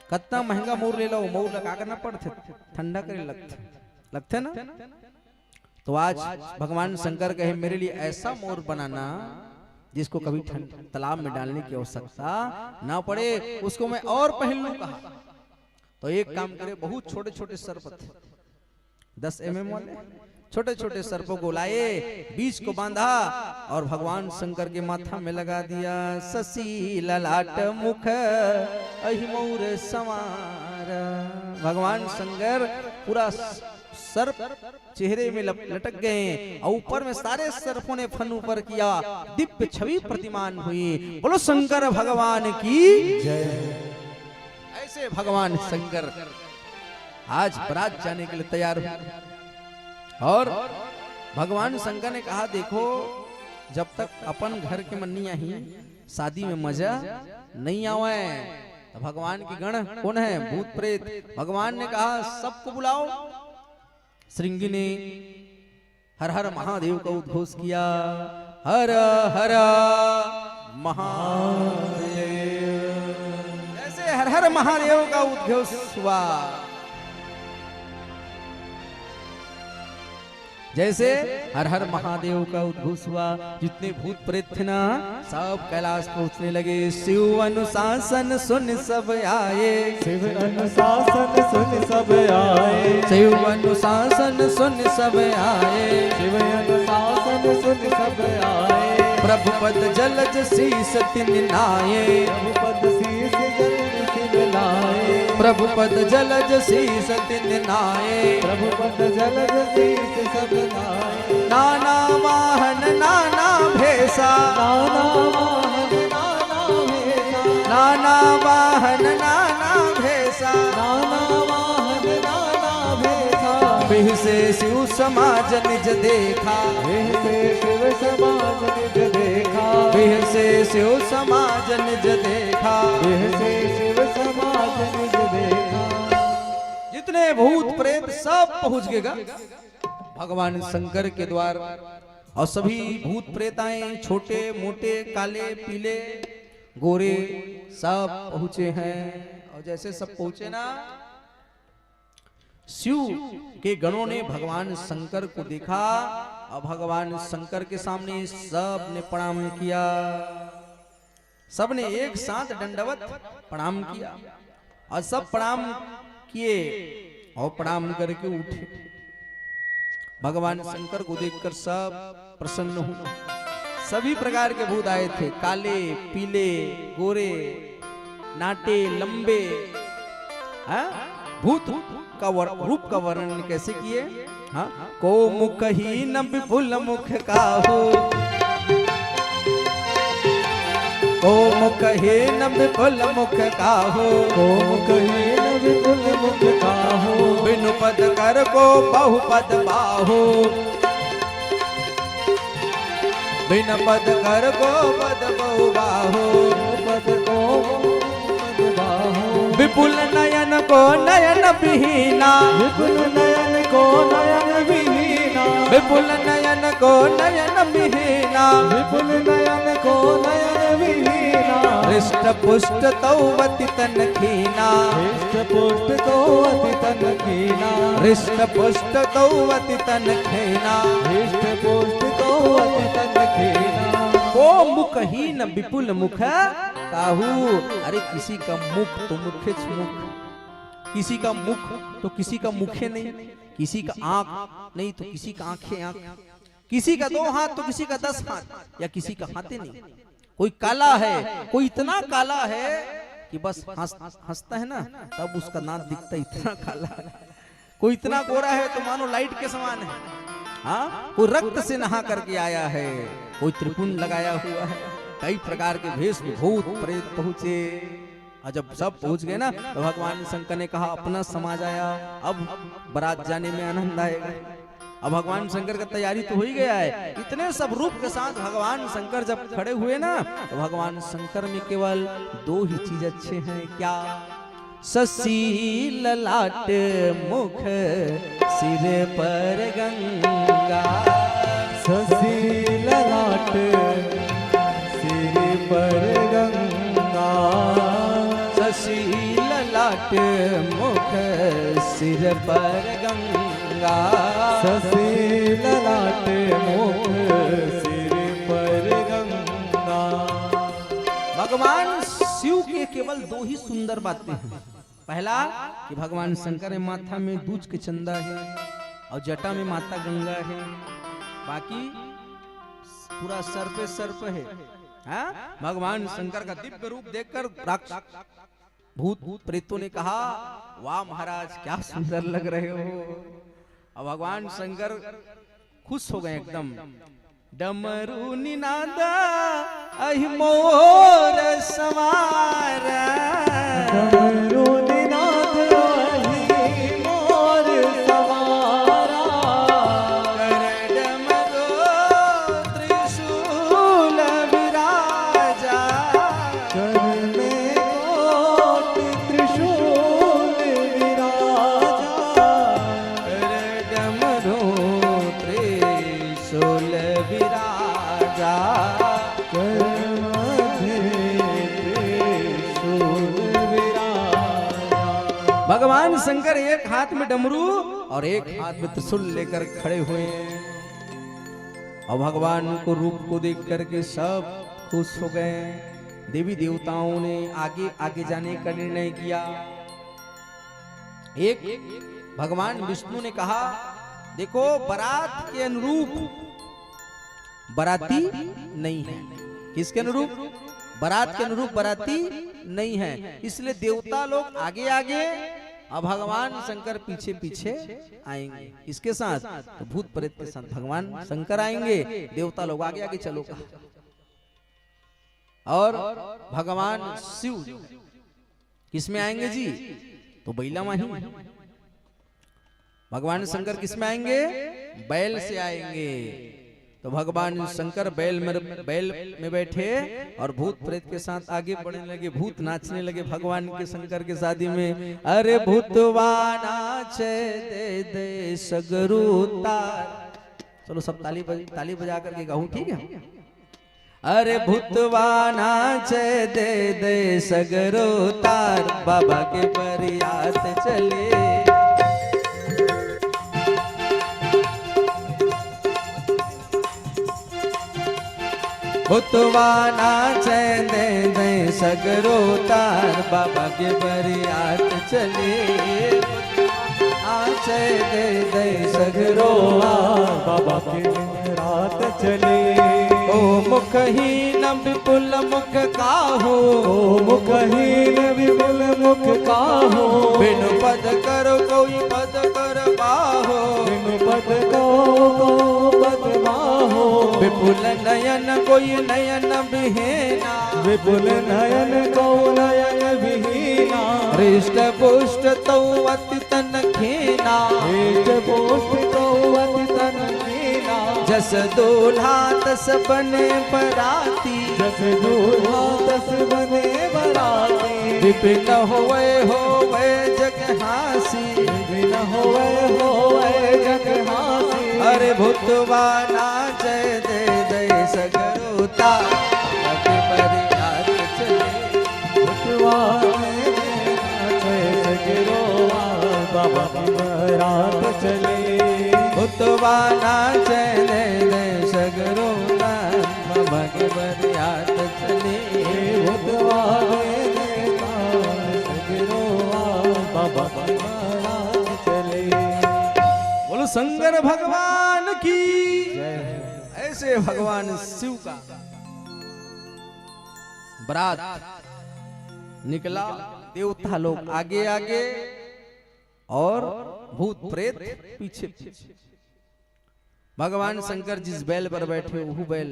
कितना महंगा मोर ले लो, मोर लगा करना पड़ते, ठंडा करे लगते ना। तो आज भगवान शंकर कहे मेरे लिए ऐसा मोर बनाना जिसको कभी तालाब में डालने की आवश्यकता ना पड़े, उसको मैं और पहन लूं। कहा तो एक काम करे, बहुत छोटे छोटे सर्प थे, 10 mm वाले छोटे छोटे सर्पों को लाए, बीच को बांधा और भगवान शंकर के माथा में लगा दिया। शशि ललाट मुख अहि मोर सवार। भगवान शंकर पूरा सर्प चेहरे में लटक गए और ऊपर में सारे सर्पों ने फन ऊपर किया, दिव्य छवि प्रतिमान हुई। बोलो शंकर भगवान की जय। ऐसे भगवान शंकर आज बारात जाने के लिए तैयार हुए। और भगवान शंकर ने कहा देखो जब तक अपन घर के मन्निया ही शादी में मजा नहीं आवे। तो भगवान की गण कौन है? भूत प्रेत। भगवान ने कहा सबको बुलाओ। श्रृंगी ने हर हर महादेव का उद्घोष किया, हर हर महादेव। जैसे हर हर महादेव का उद्घोष हुआ, जैसे हर हर महादेव का उद्घोष हुआ, जितने भूत प्रेत थे ना सब कैलाश पहुंचने लगे। शिव अनुशासन सुन सब आए, शिव अनुशासन सुन सब आए, शिव अनुशासन सुन सब आए, शिव अनुशासन सुन सब आए। प्रभु पद जलज शीस तिन नाये, प्रभु पद शीस जलज तिन नाये, प्रभु पद जलज शीस तिन नाये, प्रभु पद जलज शीस सब नाये। नाना वाहन नाना भेसा, नाना वाहन नाना भेसा, नाना वाहन नाना भेसा, नाना बिह से शिव समाज निज देखा, बिह से शिव समाज निज देखा, बिह से शिव समाज निज देखा, बिह से शिव समाज निज देखा। जितने भूत प्रेत सब पहुंच गएगा भगवान शंकर के द्वार। और सभी भूत प्रेताएं छोटे मोटे काले पीले गोरे सब पहुंचे हैं। और जैसे सब पहुंचे ना, शिव के गणों ने भगवान शंकर को देखा और भगवान शंकर के सामने सब ने प्रणाम किया। सब ने एक साथ दंडवत प्रणाम किया और सब प्रणाम किए और प्रणाम करके उठे। भगवान शंकर को देखकर सब प्रसन्न हुए। सभी प्रकार के भूत आए थे, काले पीले गोरे नाटे लंबे। भूत का रूप का वर्णन कैसे किए? हाँ, को मुखहीन विपुल मुख काहू, को मुखहीन विपुल मुख काहू, को मुखहीन विपुल मुख काहू, बिनु पद कर को बहुपद बाहु, बिन पद कर को पद बहु बाहु, पद को पद बाहु, विपुल नयन को नयन विहीना, विपुल नयन को नयन विहीना, विपुल नयन को नयन विहीना, विपुल नयन को नयन विहीना, हृष्ट पुष्ट तौवति तन खीना, हृष्ट पुष्ट तो अति तन खीना, हृष्ट पुष्ट तौवति तन खीना, हृष्ट पुष्ट तो अति तन खीना। को मुखहीन विपुल मुख काहू। अरे किसी का मुख तो मुखे मुख, किसी का मुख तो किसी का मुखे नहीं, किसी का आंख नहीं तो किसी का आंखें आंख, किसी का 2 हाथ तो किसी का 10 हाथ, या किसी का हाथे नहीं। कोई काला है, कोई इतना काला है कि बस हंसता है ना तब उसका नाक दिखता, इतना काला है। कोई इतना गोरा है तो मानो लाइट के समान है। हाँ, कोई रक्त से नहा करके आया है, कोई त्रिपुंड लगाया हुआ है। कई प्रकार के भेष में भूत प्रेत पहुंचे। और जब सब पहुंच गए ना तो भगवान शंकर ने कहा अपना समाज आया, अब बारात जाने में आनंद आएगा। अब भगवान शंकर का तैयारी तो हो ही गया है। इतने सब रूप के साथ भगवान शंकर जब खड़े हुए ना तो भगवान शंकर में केवल 2 ही चीज अच्छे हैं। क्या? शशि ललाट मुख सिर पर गंगा, शशि ललाट सिर पर गंगा, शशि ललाट मुख सिर पर गंगा, शशि ललाट मुख सिर पर गंगा। भगवान शिव के केवल 2 ही सुंदर बातें हैं। पहला कि भगवान शंकर के माथा में दूज के चंदा है और जटा में माता गंगा है, बाकी पूरा सर पे सर्प है। हाँ? भगवान शंकर का दिव्य रूप देखकर भूत प्रेतों ने कहा वाह महाराज क्या सुंदर लग रहे हो। और भगवान शंकर खुश हो गए एकदम। डमरू निनादा अहि मोर सवारा, डमरू निनाद अहि मोर सवारा, कर डमरू त्रिशूल विराजा, करने कोट त्रिशूल विराजा, कर डमरू त्रिशूल विराजा, कर मध्य त्रिशूल विराजा। भगवान शंकर एक हाथ में डमरू और एक हाथ में त्रिशूल लेकर खड़े हुए हैं। और भगवान को रूप को देख करके सब खुश हो गए। देवी देवताओं ने आगे आगे जाने का निर्णय किया। एक भगवान विष्णु ने कहा देखो बारात के अनुरूप बाराती नहीं है। किसके अनुरूप? बारात के अनुरूप बाराती नहीं है, इसलिए देवता लोग आगे आगे और भगवान शंकर पीछे पीछे आएंगे। इसके साथ तो भूत प्रेत के साथ भगवान शंकर आएंगे, देवता लोग आगे आगे चलो कहा। और भगवान शिव किसमें आएंगे जी? तो बैला माही। भगवान शंकर किस में आएंगे? बैल से आएंगे। तो भगवान शंकर बैल में बैठे और भूत प्रेत के साथ आगे बढ़ने लगे। भूत नाचने लगे भगवान के शंकर के शादी में। अरे भूतवा नाचे दे दे सगरू तार। चलो सब ताली बजा करके गाऊं, ठीक है? अरे भूतवा नाचे दे दे सगरो तार, बाबा के बरियात चले। भूतवा नाचे दे दे सगरो तार, बाबा के बरियात चले। नाचे दे दे सगरो बाबा के रात चले। ओ मुखहीन विपुल मुख काहू, ओ मुखहीन विपुल मुख काहू। बिनु पद करो कोई पद कर बाहो, बिनु पद को पद बाहो। विपुल नयन कोई नयन विहीना, विपुल नयन को नयन विहीना। हृष्ट पुष्ट तो अति तन खीना, हृष्ट पुष्ट तो अति तन खीना। जस दूल्हा तस बने बराती, जस दूल्हा तस बने बराती। विपिन होवे जग हासी, विपिन होवे जग हासी। अरे भूतवा नाचे दे दे सगरो तार, बाबा के बरियात चले। भूतवा नाचे सगरो बाबा की बरात चले। भूतवा नाचे दे दे सगरो तार, बाबा के बरियात चले। भूतवा सगरो बाबा की बरात चले। बोलो शंकर भगवान की जय। ऐसे भगवान शिव का बरात निकला। देवता लोग आगे आगे और भूत प्रेत पीछे पीछे। भगवान शंकर जिस बैल पर बैठे वो बैल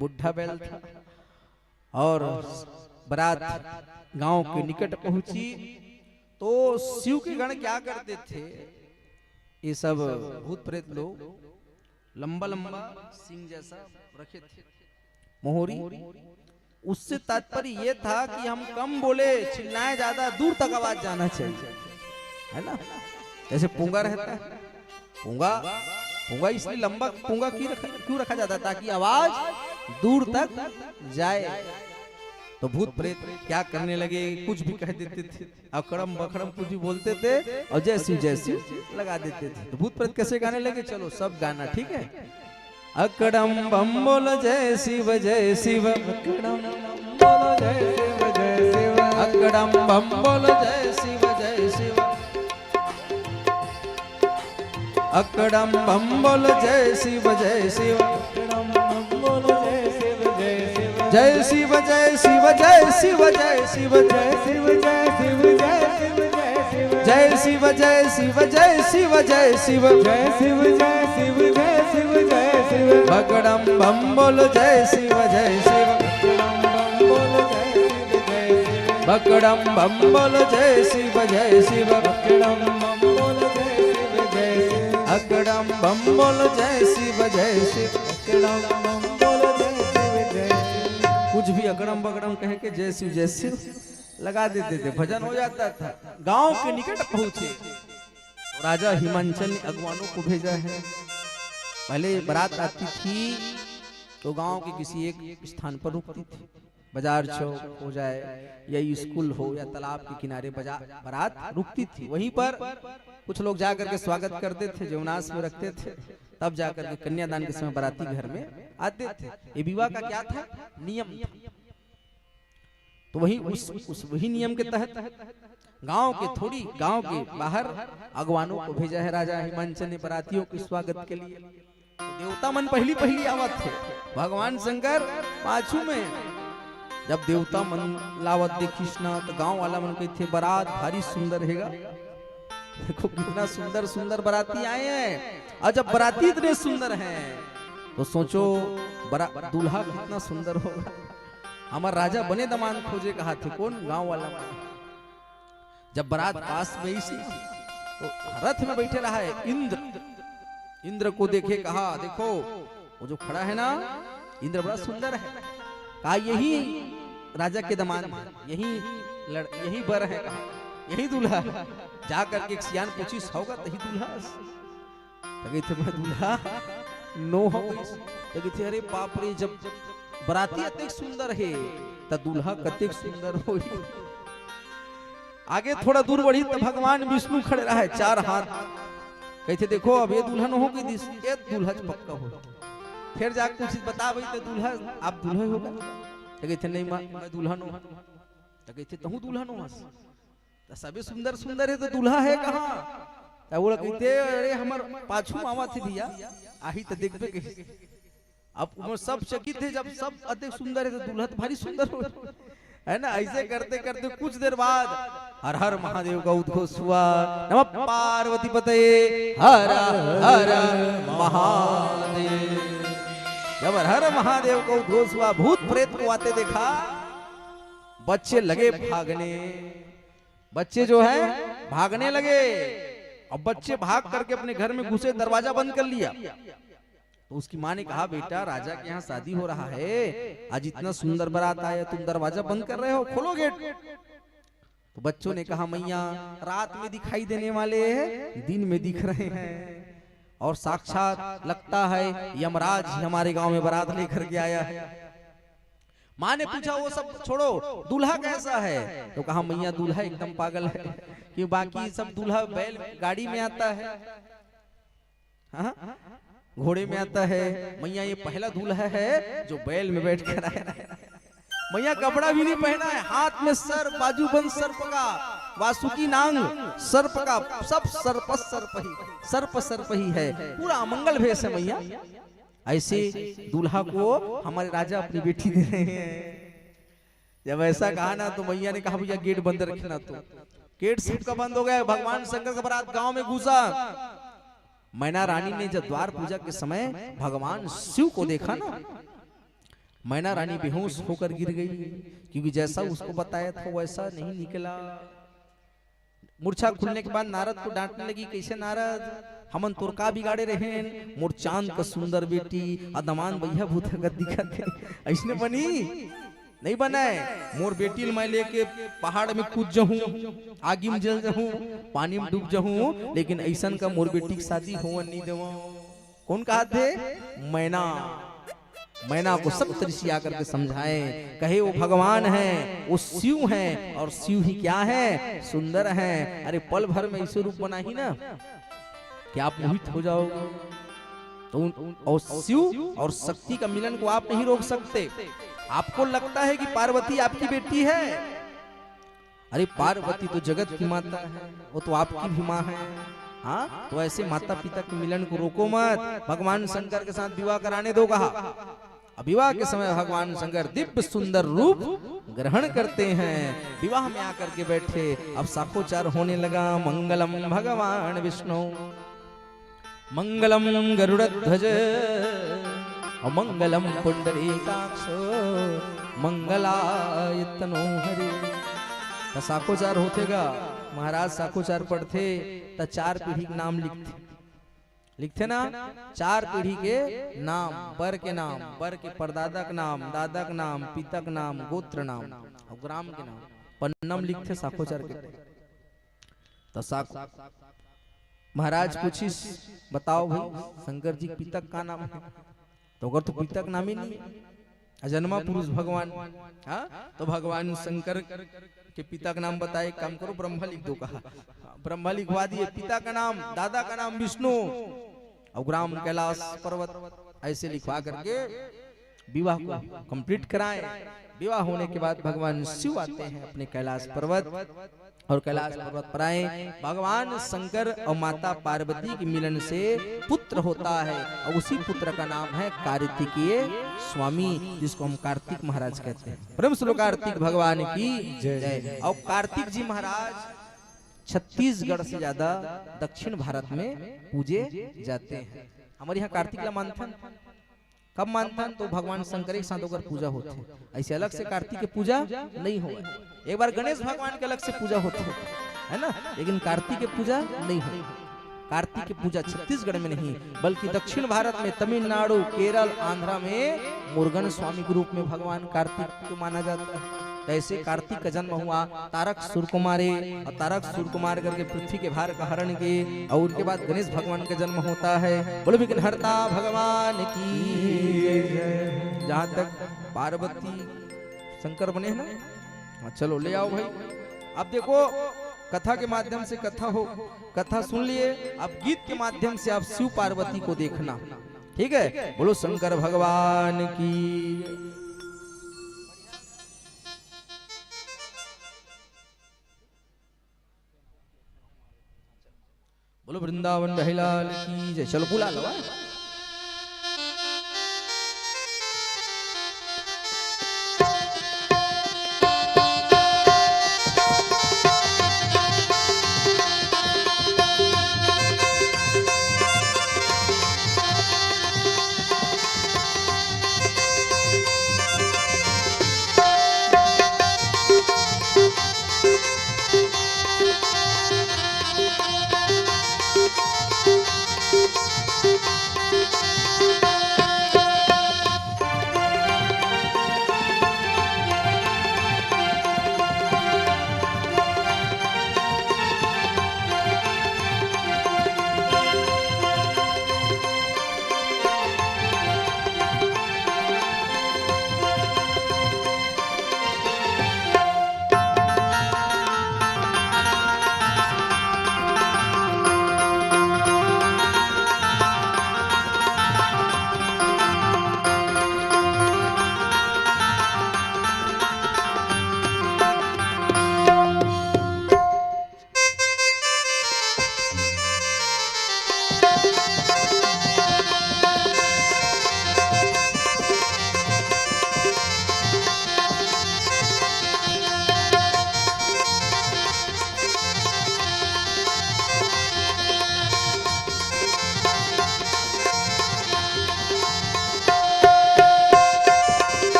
बुढ़ा बैल था। और बरात गांव के निकट पहुंची तो शिव के गण क्या करते थे? ये सब भूत प्रेत लोग लंबा लंबा सिंह जैसा रखे थे, मोहरी। उससे तात्पर्य ये था कि हम कम बोले, चिल्लाएं ज्यादा, दूर तक आवाज जाना चाहिए, है ना? जैसे पूंगा रहता है, पूंगा इसलिए लंबा पूंगा क्यों रखा जाता है? ताकि आवाज दूर तक जाए। तो भूत प्रेत क्या करने लगे? कुछ भी कह देते थे, अकड़म बकड़म कुछ भी बोलते थे और जय शिव लगा देते थे। तो भूत प्रेत कैसे गाने लगे? चलो सब गाना, ठीक है? अकड़म बम बोलो जय शिव जय शिव, अकड़म बोलो जय शिव जय शिव, अकड़म बम बोलो जय शिव जय शिव, अकड़म बम बोलो जय शिव जय शिव, अकड़म बम बोलो जय शिव जय शिव, जय शिव जय शिव जय शिव जय शिव, जय शिव जय शिव जय शिव जय शिव, जय शिव जय शिव जय शिव जय शिव, जय शिव जय शिव जय शिव जय शिव। अकड़म बम बोलो जय शिव जय शिव, अकड़म बम बोलो जय शिव जय शिव, अकड़म बम बोलो जय शिव जय शिव, अकड़म बम बोलो जय शिव जय शिव, अकड़म बम बोलो जय शिव जय शिव। कुछ भी अकड़म बकड़म कह के जय शिव लगा देते थे, भजन हो जाता था। गांव के निकट पहुंचे, राजा हिमांचल ने अगवानों को भेजा है। पहले बारात आती थी तो गांव के किसी एक स्थान पर रुकती थी, बाजार चौक हो जाए या स्कूल हो या तालाब के किनारे बारात रुकती थी। वहीं पर कुछ लोग जाकर के स्वागत करते थे, जीवनाश में रखते थे, तब जाकर के कन्यादान के समय बाराती घर में आते थे। ये विवाह का क्या था? नियम था। तो वही वही नियम के तहत गांव के बाहर अगवानों को भेजा है राजा हिमांचल ने बारातियों के स्वागत के लिए। तो देवता मन पहली आवत थे, भगवान शंकर पाछू में। जब देवता मन लावत देखिस ना तो गांव वाला मन कहते बारात भारी सुंदर हैगा। देखो कितना सुंदर सुंदर बाराती आए हैं, और जब बाराती इतने सुंदर हैं तो सोचो दूल्हा कितना सुंदर होगा। हमारा राजा बने दमान खोजे कहा थे, कौन? गांव वाला। जब बारात पास में ही तो रथ में बैठे रहा है इंद्र। इंद्र को देखे कहा देखो वो जो खड़ा है ना इंद्र बड़ा सुंदर है। कहा यही राजा के दामाद है, यही बर है, कहा यही दूल्हा। जाकर के एक सियान पूछी होगा तही दूल्हा। कही थे मैं दूल्हा नो हो गई। कही थे अरे बाप रे जब बराती अत्यंत सुंदर है तो दूल्हा कतेक सुंदर हो। आगे थोड़ा दूर बढ़ी तो भगवान विष्णु खड़े रहा है 4 हाथ। कहते देखो अब ये दुल्हन हो गई ये दूल्हा पक्का हो। फिर जाके पूछी बता भाई तो दूल्हा आप दूल्हा होगा। कहते नहीं मैं दुल्हन हूँ। कहते तू दुल्हन हो तो सभी सुंदर सुंदर है तो दूल्हा है कहाँ। वो कहते अरे हमार पाछू मामा थे भैया आही तो देखबे के। अब सब चकित थे जब सब अधिक सुंदर है तो दूल्हा तो भारी सुंदर हो है ना। ऐसे करते करते कुछ देर बाद हर हर महादेव का उद्घोष हुआ। नमः पार्वती पतये हर हर महादेव। जब हर हर महादेव का उद्घोष हुआ भूत प्रेत को आते देखा। बच्चे लगे भागने, बच्चे जो है भागने लगे। अब बच्चे भाग करके अपने घर में घुसे, दरवाजा बंद कर लिया। तो उसकी माँ ने कहा बेटा राजा के यहाँ शादी हो रहा है, आज इतना सुंदर बारात आया तुम दरवाजा बंद कर रहे हो, खोलो गेट। तो बच्चों ने कहा मैया रात में दिखाई देने वाले हैं दिन में दिख रहे हैं और साक्षात लगता है यमराज हमारे गांव में बारात लेकर के आया है। माँ ने पूछा वो सब छोड़ो दूल्हा कैसा है। तो कहा मैया दूल्हा एकदम पागल है कि बाकी सब दूल्हा बैल गाड़ी में आता है, हाँ घोड़े में आता है। मैया ये पहला दूल्हा है जो बैल में बैठ कर आया है। मैया कपड़ा भी नहीं पहना है, हाथ में सर्प, बाजूबंद सर्प का, वासुकी नांग सर्प का, सब सर्प ही है, पूरा अमंगल भेष है मैया। ऐसे दूल्हा को हमारे राजा अपनी बेटी दे रहे हैं। जब ऐसा कहा ना तो मैया ने कहा भैया गेट बंद रखना। तो गेट सबका बंद हो गया। भगवान शंकर का बारात गांव में घुसा। मैना रानी ने जब द्वार पूजा के समय भगवान शिव को देखा ना, मैना रानी बेहोश होकर गिर गई क्योंकि जैसा उसको बताया था वैसा नहीं निकला। मूर्छा खुलने के बाद नारद को डांटने लगी कैसे नारद हमन तोर का बिगाड़े रहे, मोर चांद का सुंदर बेटी अदमान भैया भूत दिखत ऐसने बनी नहीं बनाए। मोर बेटी मैं लेके पहाड़ में कूद जाऊं, आगी में जल जाऊं, पानी में डूब जाऊं, लेकिन ऐसन का मोर बेटी की शादी होवन नहीं देवा। कौन कहा थे? मैना। मैना को सब ऋषि आकर के समझाए, कहे वो भगवान है, वो शिव है, और शिव ही क्या है? सुंदर है। अरे पल भर में ऐसे रूप बना ही ना कि आप मोहित हो जाओगे। तो और शिव और शक्ति का मिलन को आप नहीं रोक सकते। आपको लगता है कि पार्वती आपकी बेटी है, अरे पार्वती तो जगत की माता है, वो तो आपकी भी माँ है। हाँ तो ऐसे माता पिता के मिलन को रोको मत। भगवान शंकर के साथ विवाह कराने दो कहा। विवाह के समय भगवान शंकर दिव्य सुंदर रूप ग्रहण करते हैं। विवाह में आकर के बैठे, अब साखोचार होने लगा। मंगलम भगवान विष्णु मंगलम गरुड़ध्वज मंगलम पुंडरीकाक्ष मंगलायतनो हरि। तो साखोचार होतेगा। महाराज साखोचार पढ़ते तो 4 पीढ़ी के नाम लिखते ना, 4 पीढ़ी के नाम, बर के नाम, बर के परदादा का नाम, दादा का नाम, पिता का नाम, गोत्र नाम और ग्राम के नाम, पन्नम लिखते साखोचार के। तो महाराज पूछिस बताओ भाई शंकर जी पिता का नाम है? तो अगर तो पिता का नाम ही नहीं, अजन्मा पुरुष भगवान। हाँ तो भगवान शंकर के पिता का नाम बताए, काम करो ब्रह्मा लिख दो कहा। ब्रह्मा लिखवा दिए। पिता का नाम, दादा का नाम विष्णु और ग्राम कैलाश पर्वत, ऐसे लिखवा करके विवाह को कंप्लीट कराए। विवाह होने के बाद भगवान शिव आते हैं अपने कैलाश पर्वत, और कैलाश पर्वत पर आए। भगवान शंकर और माता पार्वती के मिलन से पुत्र होता है, और उसी पुत्र का नाम है कार्तिकेय स्वामी, जिसको हम कार्तिक महाराज कहते हैं। परम श्री कार्तिक भगवान की जय। और कार्तिक जी महाराज छत्तीसगढ़ से ज्यादा दक्षिण भारत में पूजे जाते हैं। हमारे यहाँ कार्तिक का मानथन कब मानथन? तो भगवान शंकर के साथ होकर पूजा होती है। ऐसे अलग से कार्तिक की पूजा नहीं हो। एक बार गणेश भगवान के अलग से पूजा होती है, है ना, लेकिन कार्तिक की पूजा नहीं है। कार्तिक की पूजा छत्तीसगढ़ में नहीं बल्कि दक्षिण भारत में तमिलनाडु, केरल, आंध्रा में मुरुगन स्वामी के रूप में भगवान कार्तिक को माना जाता है। ऐसे कार्तिक का जन्म हुआ, तारक सूर्यकुमारे और तारक सूर्यकुमार करके पृथ्वी के भार का हरण किए और उनके बाद गणेश भगवान का जन्म होता है। बोलो विघ्नहर्ता भगवान की जय। जहाँ तक पार्वती शंकर बने हैं ना, हाँ, चलो ले आओ भाई। अब देखो कथा के माध्यम से कथा सुन लिए, अब गीत के माध्यम से आप शिव पार्वती को देखना, ठीक है। बोलो शंकर भगवान की। बोलो वृंदावन बहिलाल की जय। चलो बुला लो।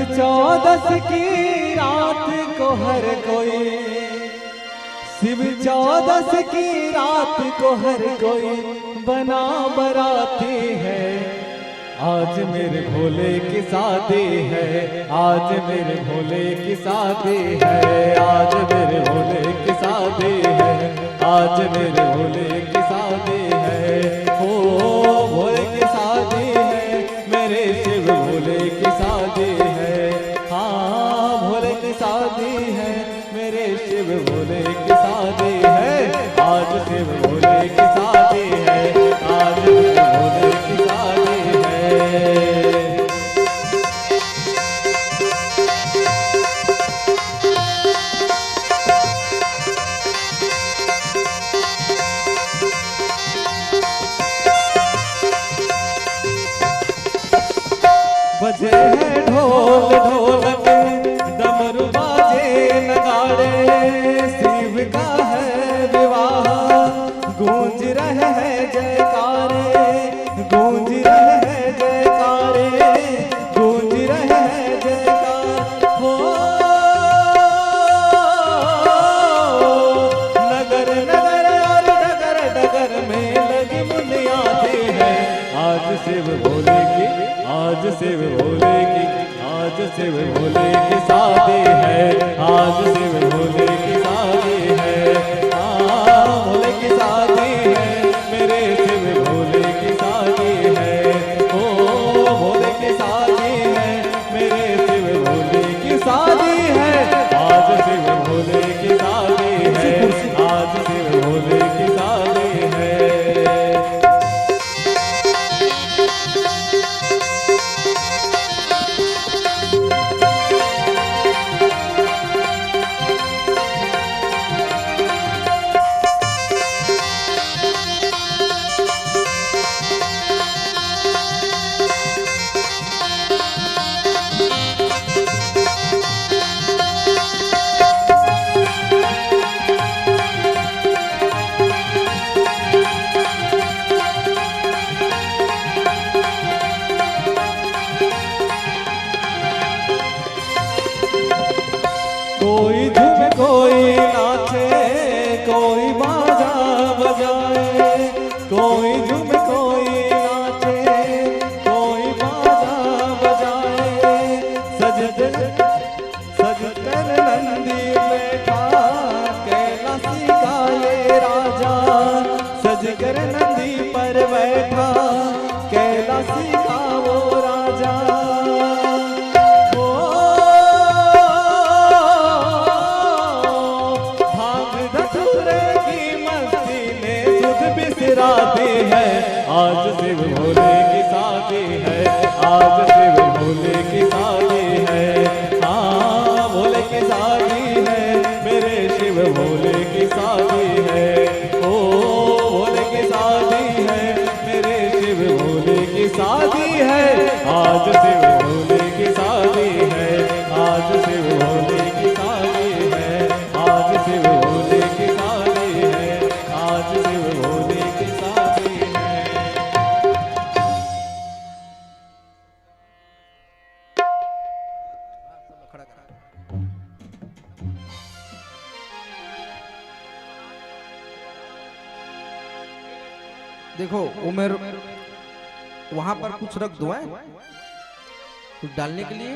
चौदस की रात को हर कोई, शिव चौदस की रात को हर कोई बना बराती है। आज मेरे भोले की शादी है, आज मेरे भोले की शादी है, आज मेरे भोले की शादी है, आज मेरे भोले की शादी है। ओ भोले की शादी है, मेरे शिव भोले की शादी है। हाँ भोले की शादी है, मेरे शिव भोले की शादी है। आज शिव भोले की शादी है, आज शिव भोले की शादी है। बजे हैं ढोल ढोलक, डमरू बाजे नगाड़े, शिव का है विवाह, गूंज रहे हैं जयकारे, गूंज रहे हैं जयकारे, गूंज रहे हैं जयकार। हो नगर नगर और डगर डगर में लगी बुनियादी है। आज शिव भोले की, आज शिव भोले की, आज शिव भोले की शादी है, आज शिव भोले की शादी है। हाँ भोले की शादी है, मेरे शिव भोले की शादी है। ओ भोले की शादी है, मेरे शिव भोले की शादी है। आज शिव भोले की शादी है, आज शिव भोले की शादी है। आज शिव भोले की शादी है, आज शिव भोले की शादी है, आज शिव भोले की शादी है, आज शिव भोले की शादी है। खड़ा करा। देखो उमेर वहां पर कुछ रख दो, है कुछ डालने के लिए,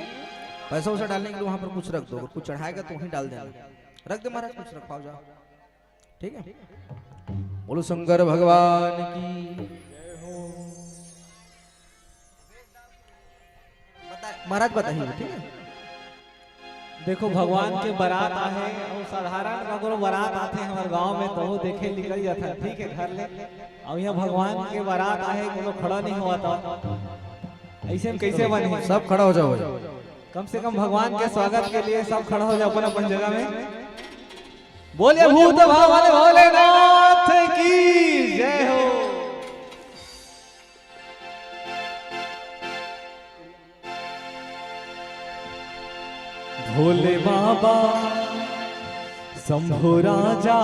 पैसा वैसा डालने के लिए वहां पर कुछ रख दो। अगर कुछ चढ़ाएगा तो वहीं डाल देना। रख दे महाराज, कुछ रख पाओ, जाओ। ठीक है, बोलो शंकर भगवान की। महाराज बताइए। ठीक है, देखो भगवान के बारात आहे और साधारण अगर बारात आते हैं हमारे गांव में तो वो देखे निकल जाता है, ठीक है, घर ले। और यहाँ भगवान के बारात आहे कोनो खड़ा नहीं हुआ था, ऐसे में कैसे बने? सब खड़ा हो जाओ। कम से कम भगवान के स्वागत के लिए सब खड़ा हो जाओ अपन अपन जगह में। बोले भूत भवन भोलेनाथ की जय हो। भोले बाबा शंभु राजा,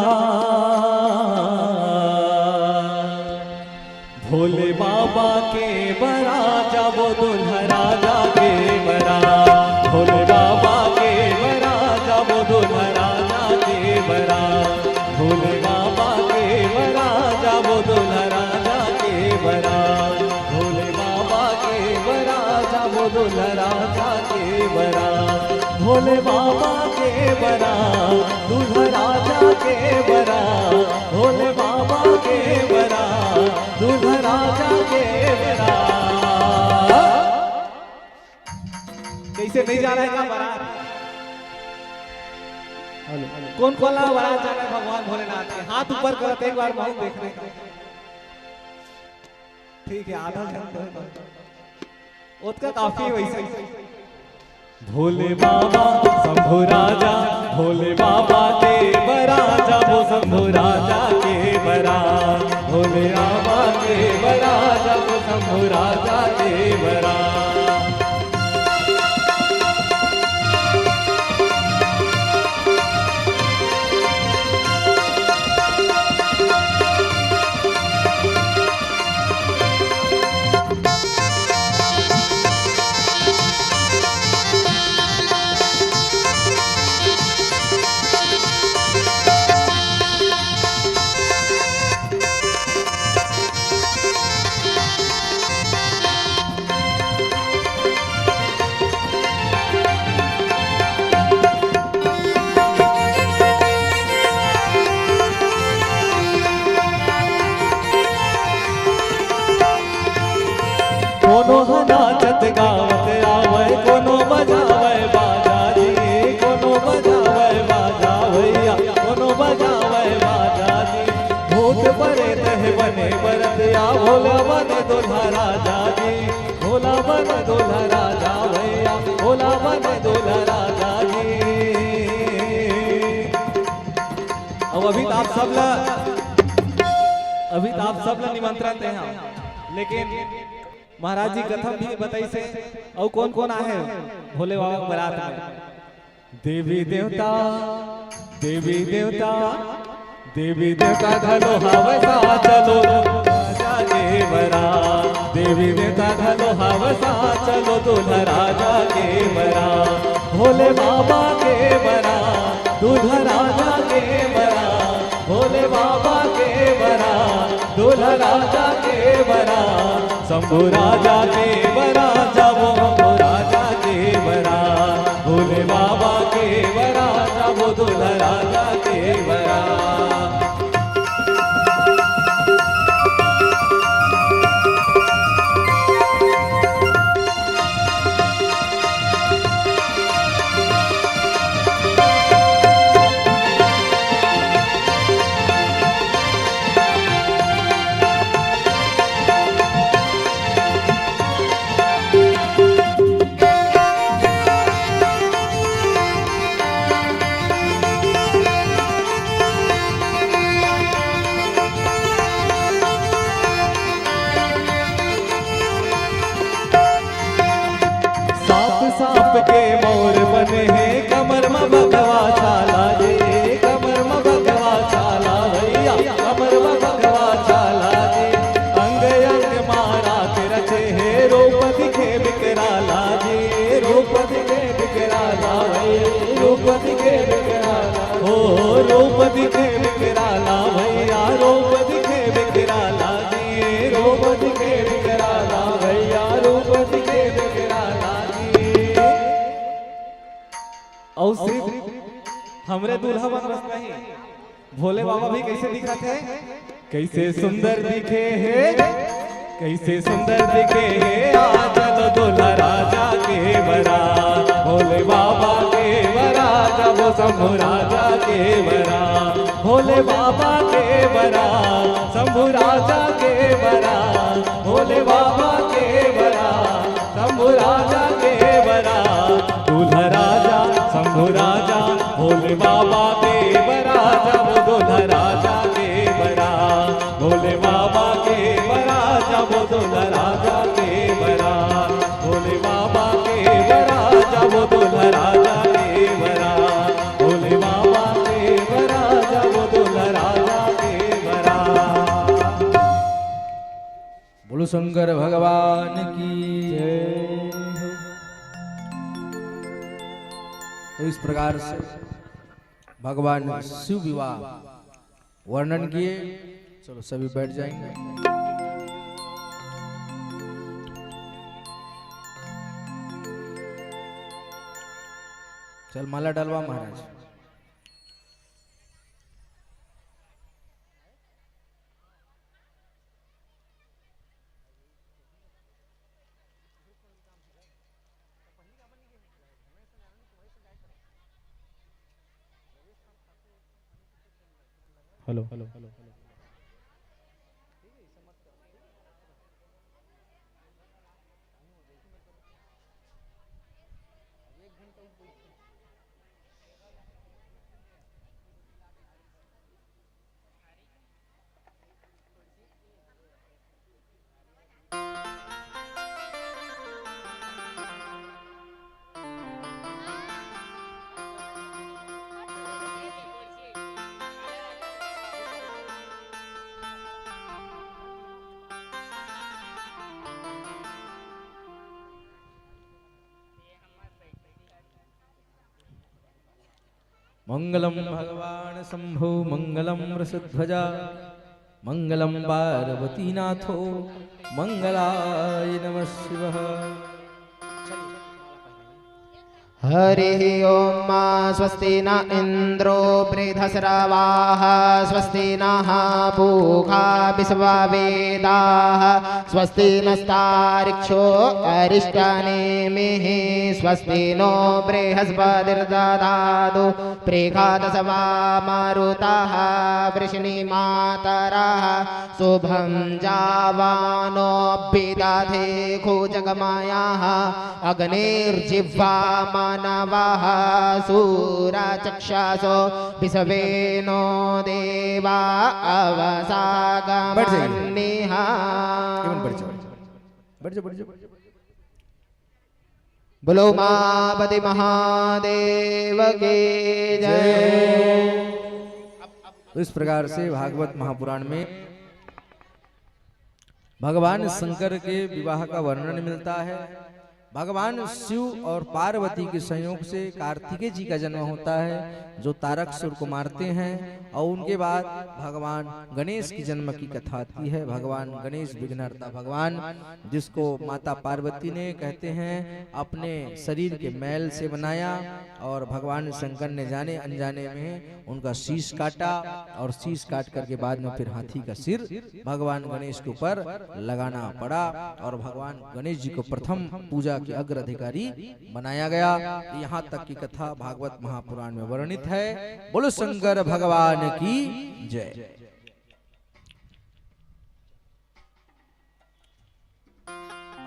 भोले बाबा के बरा जाबो दुल्हा राजा के बरा, भोले बाबा के बरा जाबो दुल्हा राजा के बरा, भोले बाबा के बरा जाबो दुल्हा राजा के बरा, भोले बाबा के बरा जाबो दुल्हा राजा के बरा, भोले बाबा के बरा दूल्हा राजा के बरा, भोले बाबा के बरा दूल्हा राजा के बरा। कैसे नहीं जा रहा है का बारात? कौन कौन ला बारात जा रहा है भगवान भोलेनाथ के? हाथ ऊपर करते एक बार बहुत देख रहे हैं। ठीक है, आधा घंटा उसका काफी वैसे। भोले बाबा शंभु राजा, भोले बाबा के बरा जाबो शंभु राजा के बरा, भोले बाबा के बरा जाबो शंभु राजा के बरा। कोनो नाचत गावत आवे, कोनो बजावे बाजा जी, कोनो बजावे बाजा भैया, कोनो बजावे बाजा जी। भूत परे तह बने बरतिया, भोला बने दुल्हा राजा जी, भोला बने दुल्हा राजा भैया, भोला बने दुल्हा राजा जी। अब अभी तो आप सब ला निमंत्रण दे हैं, लेकिन महाराज जी कथम भी बताई से और कौन कौन आए भोले बाबा बारात में? देवी देवता, देवी देवता, देवी देवता घलो हवसा चलो राजा के बरा, देवी देवता घलो हवसा चलो दूल्हा राजा के बरा, भोले बाबा के बरा दूल्हा राजा के बरा, भोले बाबा के बरा दूल्हा राजा के बरा, शंभु राजा के बरा जाबो शंभु राजा के बरा, भोले बाबा के बरा जाबो दूल्हा राजा के बरा। हमरे दूल्हा बन बस नहीं। भोले बाबा भी कैसे दिखाते हैं? कैसे सुंदर दिखे है, कैसे सुंदर दिखे है, आ चलो दूल्हा राजा के बरात। भोले बाबा के बरात, वो शंभू राजा के बरात। भोले बाबा के बरात, शंभू राजा के बरात। भोले बाबा के बरात, शंभू राजा के बरात। दूल्हा राजा शंभू राजा, भोले बाबा के बरात। वो दूल्हा राजा के बरात, भोले बाबा के बरात। वो दूल्हा राजा के बरात, भोले बाबा के बरात। वो दूल्हा राजा के बरात, भोले बाबा के बरात। वो दूल्हा राजा के बरात। बोलो शंकर भगवान की जय। तो इस प्रकार से भगवान शिव विवाह वर्णन किए। चलो सभी बैठ जाएंगे। चल माला डलवा महाराज। Hello hello hello. मंगलम भगवान शंभो, मंगलम वृषध्वजा, मंगलम पार्वती नाथो, मंगलाय नमः शिवः। हरिः ओम। स्वस्ति न इन्द्रो वृद्धश्रवाः, स्वस्ति नः पूषा विश्ववेदाः, स्वस्ति नस्तार्क्ष्यो अरिष्टनेमिः, स्वस्ति नो बृहस्पतिर्दधातु प्रेषादशवा मारुतः वृष्णिमातरः, शुभं जावानो विदधे खुजगमयः, अग्निर्जिह्वा मानवः सूरचक्षासो विश्वेनो देवा अवसागमन्निः। बोलो उमापति महादेव की जय। तो इस प्रकार से भागवत महापुराण में भगवान शंकर के विवाह का वर्णन मिलता है। भगवान शिव और पार्वती के संयोग से कार्तिकेय जी का जन्म होता है, जो तारकासुर को मारते हैं। और उनके बाद भगवान गणेश की जन्म की कथा आती है। भगवान गणेश विघ्नहर्ता भगवान, जिसको माता पार्वती ने कहते हैं अपने शरीर के मैल से बनाया, और भगवान शंकर ने जाने अनजाने में उनका शीश काटा, और शीश काट करके बाद में फिर हाथी का सिर भगवान गणेश के ऊपर लगाना पड़ा, और भगवान गणेश जी को प्रथम पूजा के अग्र अधिकारी बनाया गया। यहाँ तक की कथा भागवत महापुराण में वर्णित है। बोलो शंकर भगवान की जय।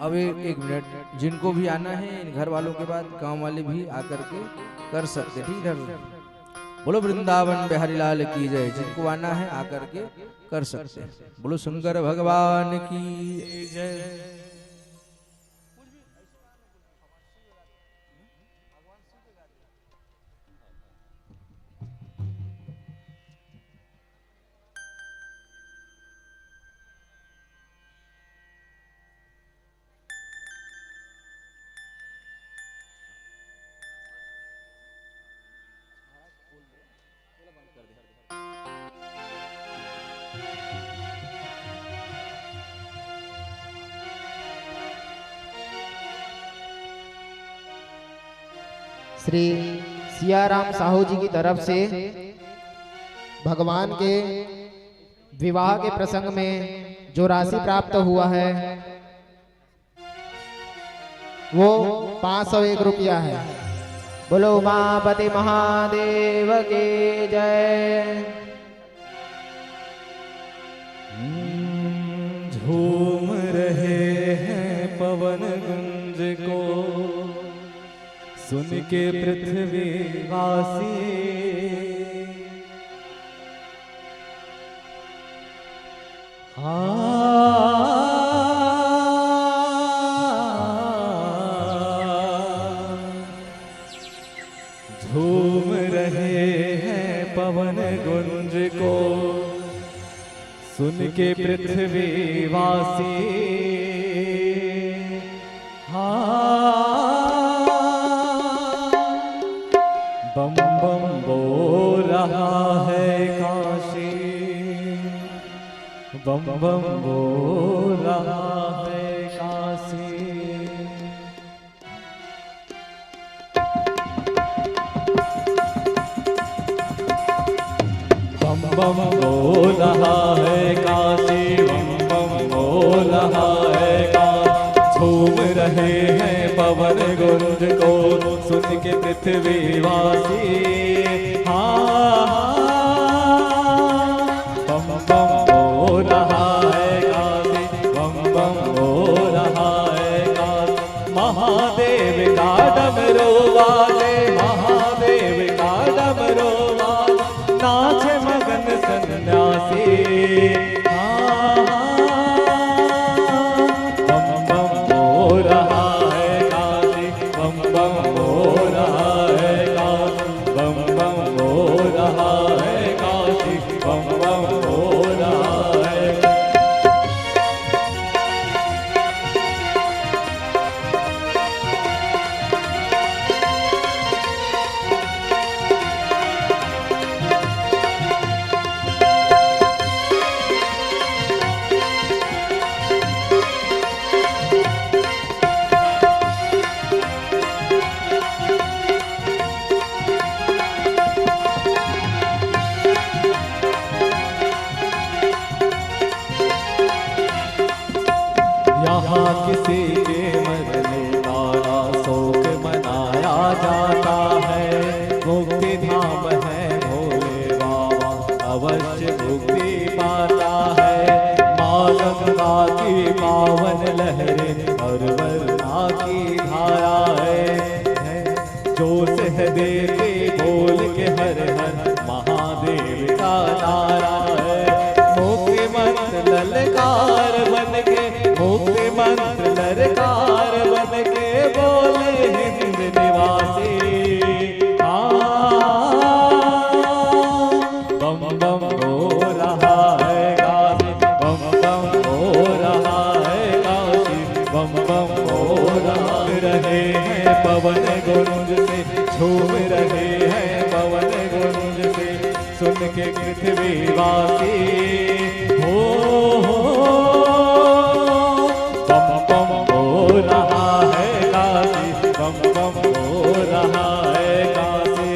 अब एक मिनट, जिनको भी आना है इन घर वालों के बाद गांव वाले भी आकर के कर सकते, ठीक है। बोलो वृंदावन बिहारी लाल की जय। जिनको आना है आकर के कर सकते हैं। बोलो शंकर भगवान की जय। श्री सियाराम साहू जी की तरफ से भगवान के विवाह के प्रसंग में जो राशि प्राप्त हुआ है वो 501 रुपया है। बोलो उमापति महादेव के जय। झूम रहे हैं पवन गुंज को सुन के पृथ्वी वासी, झूम रहे हैं पवन गुंज को सुन के पृथ्वी वासी। बम बम बोल रहा है काशी, बम बम बोल रहा है काशी। बम बम बोल रहा है काशी, बम बम बोल रहा है काशी। झूम रहे हैं पवन गुंज को सुन के पृथ्वी वासी। बम बम बोल रहा है काशी, बम बम बोल रहा है काशी। महादेव का डमरू वाले, महादेव का डमरू वाले, नाचे मगन सन्यासी। बम बम बोल रहा है काशी, बम बम बोल रहा है काशी। बम बम बोल रहा है काशी, बम बम बोल रहा है। यहाँ किसी के मरने वाला शोक मनाया जाता है। मुक्ति धाम है भोले बाबा, अवश्य मुक्ति पाता है। माँ गंगा की पावन लहरें और वरुणा की धारा है। जो सह देती बोल के हर हर महादेव का नारा है। मुक्ति मंत्र ललकार बन के, मुक्ति मंत्र ललकार बन के बोले हिंद निवासी। बम बम बोल रहा है काशी, बम बम बोल रहा है काशी। बम बम बोल रहे हैं पवन गुंज से, झूम रहे हैं पवन गुंज से सुन के पृथ्वी वासी। बम बम बोल रहा है काशी, बम बम बोल रहा है काशी।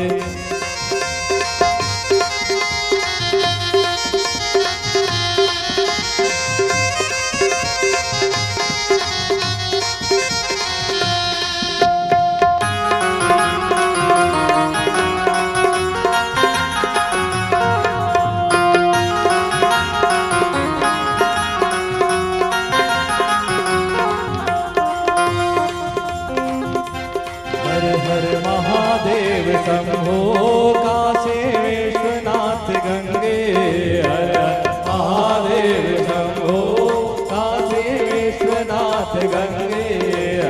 हर हर महादेव शंभो काशी विश्वनाथ गंगे। हर हर महादेव शंभो काशी विश्वनाथ गंगे।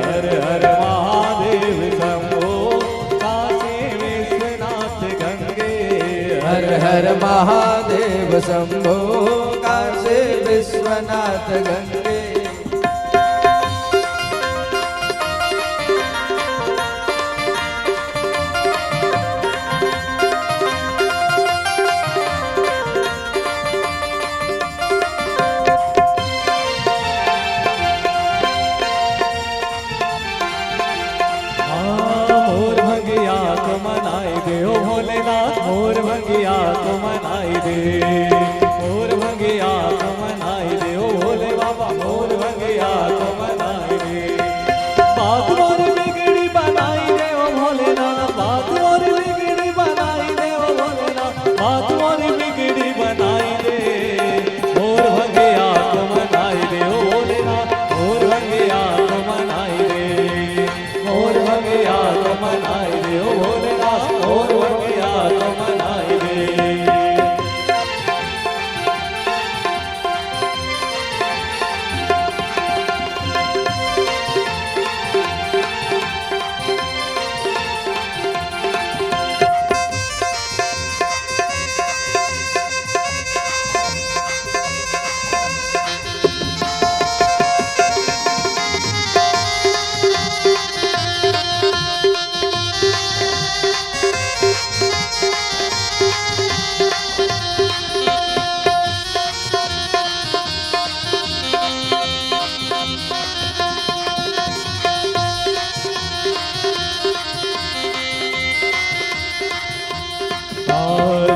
हर हर महादेव शंभो काशी विश्वनाथ गंगे। हर हर महादेव शंभो काशी विश्वनाथ गंगे। मोर भंगिया को मनाए दे ओ भोलेनाथ मोर भंगिया को मनाई दे, मोर भंगिया को मनाई दे ओ भोले बाबा मोर भंगिया को मनाई दे। बात मोर बिगड़ी बनाई दे ओ भोलेनाथ, बात मोर बिगड़ी बनाई दे ओ भोलेनाथ, बात मोर बिगड़ी बनाई दे, मोर भंगिया को मनाई दे ओ भोलेनाथ मोर भंगिया को मनाई दे, मोर भंगिया को मनाई दे ओ भोलेनाथ मोर भंगिया को मनाई दे।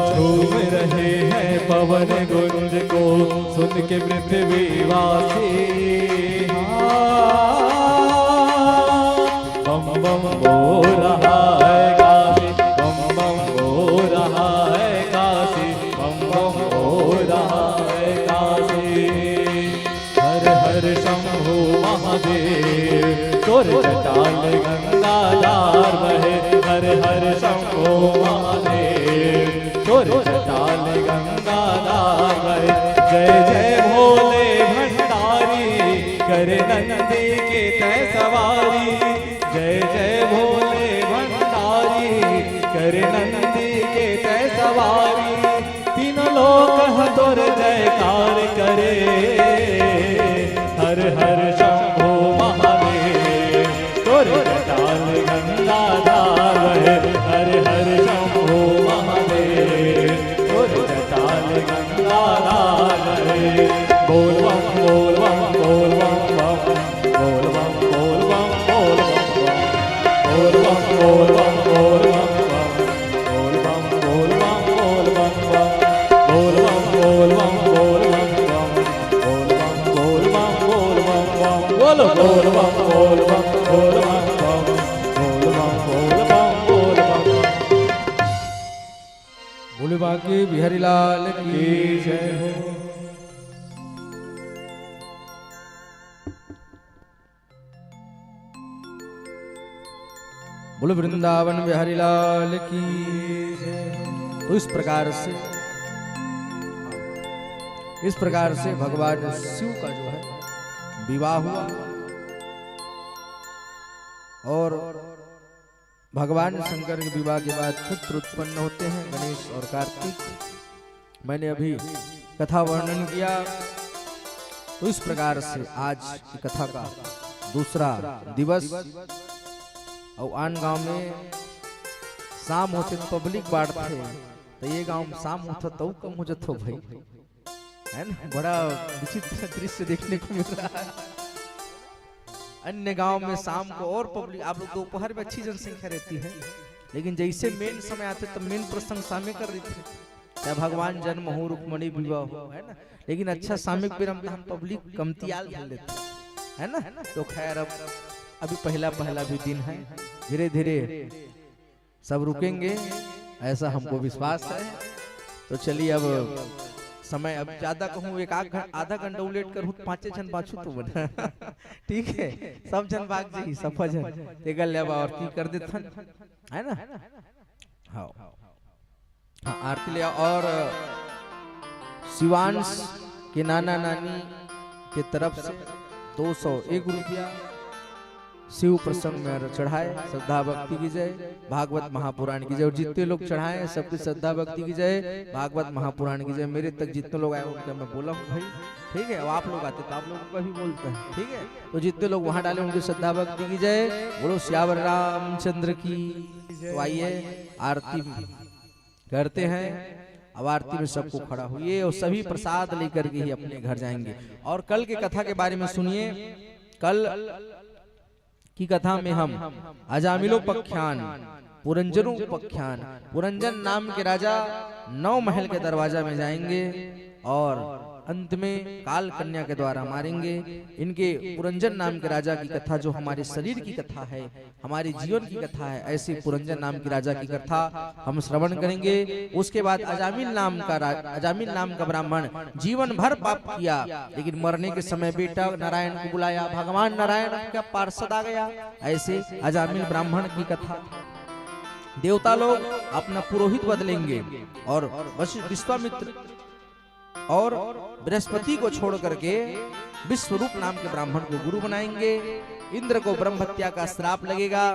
झूम रहे हैं पवन गुंज को सुन के पृथ्वीवासी, बम बम हो रहा है काशी, बम बम हो रहा है काशी, बम बम हो रहा है काशी। हर हर शंभु महादेव तोर जटाल गंगाधार बहे, हर हर शंभु महादेव तोर जटाल गंगाधार बहे। जय जय भोले भंडारी करे नंदी के तय सवारी, जय जय भोले भंडारी करे नंदी के तय सवारी। तीनों लोक तोर जयकार करे, हर हर शंभु महादेव तोर जटाल गंगाधार बहे, हर हर शंभु महादेव तोर जटाल गंगाधार बहे। बोल बम बोल बम बोल बम बम, बोल बम बोल बम बोल बम बम, बोल बम बोल बम बोल बम बम, बोल बम बोल बम बोल बम बोल बम, बोल बम बोल बम बोल बम, बोल बम बोल बम बोल बम बम, बोल बम बोल बम बोल बम बम, बोल बम बोल बम बोल बम बम। बोले बाकी बिहारी लाल की जय हो। बोले वृंदावन बिहारी लाल की जय हो। तो इस प्रकार से भगवान शिव का जो है विवाह हुआ और भगवान शंकर के विवाह के बाद पुत्र उत्पन्न होते हैं गणेश और कार्तिक। मैंने अभी कथा वर्णन किया। तो इस प्रकार से आज की कथा का दूसरा दिवस और आन गांव में शाम होते पब्लिक बांटते, तो ये गांव में शाम होता तो कम हो जाता भाई, है ना। बड़ा विचित्र दृश्य देखने को मिल रहा है। अन्य गांव में शाम को और पब्लिक, आप लोग दोपहर में अच्छी जनसंख्या रहती है, लेकिन जैसे मेन समय आते तब मेन प्रसंग शामे कर रही थी, चाहे भगवान जन्म हो रुक्मणी विवाह हो, है ना। लेकिन अच्छा सामयिक विराम पब्लिक कमतियाल भर लेते है ना। तो खैर अब अभी पहला भी दिन है, धीरे धीरे सब रुकेंगे ऐसा हमको विश्वास है। तो चलिए अब समय, अब ज्यादा कहूँ एक आधा घंटा उलेट कर 5 जन बाछू तो बना ठीक है, सब जन भाग जाइए, सब जन तेगल ले आरती कर देथन, है ना। हाँ आरती ले। और शिवांश के नाना नानी के तरफ से 201 रुपया शिव प्रसंग में चढ़ाए। श्रद्धा भक्ति की जय, भागवत महापुराण की जय। और जितने लोग चढ़ाए सबकी श्रद्धा भक्ति की जय, भागवत महापुराण की जय। मेरे तक जितने लोग आए उनका मैं बोला हूँ भाई, ठीक है। आप लोग आते तो आप लोगों का भी बोलता है, ठीक है। तो जितने लोग वहां डाले उनकी श्रद्धा भक्ति की जय। बोलो श्यावर रामचंद्र की। तो आइए आरती करते हैं। अब आरती में सबको खड़ा हुई और सभी प्रसाद लेकर के ही अपने घर जाएंगे। और कल के कथा के बारे में सुनिए। कल की कथा में हम अजामिलोपाख्यान पुरंजनु उपख्यान। पुरंजन नाम के राजा 9 महल के दरवाजा में जाएंगे और अंत में काल कन्या के द्वारा मारेंगे। इनके पुरंजन नाम के राजा की कथा जो हमारे शरीर की कथा है, हमारे जीवन की कथा है, ऐसी पुरंजन नाम की राजा की कथा हम श्रवण करेंगे। उसके बाद अजामिल नाम का ब्राह्मण जीवन भर पाप किया, लेकिन मरने के समय बेटा नारायण को बुलाया, भगवान नारायण का पार्षद आ गया। ऐसे अजामिल ब्राह्मण की कथा। देवता लोग अपना पुरोहित बदलेंगे और विश्वामित्र और बृहस्पति को छोड़ करके विश्वरूप नाम के ब्राह्मण को गुरु बनाएंगे। इंद्र को ब्रह्म हत्या का श्राप लगेगा।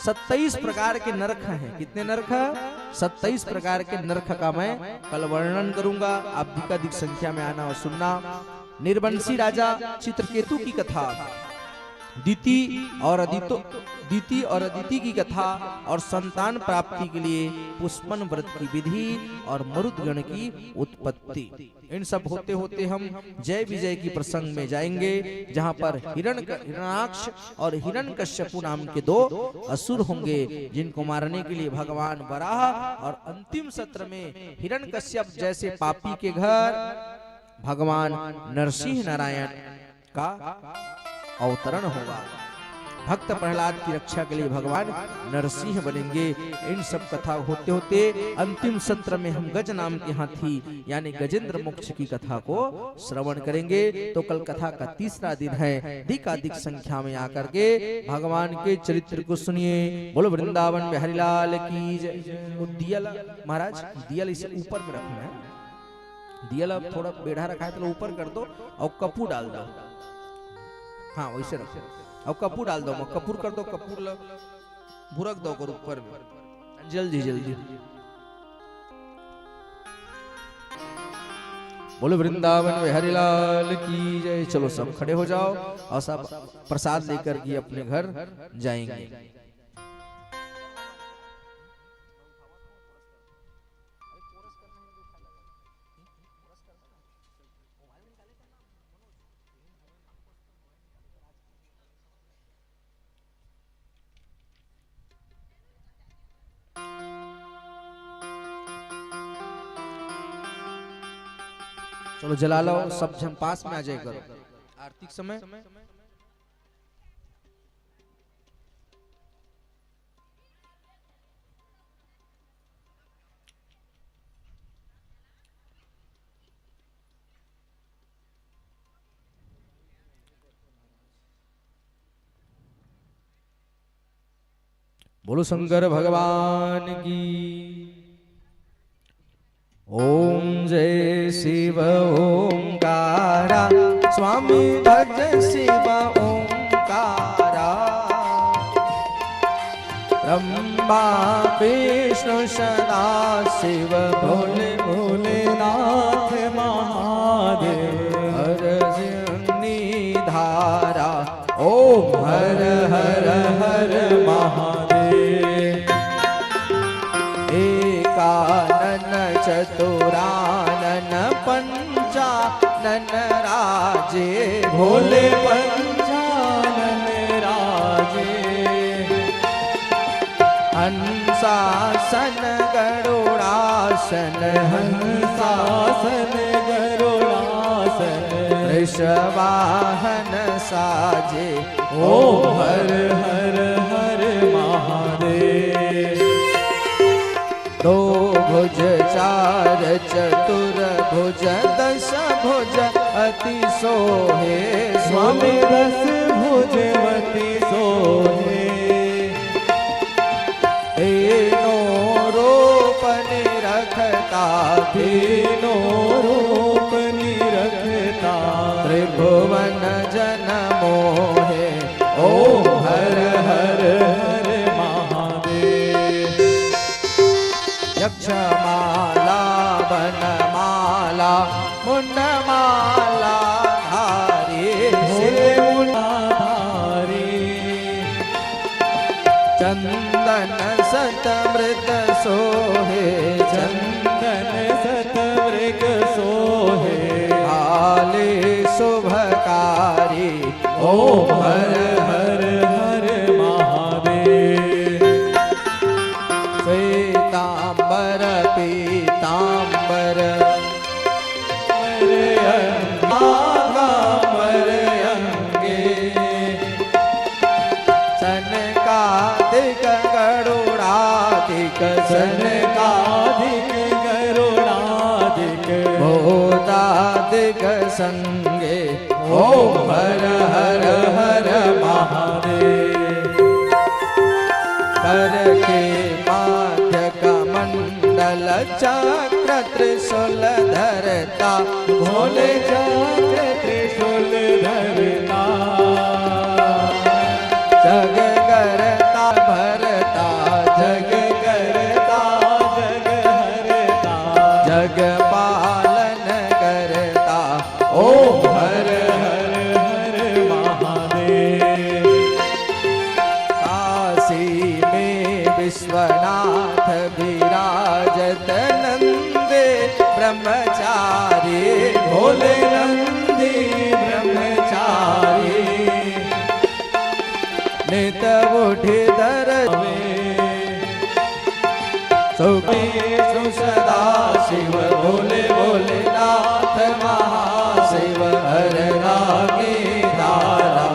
27 प्रकार के नरक हैं। कितने नरक हैं? 27 प्रकार के नरक का मैं कल वर्णन करूंगा। आप अधिक संख्या में आना और सुनना। निर्वंशी राजा चित्रकेतु की कथा, दीति और अदिति की कथा और संतान प्राप्ति के लिए पुष्पन व्रत की विधि और मरुदगण की उत्पत्ति। इन सब होते होते हम जय विजय की प्रसंग में जाएंगे, जहां पर हिरण्याक्ष और हिरण्यकश्यपु नाम के 2 असुर होंगे, जिनको मारने के लिए भगवान वराह और अंतिम सत्र में हिरण्यकश्यप जैसे पापी के घर भगवान नरसिंह नारायण का अवतरण होगा। भक्त प्रहलाद की रक्षा के लिए भगवान नरसिंह बनेंगे। इन सब कथा होते होते अंतिम सत्र में हम गज नाम के हाथी यानी गजेंद्र मोक्ष की कथा को श्रवण करेंगे। तो कल कथा का 3रा दिन है। अधिक संख्या में आकर के भगवान के चरित्र को सुनिए। बोलो वृंदावन में हरिलाल की जय। दियल महाराज, दियल इसे ऊपर में रखना है। दियल अब थोड़ा बेढ़ा रखा है तो ऊपर कर दो और कपूर डाल दो। हाँ वैसे रखो और कपूर डाल दो, कपूर कर दो, कपूर भुरक दो कर ऊपर में, जल्दी जल्दी। बोलो वृंदावन में हरिलाल की जय। चलो सब खड़े हो जाओ और सब प्रसाद लेकर के अपने घर जाएंगे। चलो जला लो, सब जन पास में आ जाए करो आरती के समय। बोलो शंकर भगवान की। ओम जय शिव ओंकारा, स्वामी भज शिव ओंकारा। ब्रह्मा विष्णु सदा शिव भोले भोलेनाथ महादेव। हर सिंह धारा ओम हर हर हर महादेव। एकानन चतुरानन पंचानन राजे, भोले पंचानन राजे। हंसासन गरुड़ासन, हंसासन गरुड़ासन। वृषवाहन साजे ओम हर हर हर महादेव। दो भुज चार चतुर भुज, 10 भुज अति सोहे। स्वामी 10 भुज अति सोहे। तीनों रूप निरखता, तीनों रूप निरखता। त्रिभुवन जन मोहे ओम हर हर हर महादेव। यक्षमाला वनमाला मुंडमाला धारी, मुंडाधारी। चंदन सतमृग सोहे, चंदन सतमृग सोहे। हाले शुभकारी ओम हर हर हर महादेव। सनकादिक गरुड़ादिक सनकादिक गरुड़ादिक भूतादिक संगे ओम हर हर हर महादेव। कर के माध्य कमंडल चक्र त्रिशूल धरता भोले चक्र त्रिशूल धरता जग करता भरता जग करता जग हरता जग पालन करता ओम हर हर हर महादेव। काशी में विश्वनाथ विराजत नंदे ब्रह्मचारी भोले नंदी ब्रह्मचारी नित उठे दर सुखी सुसदा शिव भोले भोलेनाथ महाशिव हर रागे दारा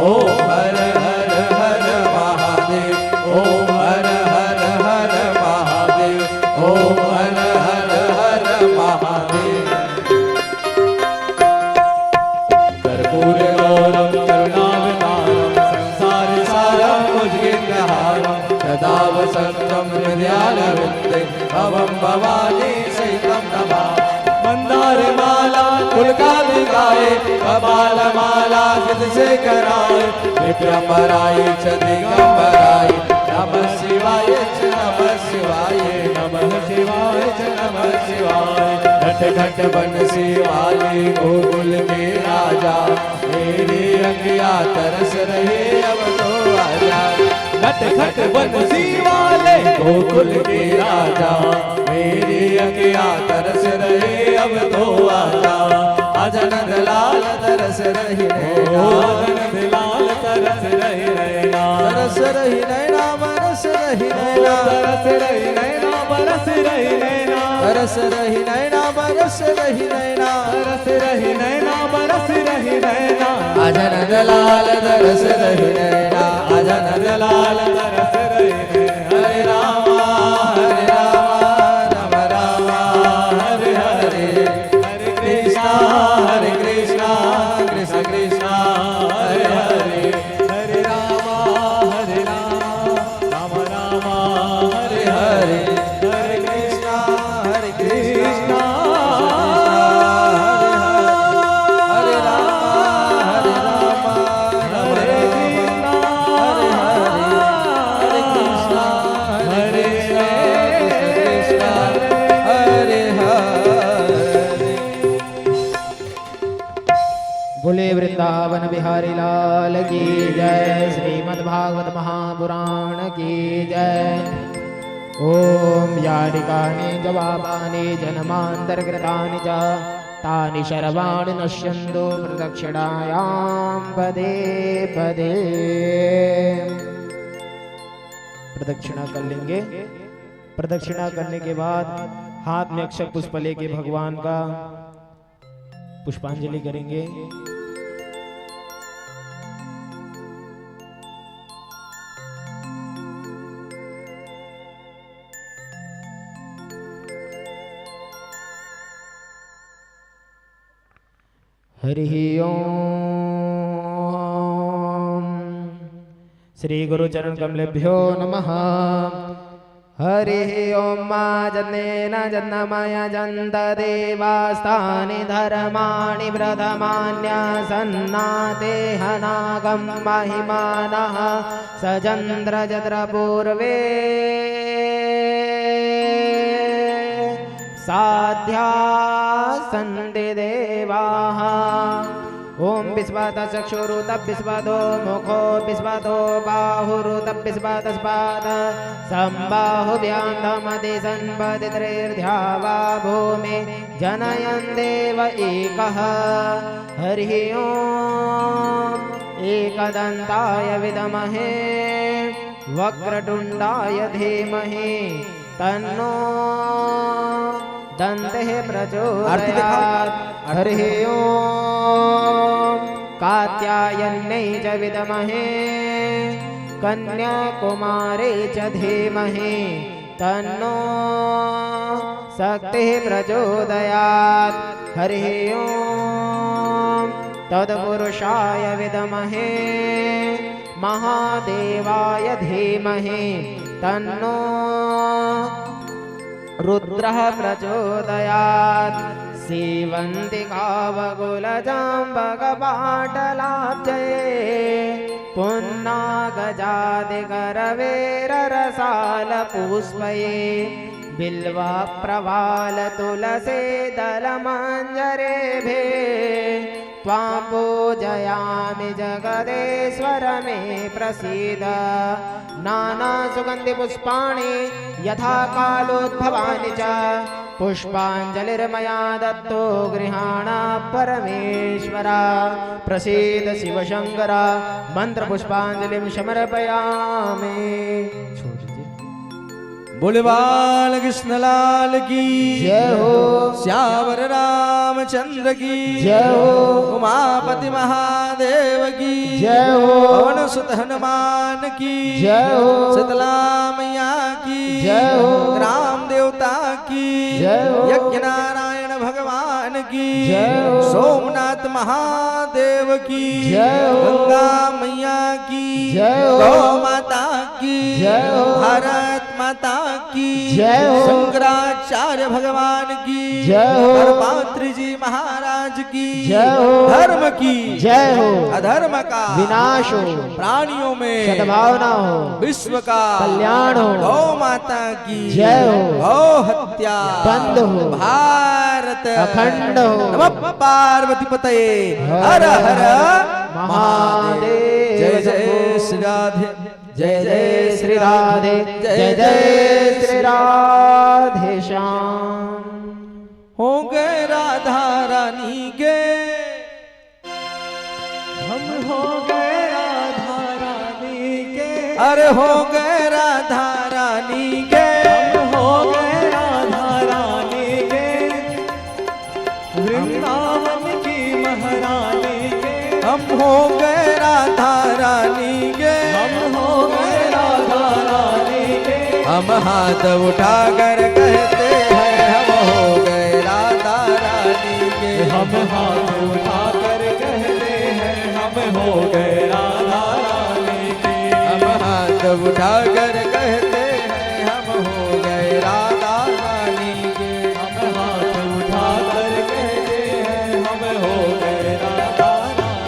ओम हर हर हर महादेव ओम हर हर हर महादेव ओम हर हर हर महादेव। कर्पूर गौरम करुणावतारम संसार सारम भुजगेन्द्रहारम सदा वसन्तं हृदयारविन्दे भवं भवानी सहितं नमामि। मंदार माला कुलकादि गाये कपाल माला सिद्ध से कराए विक्रमराय च दिगंबराय नमः शिवाय च नमः शिवाय नमः शिवाय च नमः शिवाय। घट घट बंसी वाले गोकुल के राजा मेरी अंगिया तरस रहे अब तो आजा। घट घट बंसी वाले गोकुल के राजा मेरी अंगिया तरस रहे अब तो आजा। आजा नंद लाल तरस रही नैना नंद लाल तरस रही नैना तरस रही नैना बरस रही नैना तरस रही नैना बरस रही नैना तरस रही नैना बरस रही नैना तरस रही नैना बरस रही नैना। आजा नंद लाल तरस रही नैना आजा नंद लाल तरस रही नैना। हरे रामा राम रामा हरे हरे हरे कृष्णा कृष्ण कृष्ण हरे हरे हरे रामा राम राम हरे हरे हरे कृष्णा कृष्ण हरे राम हरे कृष्णा हरे कृष्णा हरे कृष्ण हरे हरे। बोले वृंदावन बिहारी लाल की जय। श्रीमद्भागवत महापुराण की जय। ओम यारिकानि जवाबानि जन्मान्तर्गतानि च तानि शर्वाणि नश्यन्तु प्रदक्षिणायां पदे पदे। प्रदक्षिणा कर लेंगे। प्रदक्षिणा करने के बाद हाथ में अक्षत पुष्प लेके भगवान का पुष्पांजलि करेंगे। हरि ओम। श्री गुरु चरण कमलेभ्यो नमः। हरि ओम। मा जन्नेन जन्मय जन्त देवास्तानि धर्माणि प्रथमान्यसन्नादेहनागं महिमानः सजन्द्र जत्र पूर्वे साध्या सन्ति देवाः। ओम विस्वात चक्षुरुत विस्वादो मुखो विस्वादो बाहुरुत विस्वातस्पाद संबाहुभ्यां धमति संपदित्रैर्ध्यावा भूमि जनयन् देव एकः। हरिः ओम। एकदन्ताय विद्महे वक्रतुण्डाय धीमहि तन्नो दन्तेः प्रचोदयात्। हरिः ओम। कात्यायन्यै च विद्महे कन्याकुमारी च धीमहि तन्नो शक्तिः प्रचोदयात्। हरिः ओम तत्पुरुषाय विद्महे महादेवाय धीमहि तन्नो रुद्रः प्रचोदयात्। सीवन्तिकावकुलजाम्बकपाटलाब्जे पुन्नागजादिकरवेररसालपुष्पये बिल्वप्रवालतुलसीदलमञ्जरेभे त्वां पूजयामि जगदेश्वर मे प्रसीद। नानासुगन्धिपुष्पाणि यथा कालोद्भवानि च पुष्पाञ्जलिर्मया दत्तो गृहाण परमेश्वर। प्रसीद शिवशङ्कर मन्त्रपुष्पाञ्जलिं समर्पयामि। बोले बाल कृष्ण लाल की जय हो। श्यावर रामचंद्र की जय हो। उमापति महादेव की जय हो। पवन सुत हनुमान की जय हो। शीतला मैया की जय हो। राम देवता की जय हो। यज्ञ नारायण भगवान की जय हो। सोमनाथ महादेव की जय हो। गंगा मैया की जय हो। गौ माता की जय हो। भारत माता की जय हो। शंकराचार्य भगवान की जय हो। धर्मात्री जी महाराज की जय हो। धर्म की जय हो। अधर्म का विनाश हो। प्राणियों में सद्भावना हो। विश्व का कल्याण हो। गौ माता की जय हो। गौ हत्या बंद हो। भारत अखंड हो। नमः पार्वती पतये हर हर महादेव। जय जय श्री राधे जय जय श्री राधे जय जय श्री राधे श्याम। हो गए राधा रानी के हम हो गए राधा रानी के। अरे हो गए राधा रानी के हम हो गए राधा रानी के। वृंदावन की महारानी के। हम हो गए राधा रानी के हम हो गए राधा रानी के। हम हाथ उठाकर कहते हैं हम हो गए राधा रानी के हम हाथ उठाकर कहते हैं हम हो गए राधा रानी के। हम हाथ उठाकर कहते हैं हम हो गए राधा रानी के हम हाथ उठाकर कहते हैं हम हो गए राधा रानी।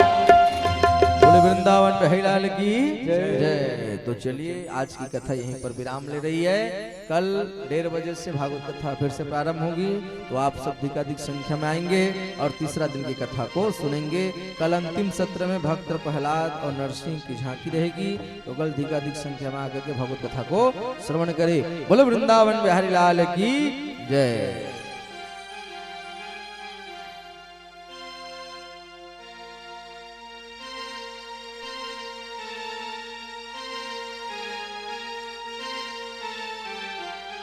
बोले वृंदावन बिहारी लाल की जय। तो चलिए आज की कथा यहीं पर विराम ले रही है। कल 1:30 बजे से भागवत कथा फिर से प्रारंभ होगी, तो आप सब अधिकाधिक संख्या में आएंगे और तीसरा दिन की कथा को सुनेंगे। कल अंतिम सत्र में भक्त प्रहलाद और नरसिंह की झांकी रहेगी, तो कल अधिकाधिक संख्या में आकर के भागवत कथा को श्रवण करें। बोलो वृंदावन बिहारी लाल की जय।